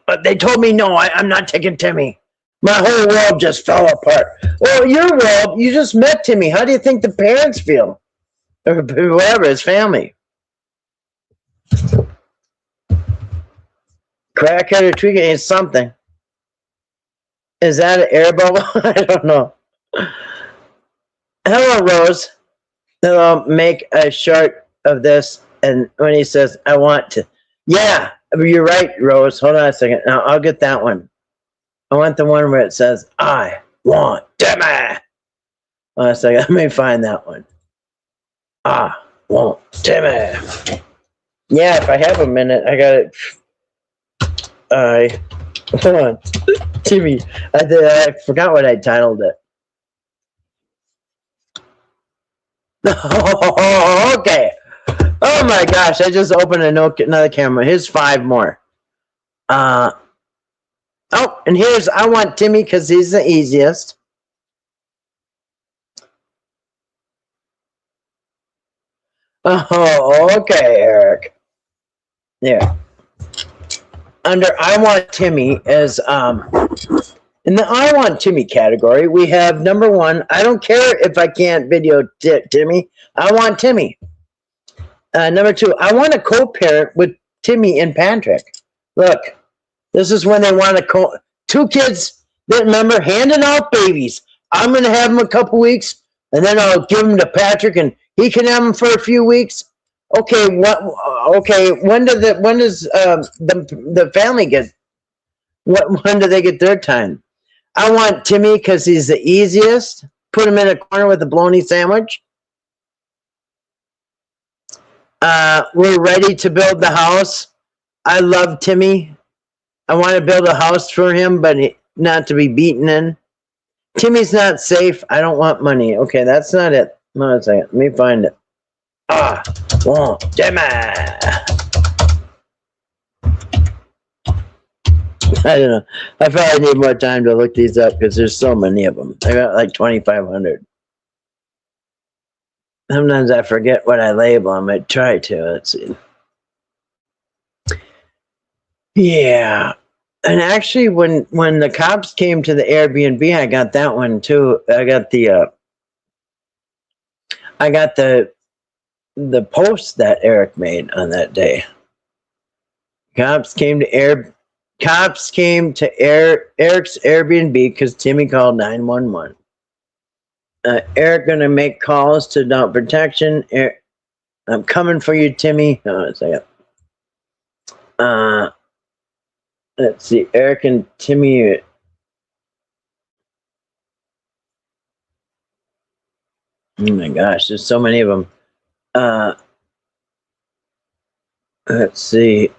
But they told me no, I'm not taking Timmy. My whole world just fell apart. Well, your world, you just met Timmy. How do you think the parents feel? Or whoever, his family. Crackhead or tweaking is something. Is that an air bubble? I don't know. Hello, Rose. Hello, make a short of this. And when he says, I want to. Yeah, you're right, Rose. Hold on a second. Now, I'll get that one. I want the one where it says, I want Timmy. Hold on a second. Let me find that one. I want Timmy. Yeah, if I have a minute, I got it. Hold on. Timmy. I forgot what I titled it. Oh, okay. Oh my gosh, I just opened another camera. Here's 5 more. Oh, and here's I want Timmy because he's the easiest. Oh, okay, Eric. Yeah. Under I want Timmy is in the I want Timmy category, we have number 1. I don't care if I can't video Timmy. I want Timmy. Number 2, I want to co-parent with Timmy and Patrick. Look, this is when they want to 2 kids that remember handing out babies. I'm going to have them a couple weeks, and then I'll give them to Patrick, and he can have them for a few weeks. Okay, okay. When does the family get? When do they get their time? I want Timmy because he's the easiest. Put him in a corner with a bologna sandwich. We're ready to build the house. I love Timmy. I want to build a house for him, but not to be beaten in. Timmy's not safe. I don't want money. Okay, that's not it. Hold on a second. Let me find it. Want Timmy. I don't know. I probably need more time to look these up because there's so many of them. I got like 2,500. Sometimes I forget what I label them. I try to. Let's see. Yeah. And actually, when the cops came to the Airbnb, I got that one too. I got the post that Eric made on that day. Cops came to Eric's Airbnb because Timmy called 911. Eric gonna make calls to adult protection. I'm coming for you, Timmy. Hold on a second. Let's see. Eric and Timmy. Oh my gosh, there's so many of them. Let's see.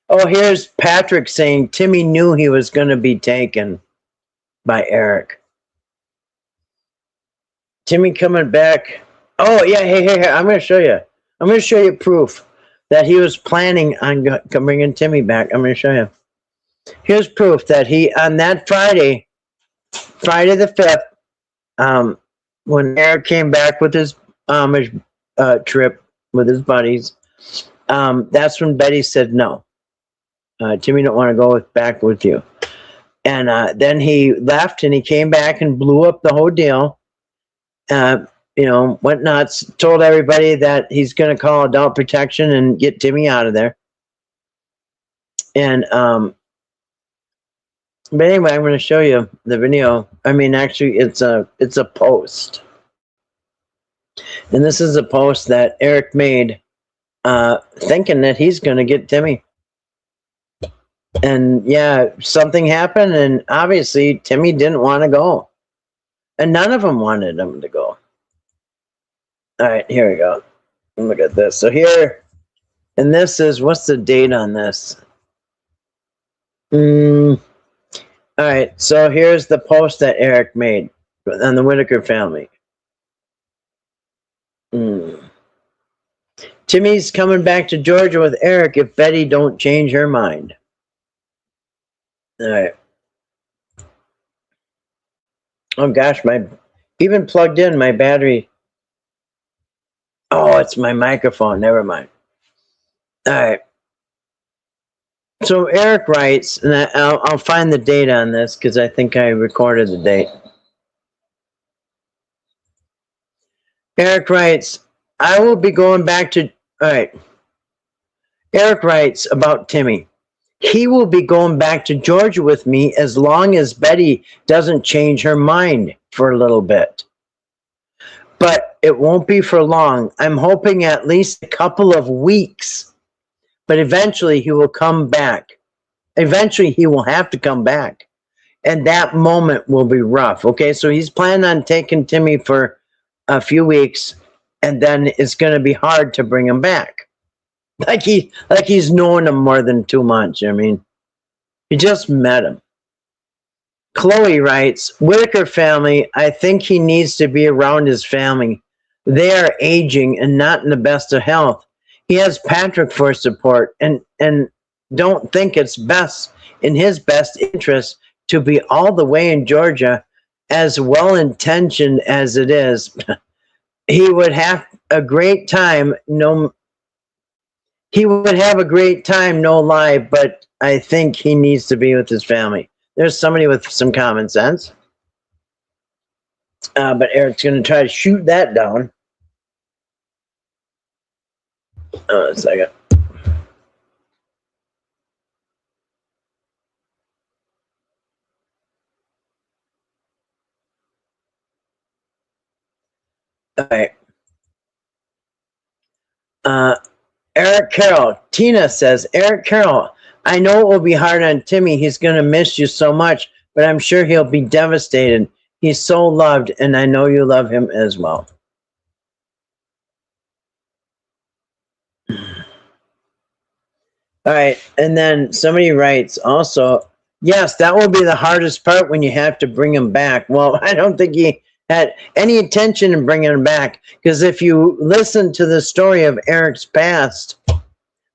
Oh, here's Patrick saying Timmy knew he was going to be taken by Eric. Timmy coming back. Oh yeah, hey, I'm gonna show you. I'm gonna show you proof that he was planning on bringing Timmy back. I'm gonna show you. Here's proof that he on that Friday the 5th, when Eric came back with his Amish trip with his buddies, that's when Betty said no. Timmy don't want to go back with you. And then he left and he came back and blew up the whole deal. Went nuts, told everybody that he's going to call adult protection and get Timmy out of there. And, but anyway, I'm going to show you the video. I mean, actually, it's a post. And this is a post that Eric made, thinking that he's going to get Timmy. And yeah, something happened, and obviously Timmy didn't want to go. And none of them wanted him to go. All right, here we go. Look at this. So here, and this is, what's the date on this? All right, so here's the post that Eric made on the Whittaker family. Timmy's coming back to Georgia with Eric if Betty don't change her mind. All right. Oh gosh, even plugged in my battery. Oh, it's my microphone. Never mind. All right. So Eric writes, and I'll find the date on this because I think I recorded the date. Eric writes, I will be going back to, all right. Eric writes about Timmy. He will be going back to Georgia with me as long as Betty doesn't change her mind for a little bit. But it won't be for long. I'm hoping at least a couple of weeks. But eventually he will come back. Eventually he will have to come back. And that moment will be rough. Okay, so he's planning on taking Timmy for a few weeks, and then it's going to be hard to bring him back. Like he's known him more than 2 months. I mean, he just met him. Chloe writes, Whittaker family, I think he needs to be around his family. They are aging and not in the best of health. He has Patrick for support and don't think it's best in his best interest to be all the way in Georgia, as well-intentioned as it is. He would have a great time, no lie, but I think he needs to be with his family. There's somebody with some common sense. But Eric's going to try to shoot that down. A second. All right. Eric Carroll. Tina says, Eric Carroll, I know it will be hard on Timmy. He's going to miss you so much, but I'm sure he'll be devastated. He's so loved, and I know you love him as well. All right, and then somebody writes also, yes, that will be the hardest part when you have to bring him back. Well, I don't think he had any intention in bringing him back, because if you listen to the story of Eric's past,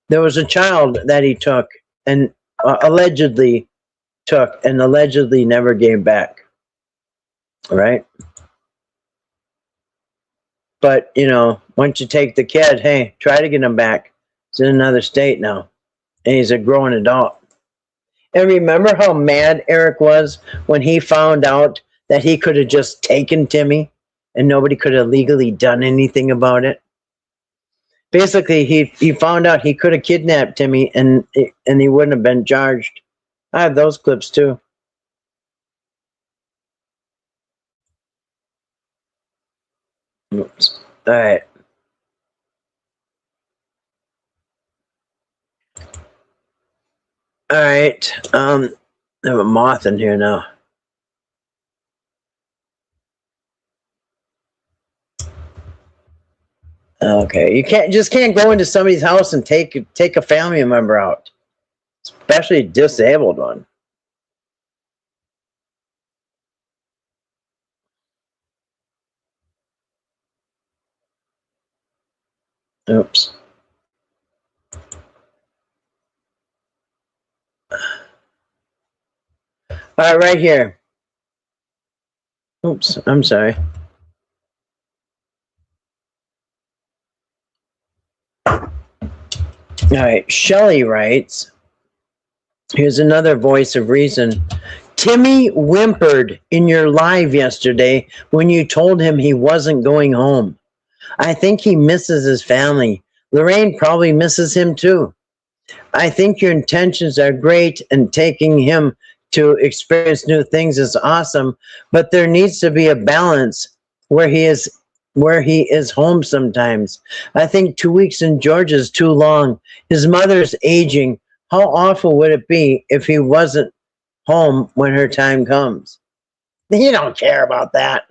there was a child that he took and allegedly never gave back. All right? But, once you take the kid, hey, try to get him back. He's in another state now. And he's a grown adult. And remember how mad Eric was when he found out that he could have just taken Timmy and nobody could have legally done anything about it? Basically, he found out he could have kidnapped Timmy and he wouldn't have been charged. I have those clips too. Oops. All right. All right. I have a moth in here now. Okay, you can't go into somebody's house and take a family member out, especially a disabled one. Oops. All right, right here. Oops, I'm sorry. All right, Shelley writes, here's another voice of reason. Timmy whimpered in your live yesterday when you told him he wasn't going home. I think he misses his family. Lorraine probably misses him too. I think your intentions are great and taking him to experience new things is awesome, but there needs to be a balance where he is home sometimes. I think 2 weeks in Georgia is too long. His mother's aging. How awful would it be if he wasn't home when her time comes? He don't care about that.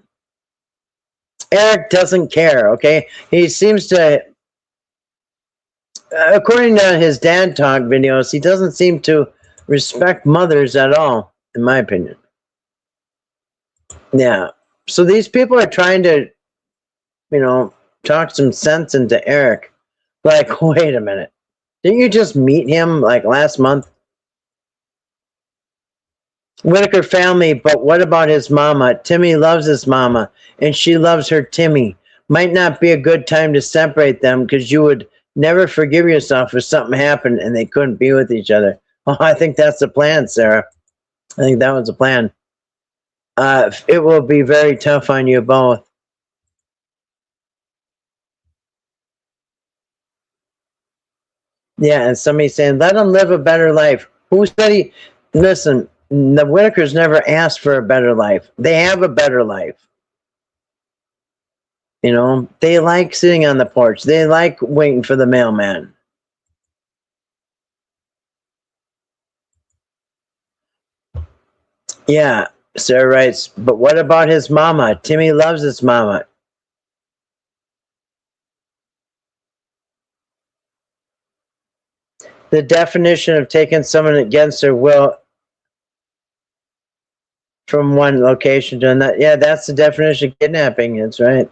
Eric doesn't care, okay? He seems to, according to his dad talk videos, he doesn't seem to respect mothers at all, in my opinion. Yeah. So these people are trying to, talk some sense into Eric. Like, wait a minute. Didn't you just meet him like last month? Whittaker family, but what about his mama? Timmy loves his mama, and she loves her Timmy. Might not be a good time to separate them because you would never forgive yourself if something happened and they couldn't be with each other. Oh, I think that's the plan, Sarah. I think that was the plan. It will be very tough on you both. Yeah, and somebody saying, let him live a better life. Who said he? Listen, the Whittakers never asked for a better life. They have a better life. They like sitting on the porch. They like waiting for the mailman. Yeah, Sarah writes, but what about his mama? Timmy loves his mama. The definition of taking someone against their will from one location to another. Yeah, that's the definition of kidnapping. That's right.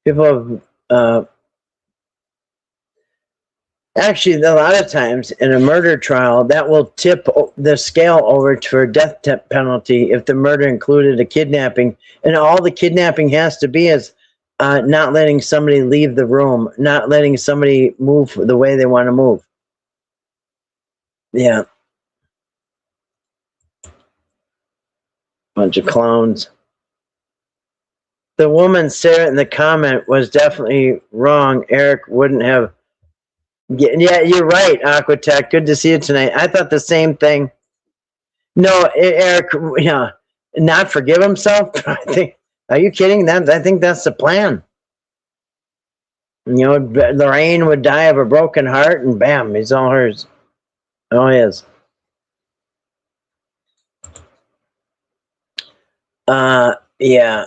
People have, actually, a lot of times in a murder trial, that will tip the scale over for a death penalty if the murder included a kidnapping. And all the kidnapping has to be is not letting somebody leave the room, not letting somebody move the way they want to move. Yeah. Bunch of clowns. The woman, Sarah, in the comment was definitely wrong. Eric wouldn't have. Yeah, you're right, Aquatech. Good to see you tonight. I thought the same thing. No, Eric, not forgive himself. Are you kidding? I think that's the plan. Lorraine would die of a broken heart, and bam, he's all hers. Oh, he is. Yeah.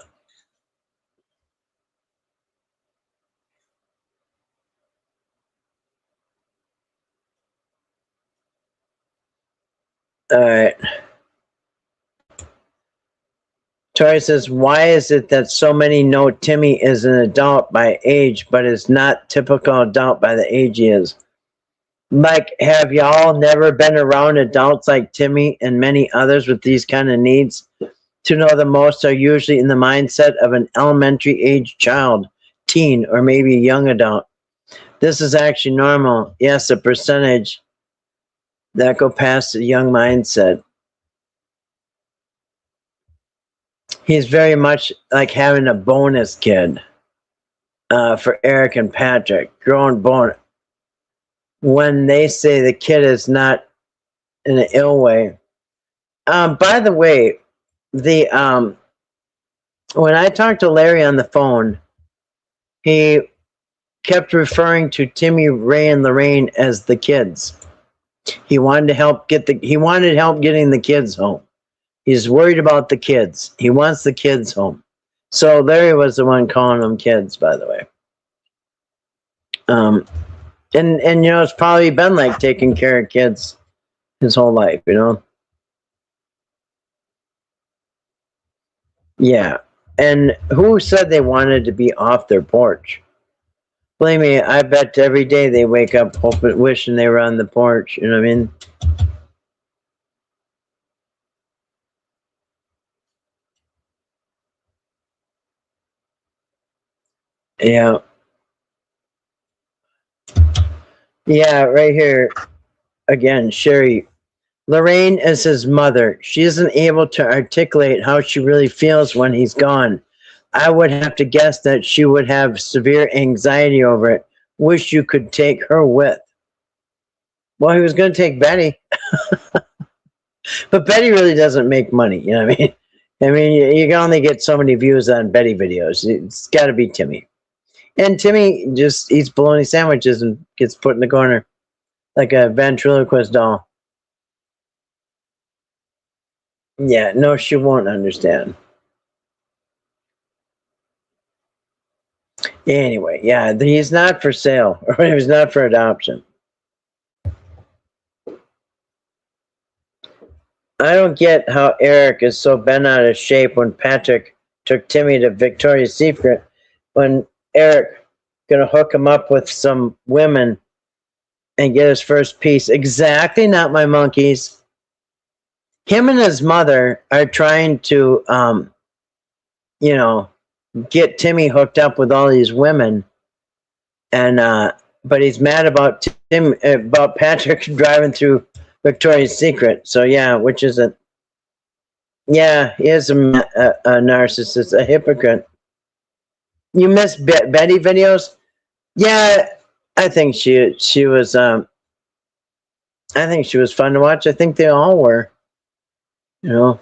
All right. Tori says, why is it that so many know Timmy is an adult by age, but is not typical adult by the age he is? Like, have y'all never been around adults like Timmy and many others with these kind of needs? To know the most are usually in the mindset of an elementary age child, teen, or maybe a young adult. This is actually normal. Yes, a percentage that go past the young mindset. He's very much like having a bonus kid for Eric and Patrick, growing bonus. When they say the kid is not in an ill way. By the way, when I talked to Larry on the phone, he kept referring to Timmy, Ray, and Lorraine as the kids. He wanted help getting the kids home. He's worried about the kids. He wants the kids home. So Larry was the one calling them kids, by the way. And it's probably been like taking care of kids his whole life, Yeah. And who said they wanted to be off their porch? Believe me, I bet every day they wake up hoping, wishing they were on the porch. You know what I mean? Yeah. Yeah, right here. Again, Sherry. Lorraine is his mother. She isn't able to articulate how she really feels when he's gone. I would have to guess that she would have severe anxiety over it. Wish you could take her with. Well, he was going to take Betty. But Betty really doesn't make money. You know what I mean? I mean, you can only get so many views on Betty videos. It's got to be Timmy. And Timmy just eats bologna sandwiches and gets put in the corner like a ventriloquist doll. Yeah, no, she won't understand. Anyway, yeah, he's not for sale, or he's not for adoption. I don't get how Eric is so bent out of shape when Patrick took Timmy to Victoria's Secret, when Eric gonna hook him up with some women and get his first piece. Exactly, not my monkeys. Him and his mother are trying to, you know, get Timmy hooked up with all these women, and but he's mad about about Patrick driving through Victoria's Secret. So yeah, which is a he is a narcissist, a hypocrite. You miss Betty videos? Yeah, I think she was I think she was fun to watch. I think they all were. You know.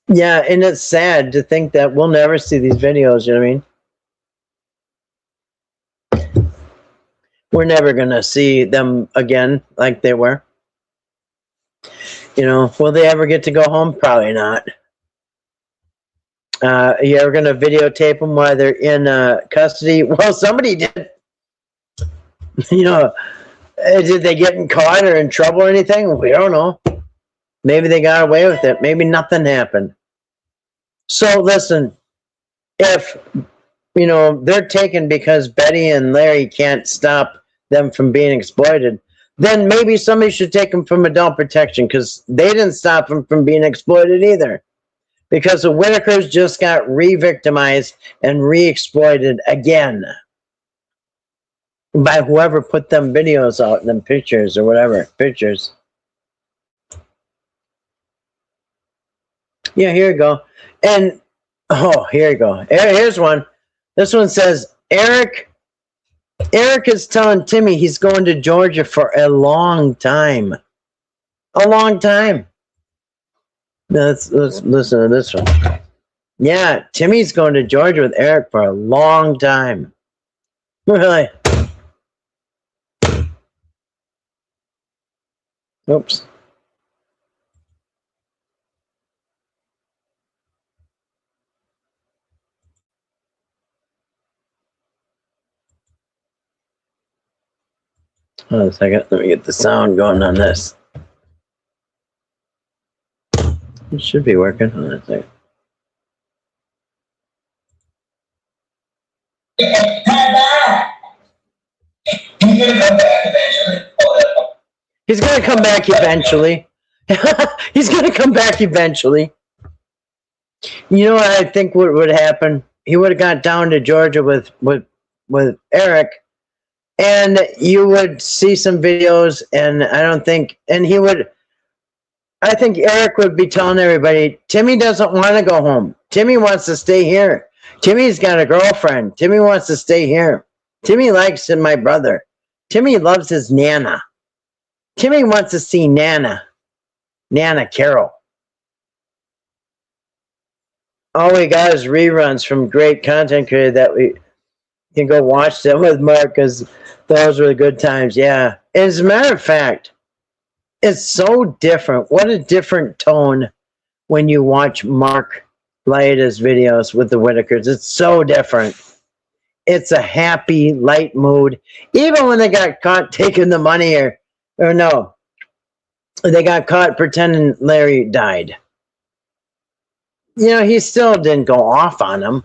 Yeah, and it's sad to think that we'll never see these videos, you know what I mean? We're never gonna see them again like they were. You know, will they ever get to go home? Probably not. You ever gonna videotape them while they're in custody? Well, somebody did. You know, did they get caught or in trouble or anything? We don't know. Maybe they got away with it. Maybe nothing happened. So listen, if you know they're taken because Betty and Larry can't stop them from being exploited, then maybe somebody should take them from adult protection, because they didn't stop them from being exploited either. Because the Whittakers just got re-victimized and re-exploited again by whoever put them videos out and them pictures or whatever pictures. Yeah, here you go. And oh, here you go. Here's one. This one says Eric is telling Timmy he's going to Georgia for a long time. A long time. Let's listen to this one. Yeah, Timmy's going to Georgia with Eric for a long time. Really? Oops. Hold on a second. Let me get the sound going on this. It should be working. Hold on a second. He's gonna come back eventually. He's gonna come back eventually. You know what I think would happen? He would have got down to Georgia with Eric, and you would see some videos, and I think Eric would be telling everybody, Timmy doesn't want to go home. Timmy wants to stay here. Timmy's got a girlfriend. Timmy wants to stay here. Timmy likes my brother. Timmy loves his Nana. Timmy wants to see Nana Carol. All we got is reruns from great content creator that we can go watch them with Mark, because those were the good times. Yeah. As a matter of fact, it's so different. What a different tone when you watch Mark Laida's videos with the Whittakers. It's so different. It's a happy, light mood. Even when they got caught taking the money, or no, they got caught pretending Larry died. You know, he still didn't go off on him.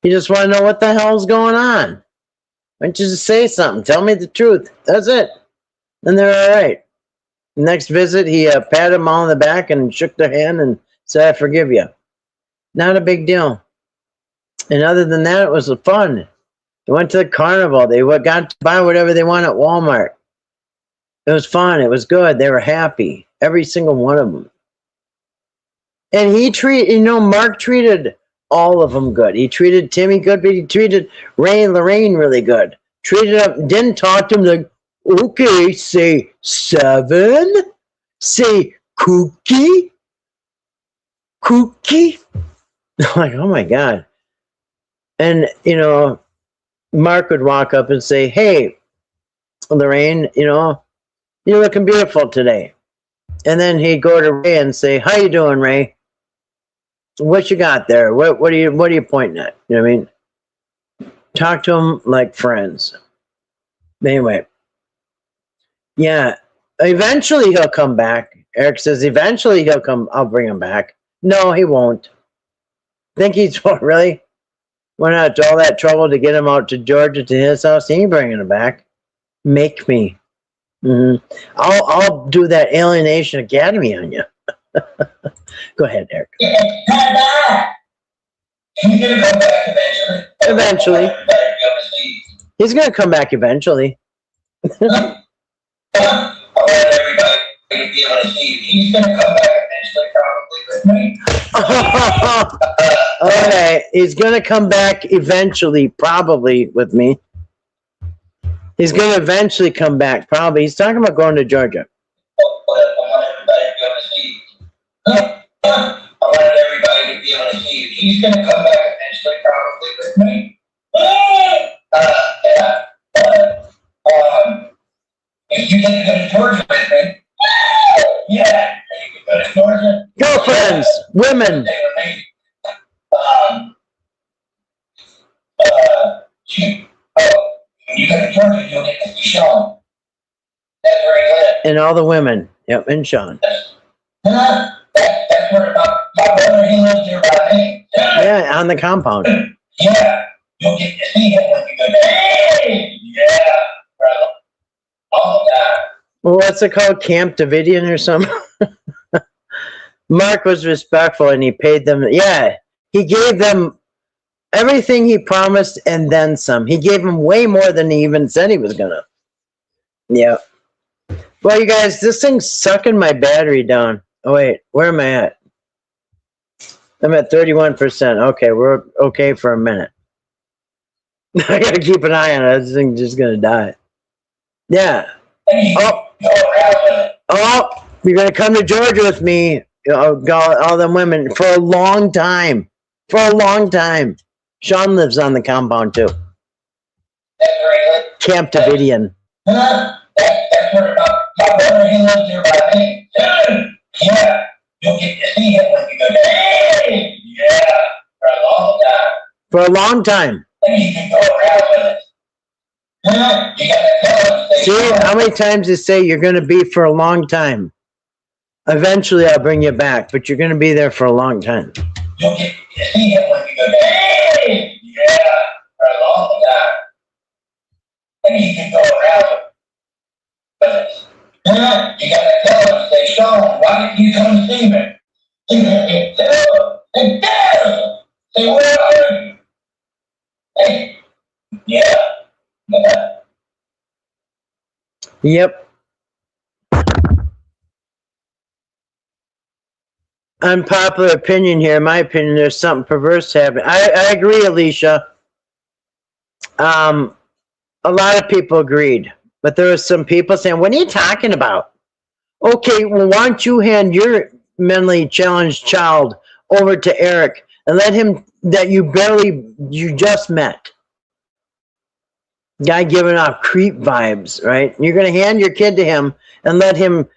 He just wanted to know what the hell's going on. Why don't you just say something? Tell me the truth. That's it. And they're all right. Next visit, he patted them all on the back and shook their hand and said, I forgive you. Not a big deal. And other than that, it was fun. They went to the carnival. They got to buy whatever they want at Walmart. It was fun. It was good. They were happy. Every single one of them. And Mark treated all of them good. He treated Timmy good, but he treated Ray and Lorraine really good. Treated them, didn't talk to them like, okay, say 7, say cookie. Like, oh my God. And, Mark would walk up and say, hey, Lorraine, you're looking beautiful today. And then he'd go to Ray and say, how you doing, Ray? What you got there? What are you pointing at? You know what I mean? Talk to him like friends. Anyway. Yeah. Eventually he'll come back. Eric says eventually he'll come. I'll bring him back. No, he won't. Think he's really? Went out to all that trouble to get him out to Georgia to his house. He ain't bringing him back. Make me. I'll do that Alienation Academy on you. Go ahead, Eric. He's gonna come back eventually. He's gonna come back eventually. I want everybody to be able to see. He's gonna come back eventually, probably with me. Okay, he's gonna come back eventually, probably with me. He's gonna eventually come back, probably. He's talking about going to Georgia. I want everybody to be able to see. I want everybody to be able to see. He's gonna come back eventually, probably with me. If you can go to Georgia with me, yeah, you can go to Georgia. Girlfriends, women. You go to Georgia, you'll get to see Sean. That's where he lives. And all the women. Yep, and Sean. That's where my brother, he lives here by me. Yeah, on the compound. Yeah, you'll get to see him when you go there. Hey, yeah, brother. All that. Well, what's it called? Camp Davidian or something? Mark was respectful and he paid them. Yeah, he gave them everything he promised and then some. He gave them way more than he even said he was gonna. Yeah. Well, you guys, this thing's sucking my battery down. Oh, wait, where am I at? I'm at 31%. Okay, we're okay for a minute. I gotta keep an eye on it. This thing's just gonna die. Yeah. Oh, you're gonna come to Georgia with me. All them women for a long time. For a long time. Sean lives on the compound too. Camp Davidian. That's where my brother, he lives here by me. Yeah, you'll get to see him when you go there. Hey, yeah, for a long time. For a long time. And you can go around with it. You gotta tell him. See how many times they say you're gonna be for a long time. Eventually I'll bring you back, but you're gonna be there for a long time. You'll get to see him when you go there. Hey, yeah, for a long time. And you can go around with it. You gotta tell him, say, Sean, why didn't you come see me? Hey, Dad! Say, where are you? Hey, yeah. Yep. Unpopular opinion here. In my opinion, there's something perverse happening. I agree, Alicia. A lot of people agreed. But there were some people saying, what are you talking about? Okay, well, why don't you hand your mentally challenged child over to Eric and let him, that you just met. Guy giving off creep vibes, right? You're going to hand your kid to him and let him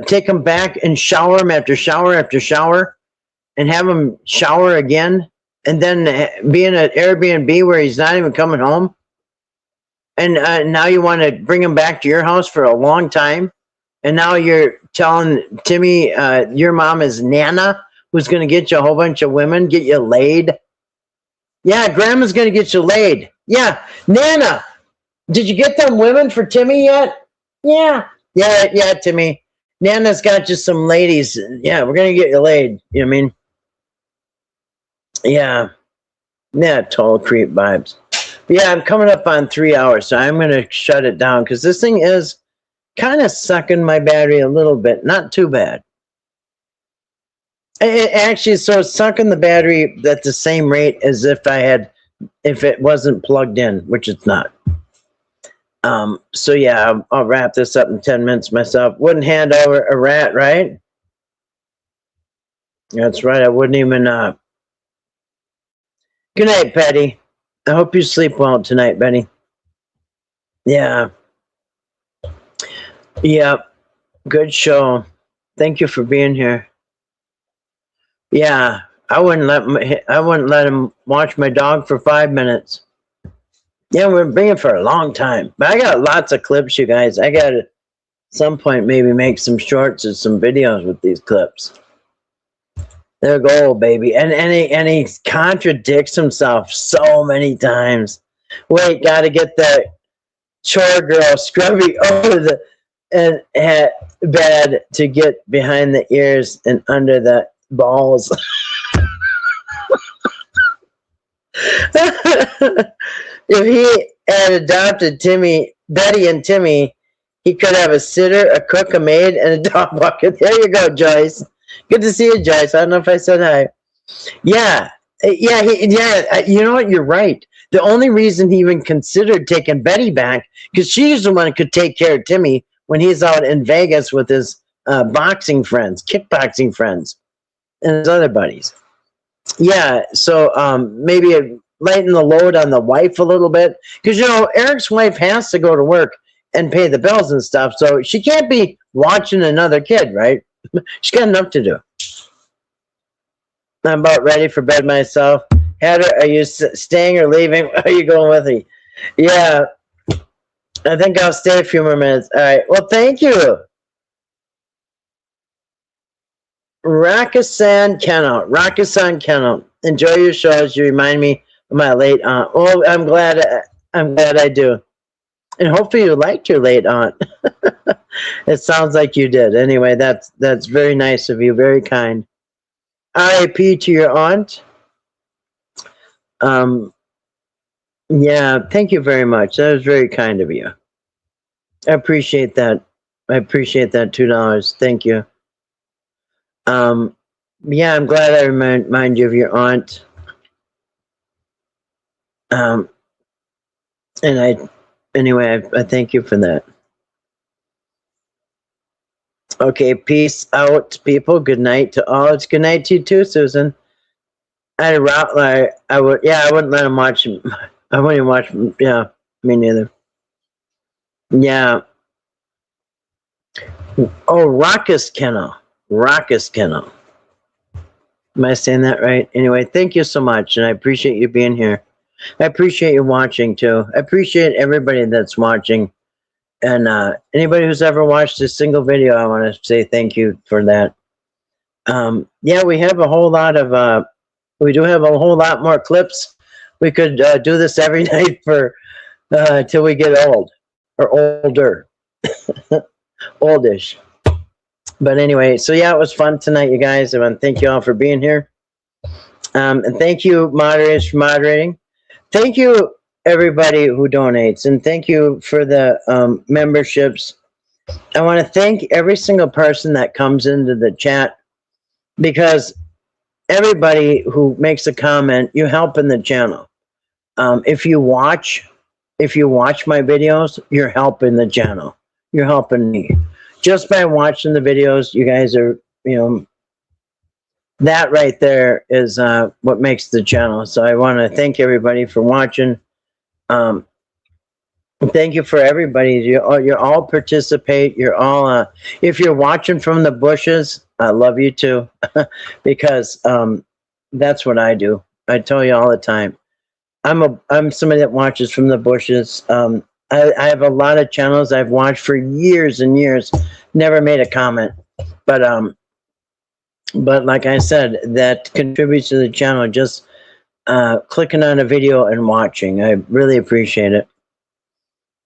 take him back and shower him after shower after shower and have him shower again and then be in an Airbnb where he's not even coming home. And now you want to bring him back to your house for a long time. And now you're telling Timmy, your mom is Nana, who's going to get you a whole bunch of women, get you laid. Yeah, grandma's going to get you laid. Yeah, Nana, Did you get them women for Timmy yet? Yeah. Yeah, Timmy. Nana's got just some ladies. Yeah, we're gonna get you laid. You know what I mean? Yeah. Yeah, total creep vibes. But yeah, I'm coming up on 3 hours, so I'm gonna shut it down because this thing is kind of sucking my battery a little bit. Not too bad. It actually, so it's sucking the battery at the same rate as if it wasn't plugged in, which it's not. So yeah, I'll wrap this up in 10 minutes myself. Wouldn't hand over a rat, right? That's right. I wouldn't even. Good night, Betty. I hope you sleep well tonight, Betty. Yeah. Yep. Good show. Thank you for being here. Yeah, I wouldn't let him watch my dog for 5 minutes. Yeah, we're being for a long time. But I got lots of clips, you guys. I got to, at some point, maybe make some shorts or some videos with these clips. There go, baby. And he contradicts himself so many times. Wait, got to get the chore girl scrubby over the bed to get behind the ears and under the balls. If he had adopted Betty and Timmy, he could have a sitter, a cook, a maid, and a dog walker. There you go, Joyce. Good to see you, Joyce. I don't know if I said hi. Yeah. You know what? You're right. The only reason he even considered taking Betty back, because she's the one who could take care of Timmy when he's out in Vegas with his boxing friends, kickboxing friends, and his other buddies. Yeah, so maybe lighten the load on the wife a little bit, because Eric's wife has to go to work and pay the bills and stuff, so she can't be watching another kid, right? She's got enough to do. I'm about ready for bed myself. Heather, are you staying or leaving? Are you going with me? Yeah, I think I'll stay a few more minutes. All right. Well, thank you. Rakasan Kennel. Enjoy your shows. You remind me of my late aunt. Oh, I'm glad I do. And hopefully you liked your late aunt. It sounds like you did. Anyway, that's very nice of you. Very kind. RIP to your aunt. Yeah, thank you very much. That was very kind of you. I appreciate that. I appreciate that $2. Thank you. Yeah, I'm glad I remind you of your aunt. And I thank you for that. Okay, peace out, people. Good night to all. It's good night to you too, Susan. I had a Rottweiler. I wouldn't let him watch him. I wouldn't even watch him. Yeah, me neither. Yeah. Oh, Raucous Kennel. Am I saying that right? Anyway, thank you so much, and I appreciate you being here. I appreciate you watching too. I appreciate everybody that's watching, and anybody who's ever watched a single video, I want to say thank you for that. Yeah, we have a whole lot of. We do have a whole lot more clips. We could do this every night for till we get old or older, oldish. But anyway, so yeah, it was fun tonight, you guys. I want to thank you all for being here. And thank you, moderators, for moderating. Thank you, everybody who donates. And thank you for the memberships. I want to thank every single person that comes into the chat, because everybody who makes a comment, you help in the channel. If you watch my videos, you're helping the channel. You're helping me. Just by watching the videos, you guys are, that right there is what makes the channel. So I want to thank everybody for watching. Thank you for everybody. You all participate. You're all, if you're watching from the bushes, I love you too, because that's what I do. I tell you all the time. I'm somebody that watches from the bushes. I have a lot of channels I've watched for years and years, never made a comment, but like I said, that contributes to the channel. Just clicking on a video and watching. I really appreciate it.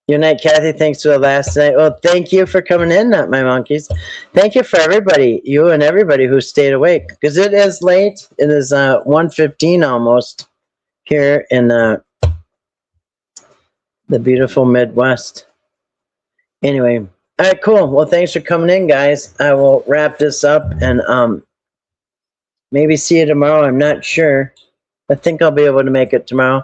Good night, Kathy. Thanks for the last night. Well, thank you for coming in, Not My Monkeys. Thank you for everybody, you and everybody who stayed awake, because it is late. It is 1:15 almost here in the beautiful Midwest. Anyway, all right, cool. Well, thanks for coming in, guys. I will wrap this up and maybe see you tomorrow. I'm not sure. I think I'll be able to make it tomorrow.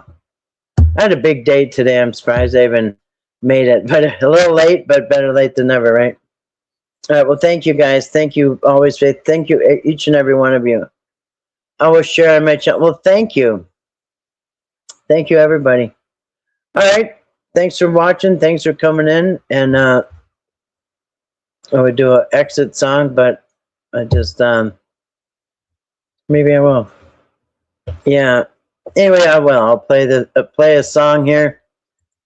I had a big day today. I'm surprised I even made it, but a little late, but better late than never, right? All right. Well, thank you, guys. Thank you always, Faith. Thank you, each and every one of you. I will share on my channel. Well, thank you. Thank you, everybody. All right. Thanks for watching. Thanks for coming in. And I would do an exit song, but I just, maybe I will. Yeah. Anyway, I will. I'll play a song here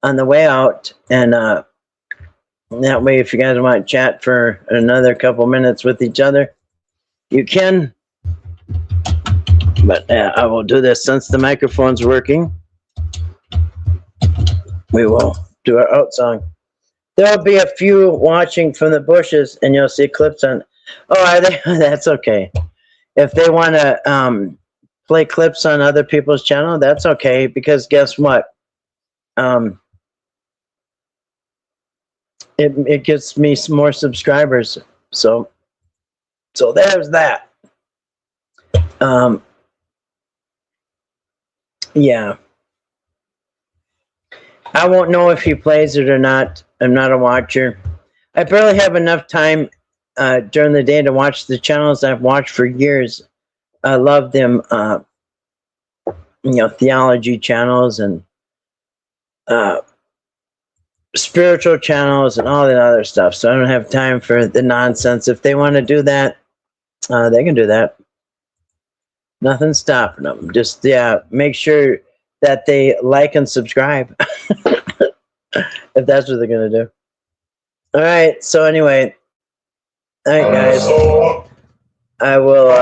on the way out, and that way, if you guys want to chat for another couple minutes with each other, you can. But I will do this since the microphone's working. We will do our out song. There'll be a few watching from the bushes, and you'll see clips on. Oh, are they? That's okay. If they want to play clips on other people's channel, that's okay, because guess what? It gets me some more subscribers. So there's that. Yeah. I won't know if he plays it or not. I'm not a watcher. I barely have enough time during the day to watch the channels I've watched for years. I love them, theology channels and spiritual channels and all that other stuff. So I don't have time for the nonsense. If they want to do that, they can do that. Nothing's stopping them. Just, make sure that they like and subscribe. If that's what they're going to do. All right. So anyway, all right, guys. I will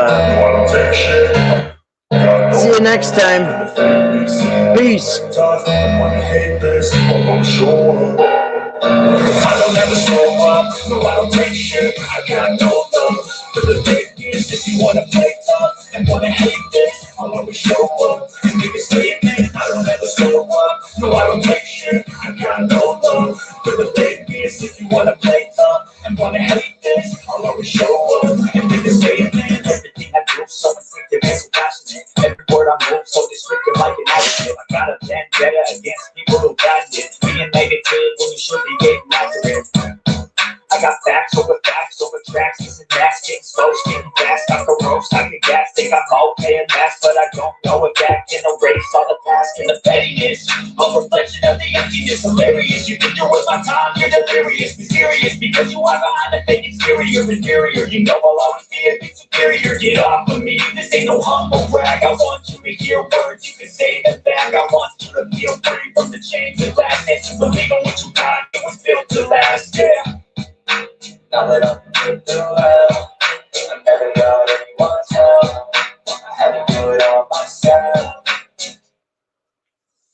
see you next time. Peace. I don't ever slow up, no, I don't take shit. I got no love for the fakeness. If you wanna play tough and wanna hate this, I'll always show up and make a statement. I don't ever slow up, no, I don't take shit. I got no love for the fakeness. If you wanna play tough and wanna hate this, I'll always show up and make a statement. Everything I do, so instinctive and so passionate. Every word I move, so descriptive like an adjective. I got a vendetta against people who got it. Being negative when you should be getting accurate. I got facts over tracks, missing gas, getting slow, getting fast, I can roast, I can gas, think I'm okay and last, but I don't know if that can erase all the past and the pettiness. A reflection of the emptiness, hilarious. You think you're with my time, you're delirious, mysterious, because you are behind the fake exterior, inferior. You know I'll always be a bit superior. Get off of me, this ain't no humble brag. I want you to hear words, you can say them back. I want you to feel free from the chains that last, and to believe in what you got, it was built to last, yeah. Now that I'm through hell, I never got anyone's help. I had to do it all myself.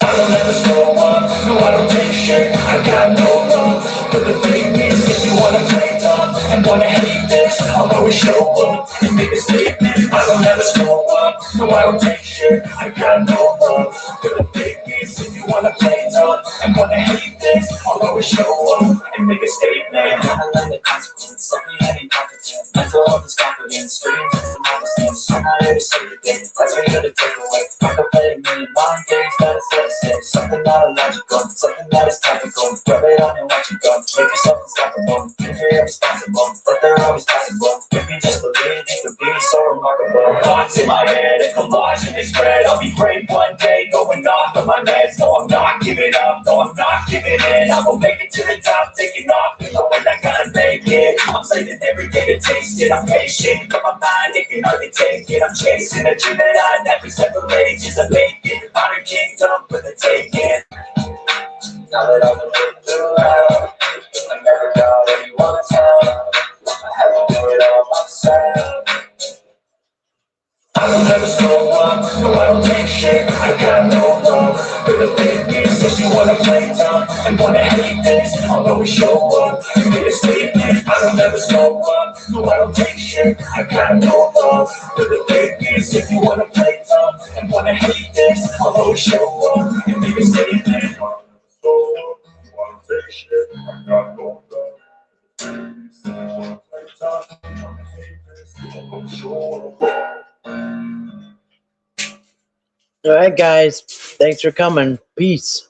I don't ever slow up, no, I don't take shit. I got no love for the fakeness. If you wanna play tough and wanna hate this, I'll always show up and make a statement. I don't ever slow up, no, I don't take shit. I got no love for the fakeness. If you wanna play tough and wanna hate this, I'll always show up and make a statement. I learned the consequence, something heavy competence. Mental health is confidence, screams into modestness. I'm not here to say it again, that's what you're here to take away. I can play a million mind games, that is what I say. Something not illogical, something that is topical. Rub it on and watch it go. Make yourself unstoppable, if you're irresponsible, but they're always possible. If you just believe, you could be so remarkable. Thoughts in my head, a collage and they spread. I'll be great one day, going off of my meds. No, I'm not giving up, no, I'm not giving in. I will make it to the top, taking off, knowing I gotta make it. I'm saving every day to taste it, I'm patient. But my mind, it can hardly take it. I'm chasing a dream that I never several ages of making. Modern kingdom for the taking. Now that I've been through hell, I never got anyone's help. I had to do it all myself. I don't ever slow up, no, I don't take shit. I got no love for the fakeness. if you wanna play tough and wanna hate this, I'll always show up and make a statement. I don't ever slow up, no I don't take shit, I got no love for the fakeness. If you wanna play tough and wanna hate this, I'll always show up and make a statement. All right, guys. Thanks for coming. Peace.